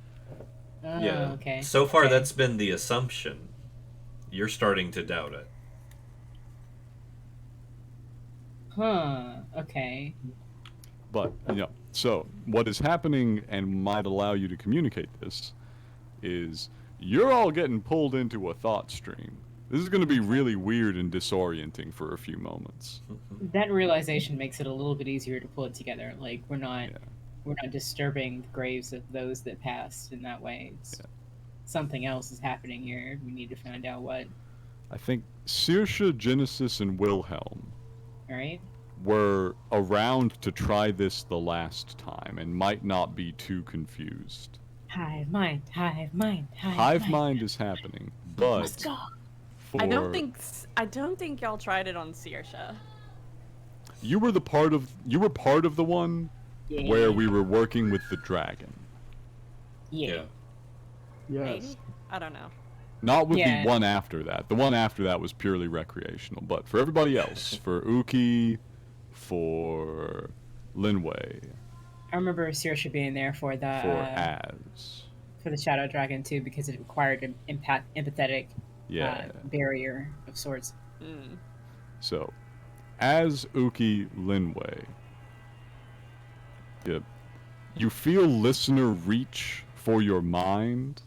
Yeah. Okay. So far, that's been the assumption. You're starting to doubt it. Huh. Okay. But, so what is happening and might allow you to communicate this is you're all getting pulled into a thought stream. This is going to be really weird and disorienting for a few moments. That realization makes it a little bit easier to pull it together. Like we're not disturbing the graves of those that passed in that way. Something else is happening here. We need to find out what. I think Saoirse, Genesis, and Wilhelm Right? were around to try this the last time and might not be too confused. Hive mind, hive mind, Hive mind is happening, but Let's go. I don't think y'all tried it on Saoirse. you were part of the one where we were working with the dragon. Yeah. Yes. Maybe? I don't know. Not with Yeah. the one after that. The one after that was purely recreational. But for everybody else, for Uki, for Lenway, I remember Saoirse being there for the for Az. Shadow Dragon too, because it required an empathetic Yeah. barrier of sorts. Mm. So, as Uki Lenway, you feel listener reach for your mind,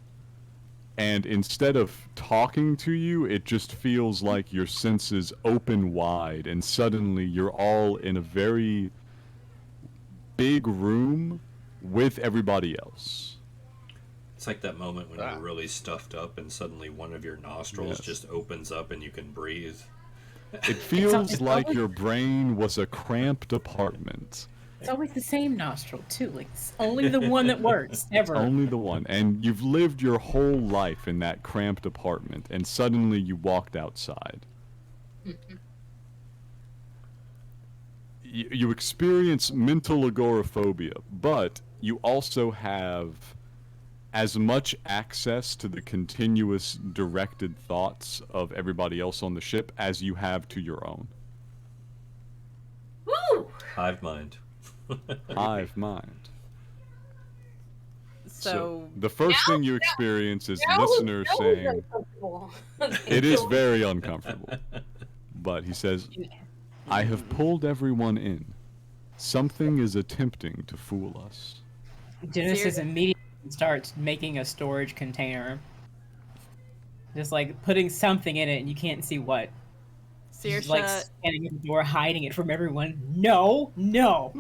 and instead of talking to you, it just feels like your senses open wide, and suddenly you're all in a very big room with everybody else. It's like that moment when you're really stuffed up and suddenly one of your nostrils just opens up and you can breathe. It feels like your brain was a cramped apartment. It's always the same nostril too. Like it's only the one that works ever. Only the one. And you've lived your whole life in that cramped apartment, and suddenly you walked outside. You experience mental agoraphobia, but you also have as much access to the continuous directed thoughts of everybody else on the ship as you have to your own. Hive mind. Hive mind. So the first thing you experience is Now listeners who's saying, uncomfortable? it is very uncomfortable. But he says, I have pulled everyone in. Something is attempting to fool us. Genesis immediately starts making a storage container. Just like putting something in it and you can't see what. She's like Saoirse, standing at the door hiding it from everyone. No, no,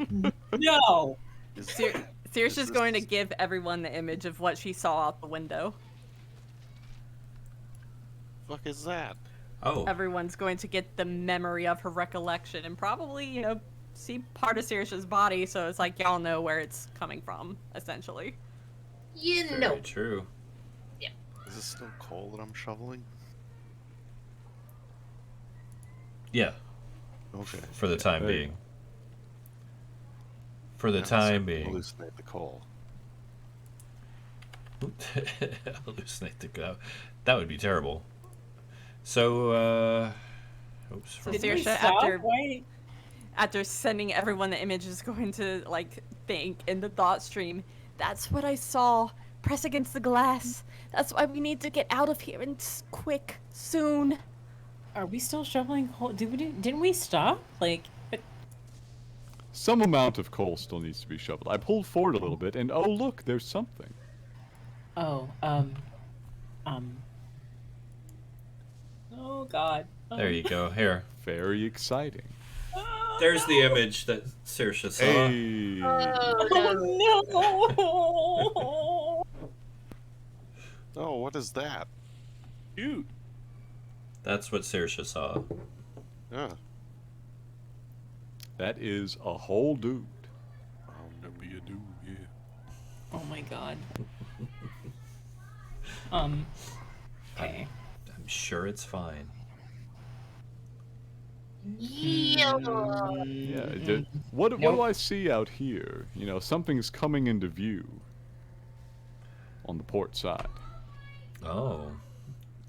no. Saoirse's going to give everyone the image of what she saw out the window. Fuck is that? Oh. Everyone's going to get the memory of her recollection and probably, you know, see part of Saoirse's body, so it's like y'all know where it's coming from, essentially. You know. Very true. Is this still coal that I'm shoveling? Yeah. Okay. For the time There you being. go. For the Now time let's being. hallucinate the coal. Hallucinate the go. That would be terrible. So, oops. So Did we Saoirse, stop? after Why? after sending everyone the image, is going to like think in the thought stream, That's what I saw. Press against the glass. That's why we need to get out of here and quick, soon. Are we still shoveling coal? Didn't we stop? Like, Some amount of coal still needs to be shoveled. I pulled forward a little bit, and oh look, there's something. oh, oh God. There you go. Here. Very exciting. There's the image that Saoirse saw. Hey. Oh no! Oh, what is that? Cute. That's what Saoirse saw. Yeah. That is a whole dude. That'd be a dude, yeah. Oh my God. Okay. I'm sure it's fine. Yeah. Yeah. What do I see out here? You know, something's coming into view. On the port side. Oh.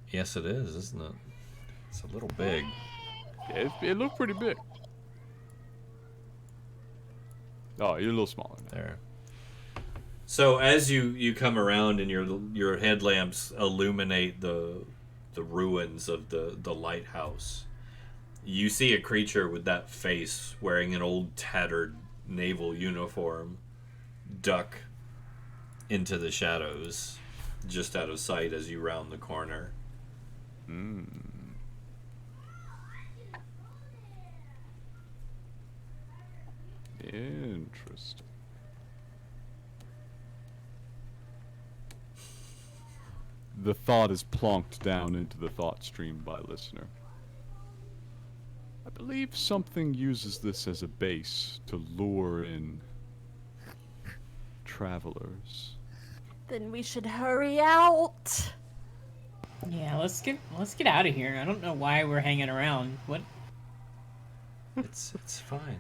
Yes, it is, isn't it? It's a little big. Yeah, it looked pretty big. Oh, you're a little smaller now. There. So as you come around and your headlamps illuminate the ruins of the lighthouse, you see a creature with that face wearing an old tattered naval uniform duck into the shadows just out of sight as you round the corner. Interesting. The thought is plonked down into the thought stream by listener. I believe something uses this as a base to lure in travelers. Then we should hurry out. Yeah, let's get out of here. I don't know why we're hanging around. What? It's fine.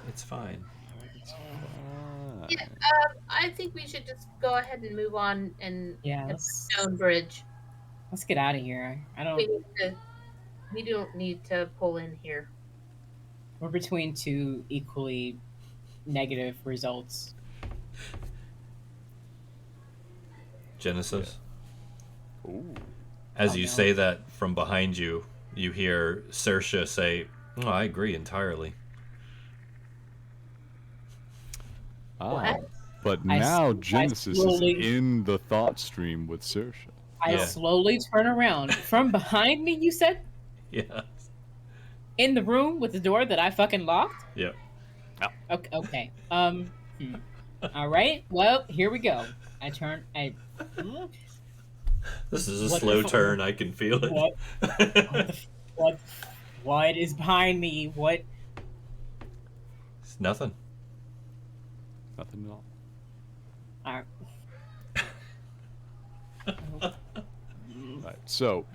It's fine. Yeah, I think we should just go ahead and move on and Yeah, hit the let's stone bridge. get out of here. We don't need to pull in here. We're between two equally negative results. Genesis. Ooh. As Oh, you no. say that from behind you, you hear Saoirse say, "Oh, I agree entirely." Ah, but I now s- I Genesis slowly- is in the thought stream with Saoirse. I Yeah. slowly turn around. From behind me, you said? Yeah. In the room with the door that I fucking locked? Yep. Okay. All right. Well, here we go. This is a What slow the fu- turn. I can feel it. What is behind me? What? It's nothing. Nothing at all. Right, so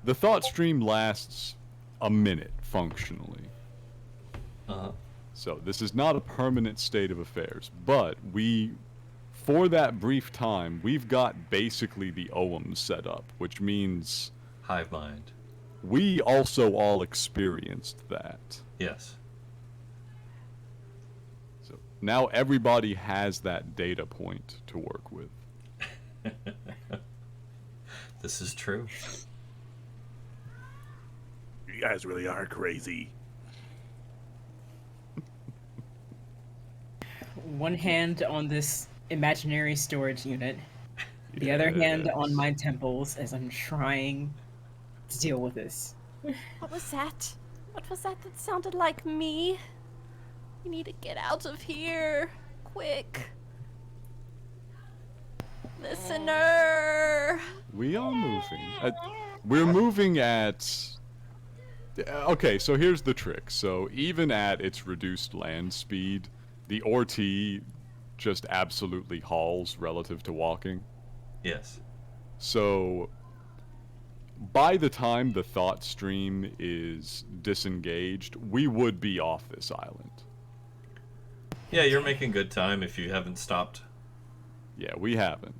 the thought stream lasts a minute functionally. Uh-huh. So this is not a permanent state of affairs, but for that brief time, we've got basically the Ogham set up, which means Hive mind. we also all experienced that. Yes. now everybody has that data point to work with. This is true. You guys really are crazy. One hand on this imaginary storage unit, the other hand on my temples as I'm trying to deal with this. What was that? What was that sounded like me? We need to get out of here. Quick. Listener. We are moving. We're moving at... Okay, so here's the trick. So even at its reduced land speed, the Orti just absolutely hauls relative to walking. Yes. So by the time the thought stream is disengaged, we would be off this island. Yeah, you're making good time if you haven't stopped. Yeah, we haven't.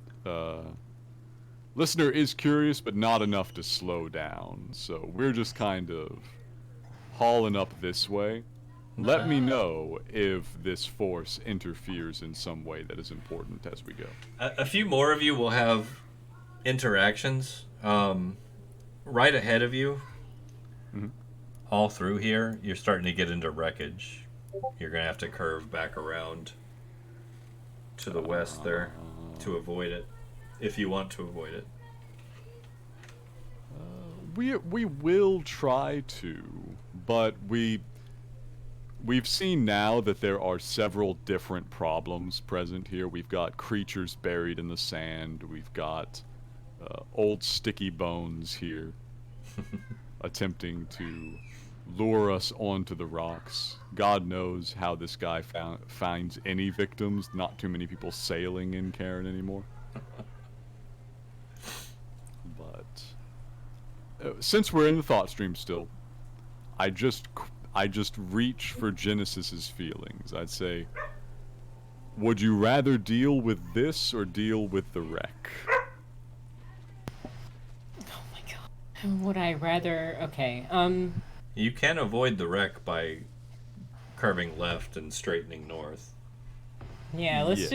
Listener is curious, but not enough to slow down. So we're just kind of hauling up this way. Let me know if this force interferes in some way that is important as we go. A few more of you will have interactions. Right ahead of you, all through here, you're starting to get into wreckage. You're going to have to curve back around to the west there to avoid it, if you want to avoid it. We will try to, but we've seen now that there are several different problems present here. We've got creatures buried in the sand. We've got old sticky bones here attempting to lure us onto the rocks. God knows how this guy finds any victims. Not too many people sailing in Cairne anymore. But since we're in the thought stream still, I just reach for Genesis's feelings. I'd say, would you rather deal with this or deal with the wreck? Oh my god. Would I rather... Okay, You can avoid the wreck by curving left and straightening north. yeah, let's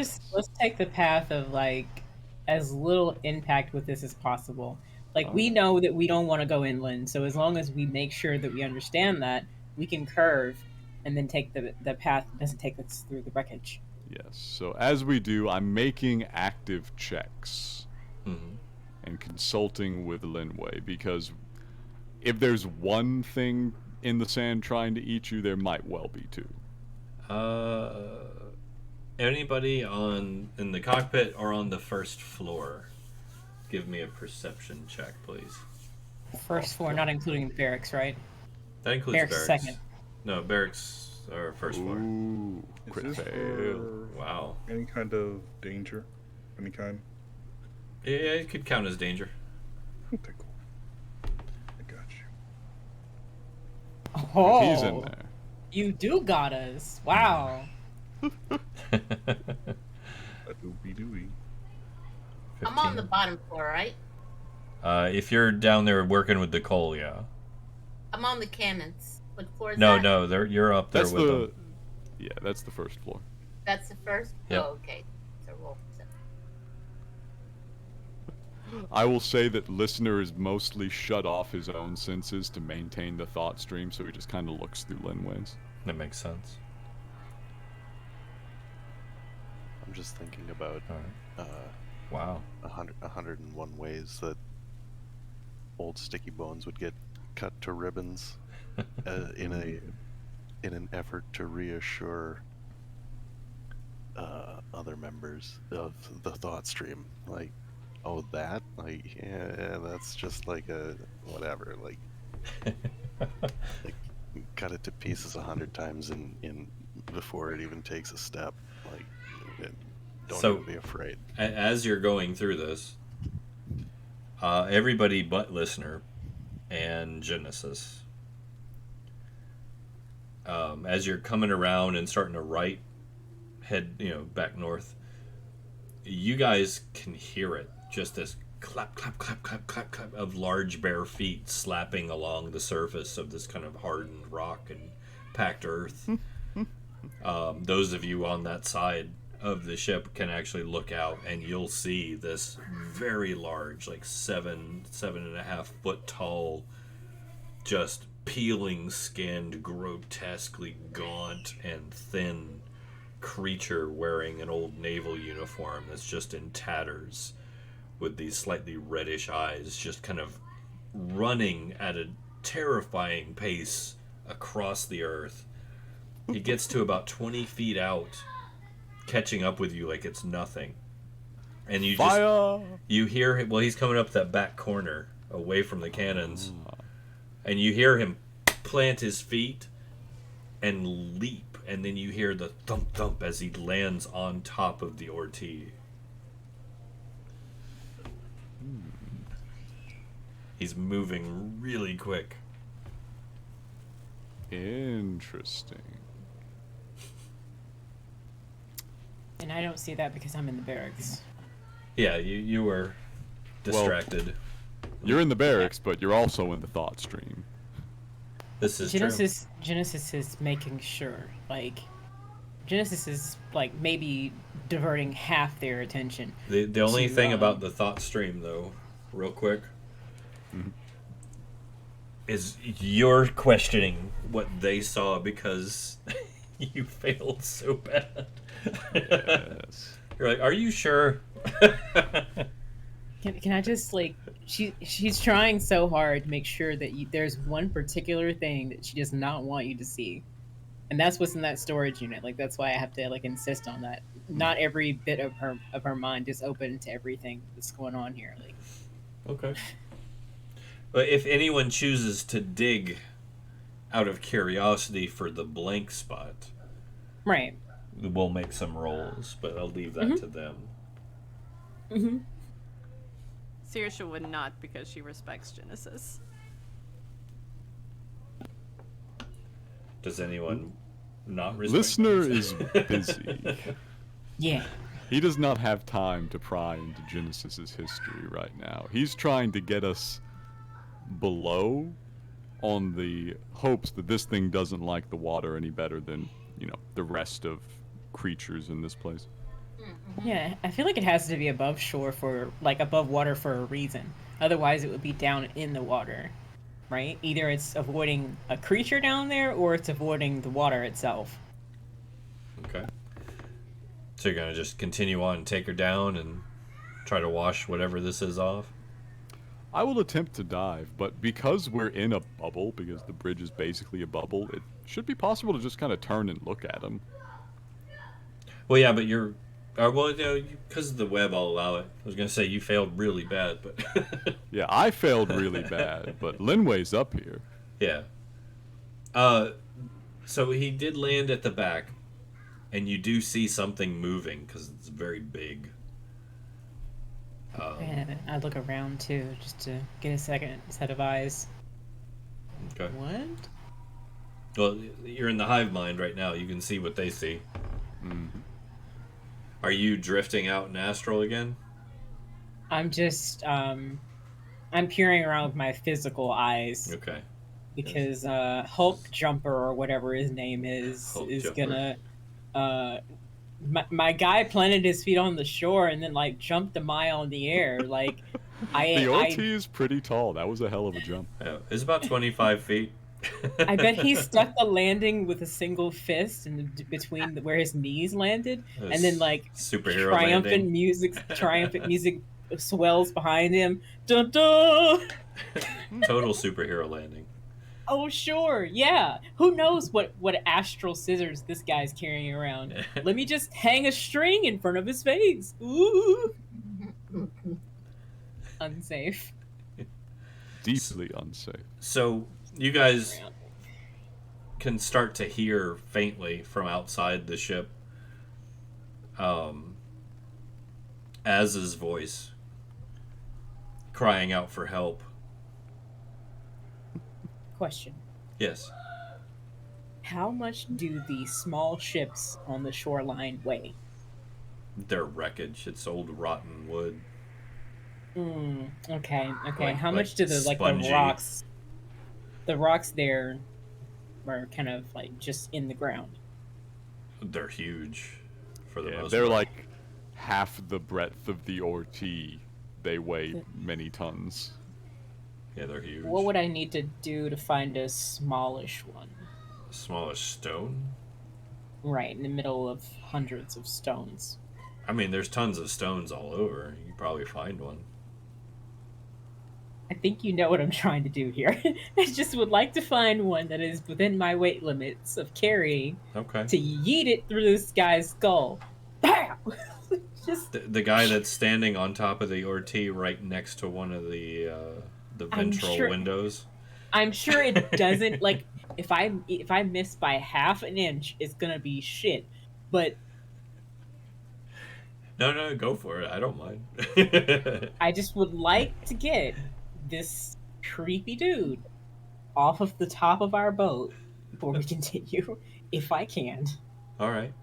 take the path of, like, as little impact with this as possible. Like, we know that we don't want to go inland, so as long as we make sure that we understand that, we can curve and then take the path that doesn't take us through the wreckage. Yes, so as we do, I'm making active checks and consulting with Lenway, because if there's one thing in the sand trying to eat you, there might well be two. Anybody in the cockpit or on the first floor? Give me a perception check, please. First floor, not including the barracks, right? That includes Barracks barracks. second. No, barracks are first floor. Ooh, Is crit this fail. for Wow. any kind of danger? Any kind? Yeah, it could count as danger. Okay, cool. I got you. Oh, He's in there. You do got us. Wow. A doobie dooey. I'm on the bottom floor, right? If you're down there working with the coal, yeah. I'm on the cannons. What floor is No, that? no, you're up there That's with the... them. Yeah, that's the first floor. That's the first? Yep. Oh, okay. So roll. I will say that listener is mostly shut off his own senses to maintain the thought stream, so he just kind of looks through Lenway's. That makes sense. I'm just thinking about Wow. 101 ways that old sticky bones would get cut to ribbons in an effort to reassure other members of the thought stream. Like, oh, that? Like, yeah, that's just like a whatever. Like, like cut it to pieces 100 times in before it even takes a step. Like, don't even be afraid. As you're going through this, everybody but listener and Genesis, as you're coming around and starting to head back north, you guys can hear it. Just this clap, clap, clap, clap, clap, clap of large bare feet slapping along the surface of this kind of hardened rock and packed earth. Those of you on that side of the ship can actually look out, and you'll see this very large, like 7.5 foot tall, just peeling skinned, grotesquely gaunt and thin creature wearing an old naval uniform that's just in tatters, with these slightly reddish eyes, just kind of running at a terrifying pace across the earth. He gets to about 20 feet out, catching up with you like it's nothing. And you Fire! you hear him, well, he's coming up that back corner away from the cannons. And you hear him plant his feet and leap, and then you hear the thump thump as he lands on top of the ortee. He's moving really quick. Interesting. And I don't see that because I'm in the barracks. Yeah, you were distracted. You're in the barracks, but you're also in the thought stream. This is Genesis is making sure, like, Genesis is like maybe diverting half their attention. The only thing about the thought stream, though, real quick, is you're questioning what they saw because you failed so bad. Yes. You're like, are you sure? Can I just, like, she's trying so hard to make sure that there's one particular thing that she does not want you to see, and that's what's in that storage unit. Like, that's why I have to, like, insist on that. Not every bit of her mind is open to everything that's going on here. Like, okay. But if anyone chooses to dig out of curiosity for the blank spot, right, we'll make some rolls, but I'll leave that to them. Mm-hmm. Saoirse would not, because she respects Genesis. Does anyone not respect Listener Genesis? is busy. Yeah. He does not have time to pry into Genesis's history right now. He's trying to get us below on the hopes that this thing doesn't like the water any better than, the rest of creatures in this place. Yeah, I feel like it has to be above water for a reason. Otherwise, it would be down in the water, right? Either it's avoiding a creature down there, or it's avoiding the water itself. Okay. So you're gonna just continue on and take her down and try to wash whatever this is off? I will attempt to dive, but because we're in a bubble, because the bridge is basically a bubble, it should be possible to just kind of turn and look at him. Well, yeah, but you're... because of the web, I'll allow it. I was going to say you failed really bad, but... Yeah, I failed really bad, but Lenway's up here. Yeah. So he did land at the back, and you do see something moving, because it's very big. And I'd look around, too, just to get a second set of eyes. Okay. What? Well, you're in the hive mind right now. You can see what they see. Mm-hmm. Are you drifting out in astral again? I'm just, I'm peering around with my physical eyes. Okay. Because Hulk Jumper, or whatever his name is Jumper. Gonna... My guy planted his feet on the shore and then, like, jumped a mile in the air. Like, The ortee is pretty tall. That was a hell of a jump. Yeah, it's about 25 feet. I bet he stuck the landing with a single fist in between where his knees landed, and then, like, superhero triumphant music swells behind him. Dun dun! Total superhero landing. Oh sure, yeah. Who knows what astral scissors this guy's carrying around? Let me just hang a string in front of his face. Ooh. Unsafe. Deeply unsafe. So you guys can start to hear faintly from outside the ship Az's voice crying out for help. Question. Yes. How much do the small ships on the shoreline weigh? They're wreckage. It's old rotten wood. Okay. Like- How like much do spongy. the rocks there are kind of like just in the ground? They're huge, for the most they're part. like half the breadth of the Orti. They weigh many tons. Yeah, they're huge. What would I need to do to find a smallish one? Smallish stone? Right, in the middle of hundreds of stones. I mean, there's tons of stones all over. You can probably find one. I think you know what I'm trying to do here. I just would like to find one that is within my weight limits of carrying Okay. to yeet it through this guy's skull. Bam! Just The guy that's standing on top of the Orti right next to one of the ventral windows. I'm sure it doesn't like if I miss by half an inch, it's gonna be shit. But No, go for it. I don't mind. I just would like to get this creepy dude off of the top of our boat before we continue, if I can. All right.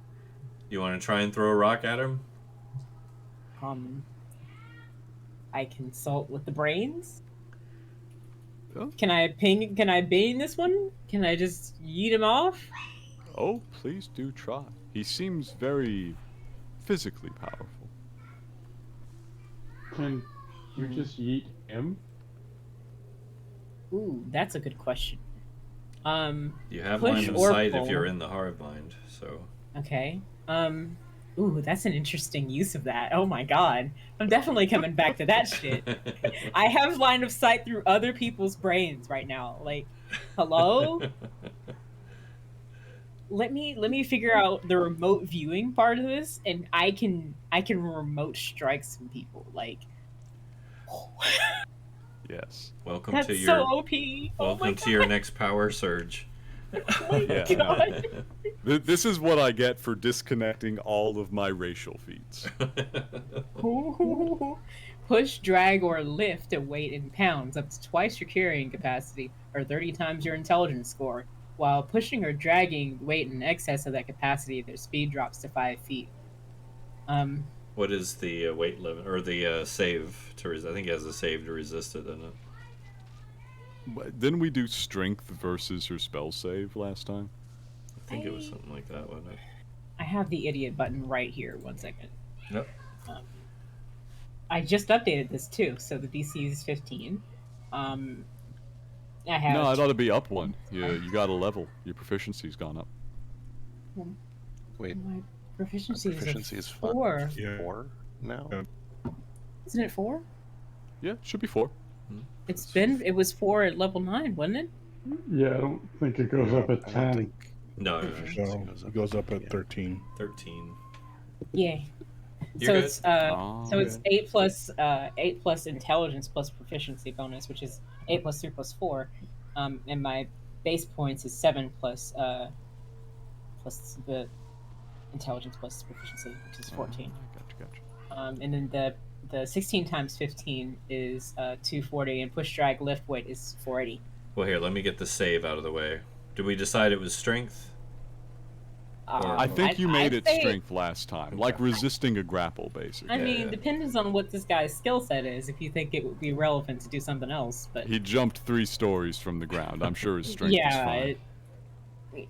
You want to try and throw a rock at him? I consult with the brains. Oh. Can I bang this one? Can I just yeet him off? Oh, please do try. He seems very physically powerful. Can you just yeet him? Ooh, that's a good question. You have Push line of or sight pull. if you're in the hard bind, so. Okay. Ooh, that's an interesting use of that. Oh my god. I'm definitely coming back to that shit. I have line of sight through other people's brains right now. Like, hello? Let me figure out the remote viewing part of this, and I can remote strike some people. Like, Yes. Welcome that's to your so OP. welcome to your next power surge. Oh my Yeah, god. This is what I get for disconnecting all of my racial feats. Push, drag, or lift a weight in pounds up to twice your carrying capacity or 30 times your intelligence score. While pushing or dragging weight in excess of that capacity, their speed drops to 5 feet. What is the weight limit or the save to resist? I think he has a save to resist it, doesn't it? Didn't we do strength versus her spell save last time? I think it was something like that, wasn't it? I have the idiot button right here. 1 second. Yep. I just updated this too, so the DC is 15. I have. No, it ought to be up one. You got a level. Your proficiency's gone up. Wait, My proficiency, proficiency is is 4. Yeah. 4 now? Yeah. Isn't it 4? Yeah, should be 4. It was 4 at level 9, wasn't it? Yeah, I don't think it goes up at I don't 10. think No, proficiency So it goes up at yeah. 13. 13. Yeah. You're So good. it's Oh, so it's 8 plus intelligence plus proficiency bonus, which is 8 plus 3 plus 4. And my base points is 7 plus the intelligence plus proficiency, which is 14. Gotcha. And then the 16 times 15 is 240, and push drag lift weight is 480. Well, here, let me get the save out of the way. Did we decide it was strength? I think you made I'd it say- strength last time, like resisting a grapple, basically. I mean, yeah. depends on what this guy's skill set is. If you think it would be relevant to do something else, but He jumped 3 stories from the ground. I'm sure his strength is fine.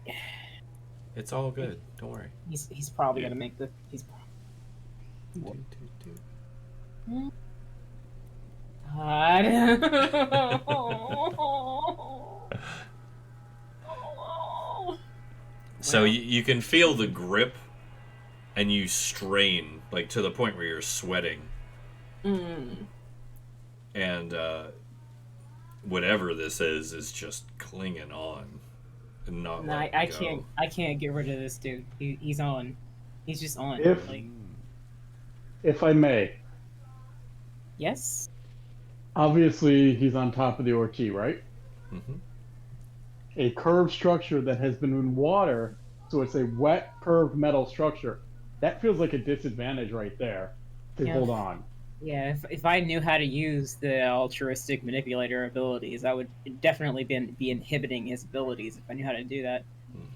It's all good. Don't worry. He's probably gonna make the So you can feel the grip, and you strain, like, to the point where you're sweating. And whatever this is just clinging on. And not No, letting I go. can't get rid of this dude. He's on. He's just on. If- Like, If I may, yes. obviously he's on top of the Orchi, right? Mhm. A curved structure that has been in water, so it's a wet, curved metal structure. That feels like a disadvantage right there to Yeah. hold on. Yeah, if I knew how to use the altruistic manipulator abilities, I would definitely be inhibiting his abilities if I knew how to do that.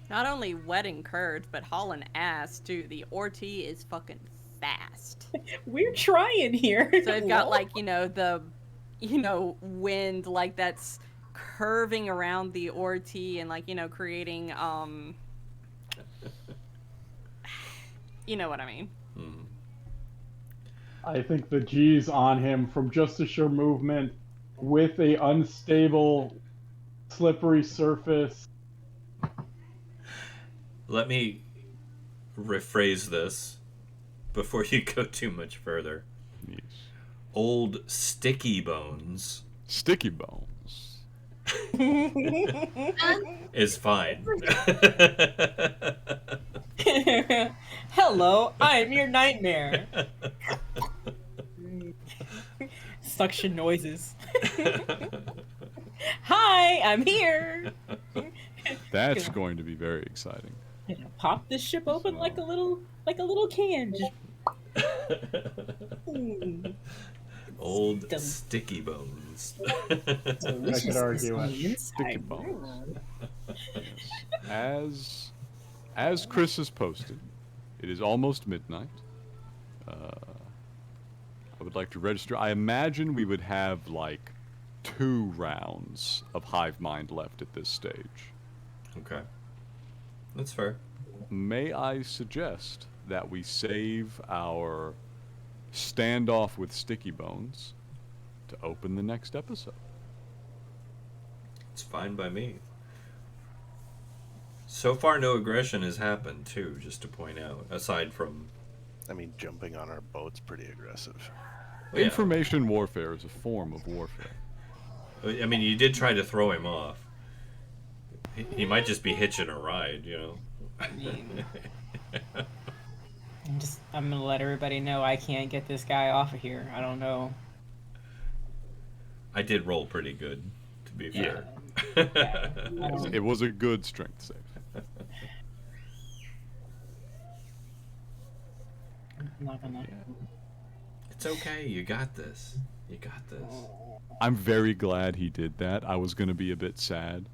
Not only wet and curved, but hauling ass too. The Orti is fucking fast. We're trying here. So they've got like, the wind like that's curving around the Orti and like, creating You know what I mean. Mhm. I think the G's on him from just a sheer movement with a unstable, slippery surface. Let me rephrase this before you go too much further. Yes. Old sticky bones Sticky bones. is fine. Hello, I'm your nightmare. Suction noises. Hi, I'm here. That's going to be very exciting. Pop this ship open like a little can. Just Old sticky bones. I could argue it. Sticky bones. Yes. As Kris has posted, it is almost midnight. I would like to register. I imagine we would have like 2 rounds of Hive Mind left at this stage. Okay. That's fair. May I suggest that we save our standoff with Sticky Bones to open the next episode? It's fine by me. So far, no aggression has happened, too, just to point out, aside from... I mean, jumping on our boat's pretty aggressive. Well, yeah. Information warfare is a form of warfare. I mean, you did try to throw him off. He might just be hitching a ride, you know? I'm gonna let everybody know I can't get this guy off of here. I don't know. I did roll pretty good, to be fair. It was a good strength save. I'm not gonna. It's okay, you got this. You got this. I'm very glad he did that. I was going to be a bit sad,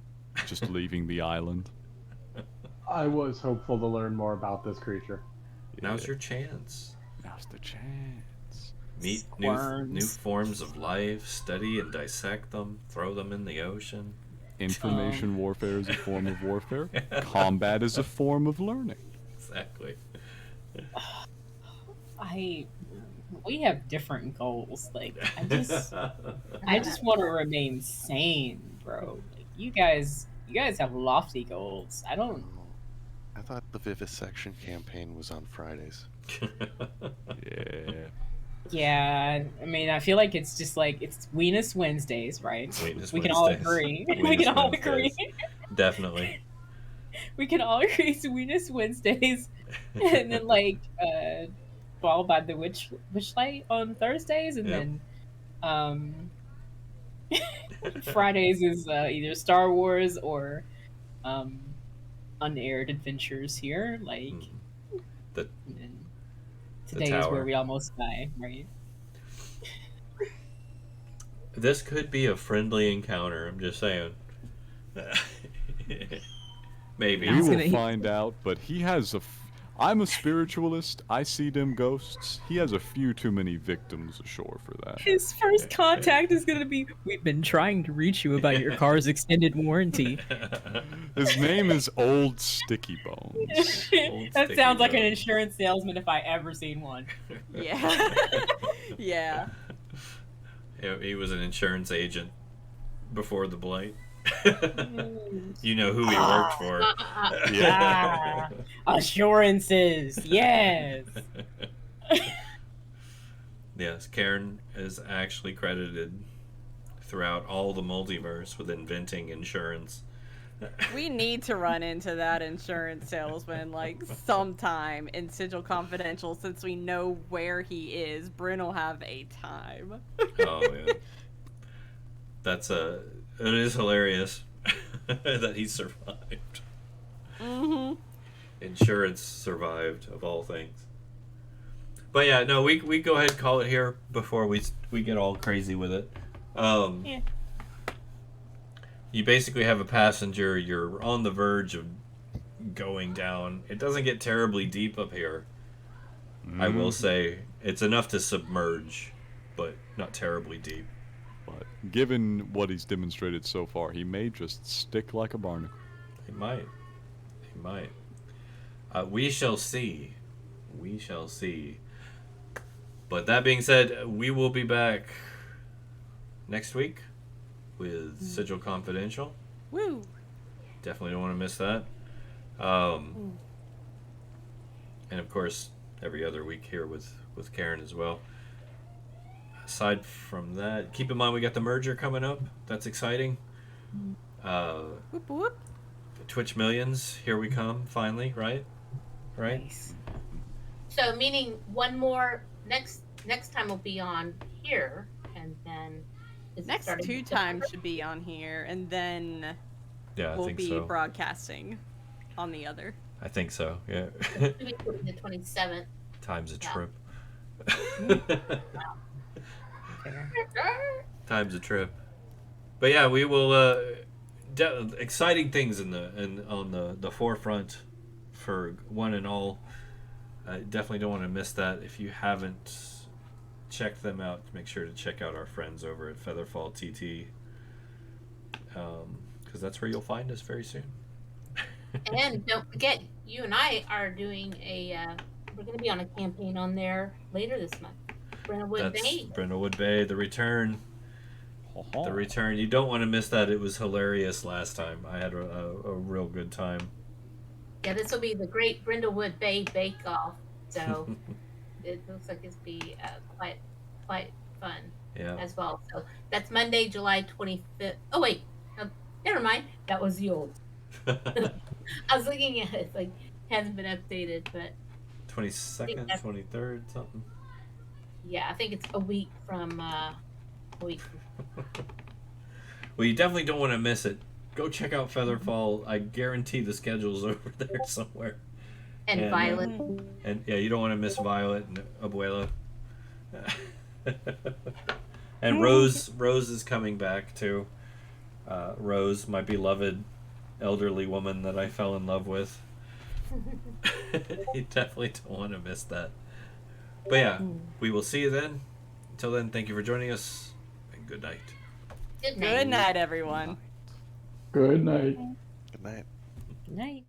just leaving the island. I was hopeful to learn more about this creature. Now's your chance. Now's the chance. Meet new forms of life, study and dissect them, throw them in the ocean. Information warfare is a form of warfare. Combat is a form of learning. Exactly. We have different goals. Like I just want to remain sane, bro. Like, you guys have lofty goals. I don't. I thought the vivisection campaign was on Fridays. Yeah. Yeah, I mean, I feel like it's just like it's Weenus Wednesdays, right? We can all agree. We can all agree. Definitely. We can all agree it's Weenus Wednesdays, and then like Ball by the Witchlight on Thursdays, and then Fridays is either Star Wars or unaired adventures here. Like today is where we almost die, right? This could be a friendly encounter. I'm just saying. Maybe We will find out. But he has I'm a spiritualist. I see them ghosts. He has a few too many victims ashore for that. His first contact is gonna be, "We've been trying to reach you about your car's extended warranty." His name is Old Sticky Bones. That sounds like an insurance salesman if I ever seen one. Yeah. Yeah. He was an insurance agent before the blight. You know who he worked for. Assurances, yes. Yes, Cairne is actually credited throughout all the multiverse with inventing insurance. We need to run into that insurance salesman like sometime in Sigil Confidential, since we know where he is. Bryn will have a time. Oh yeah. It is hilarious that he survived. Mm-hmm. Insurance survived, of all things. But yeah, no, we go ahead and call it here before we get all crazy with it. Yeah. You basically have a passenger. You're on the verge of going down. It doesn't get terribly deep up here. I will say it's enough to submerge, but not terribly deep. But given what he's demonstrated so far, he may just stick like a barnacle. He might. He might. We shall see We shall see. But that being said, we will be back next week with Sigil Confidential. Woo! Definitely don't want to miss that. And of course, every other week here with Cairne as well. Aside from that, keep in mind we got the merger coming up. That's exciting. Whoop whoop. Twitch Millions, here we come, finally, right? Right? Nice. So meaning one more next time will be on here, and then is it Next starting 2 in times September? should be on here, and then Yeah, I we'll think be so. broadcasting on the other. I think so, yeah. Maybe the 27th. Time's a Yeah. trip. Fair. Time's a trip. But yeah, we will exciting things on the forefront for one and all. I definitely don't want to miss that. If you haven't checked them out, make sure to check out our friends over at Featherfall TT, because that's where you'll find us very soon. And don't forget, you and I are doing we're going to be on a campaign on there later this month. Brentwood That's Bay. Brindlewood Bay, the return. The return. You don't want to miss that. It was hilarious last time. I had a real good time. Yeah, this will be the Great Brindlewood Bay Bake Off. So it looks like it's be quite fun Yeah. as well. So that's Monday, July 25th. Oh wait, never mind. That was the old. I was looking at it. It's like hasn't been updated, but 22nd, 23rd, something. yeah, I think it's a week from Well, you definitely don't want to miss it. Go check out Featherfall. I guarantee the schedule's over there somewhere. and Violet. And yeah, you don't want to miss Violet and Abuela. And Rose is coming back too. Rose, my beloved elderly woman that I fell in love with. You definitely don't want to miss that. But yeah, we will see you then. Until then, thank you for joining us, and good night. Good night. Good night, everyone. Good night. Good night. Good night.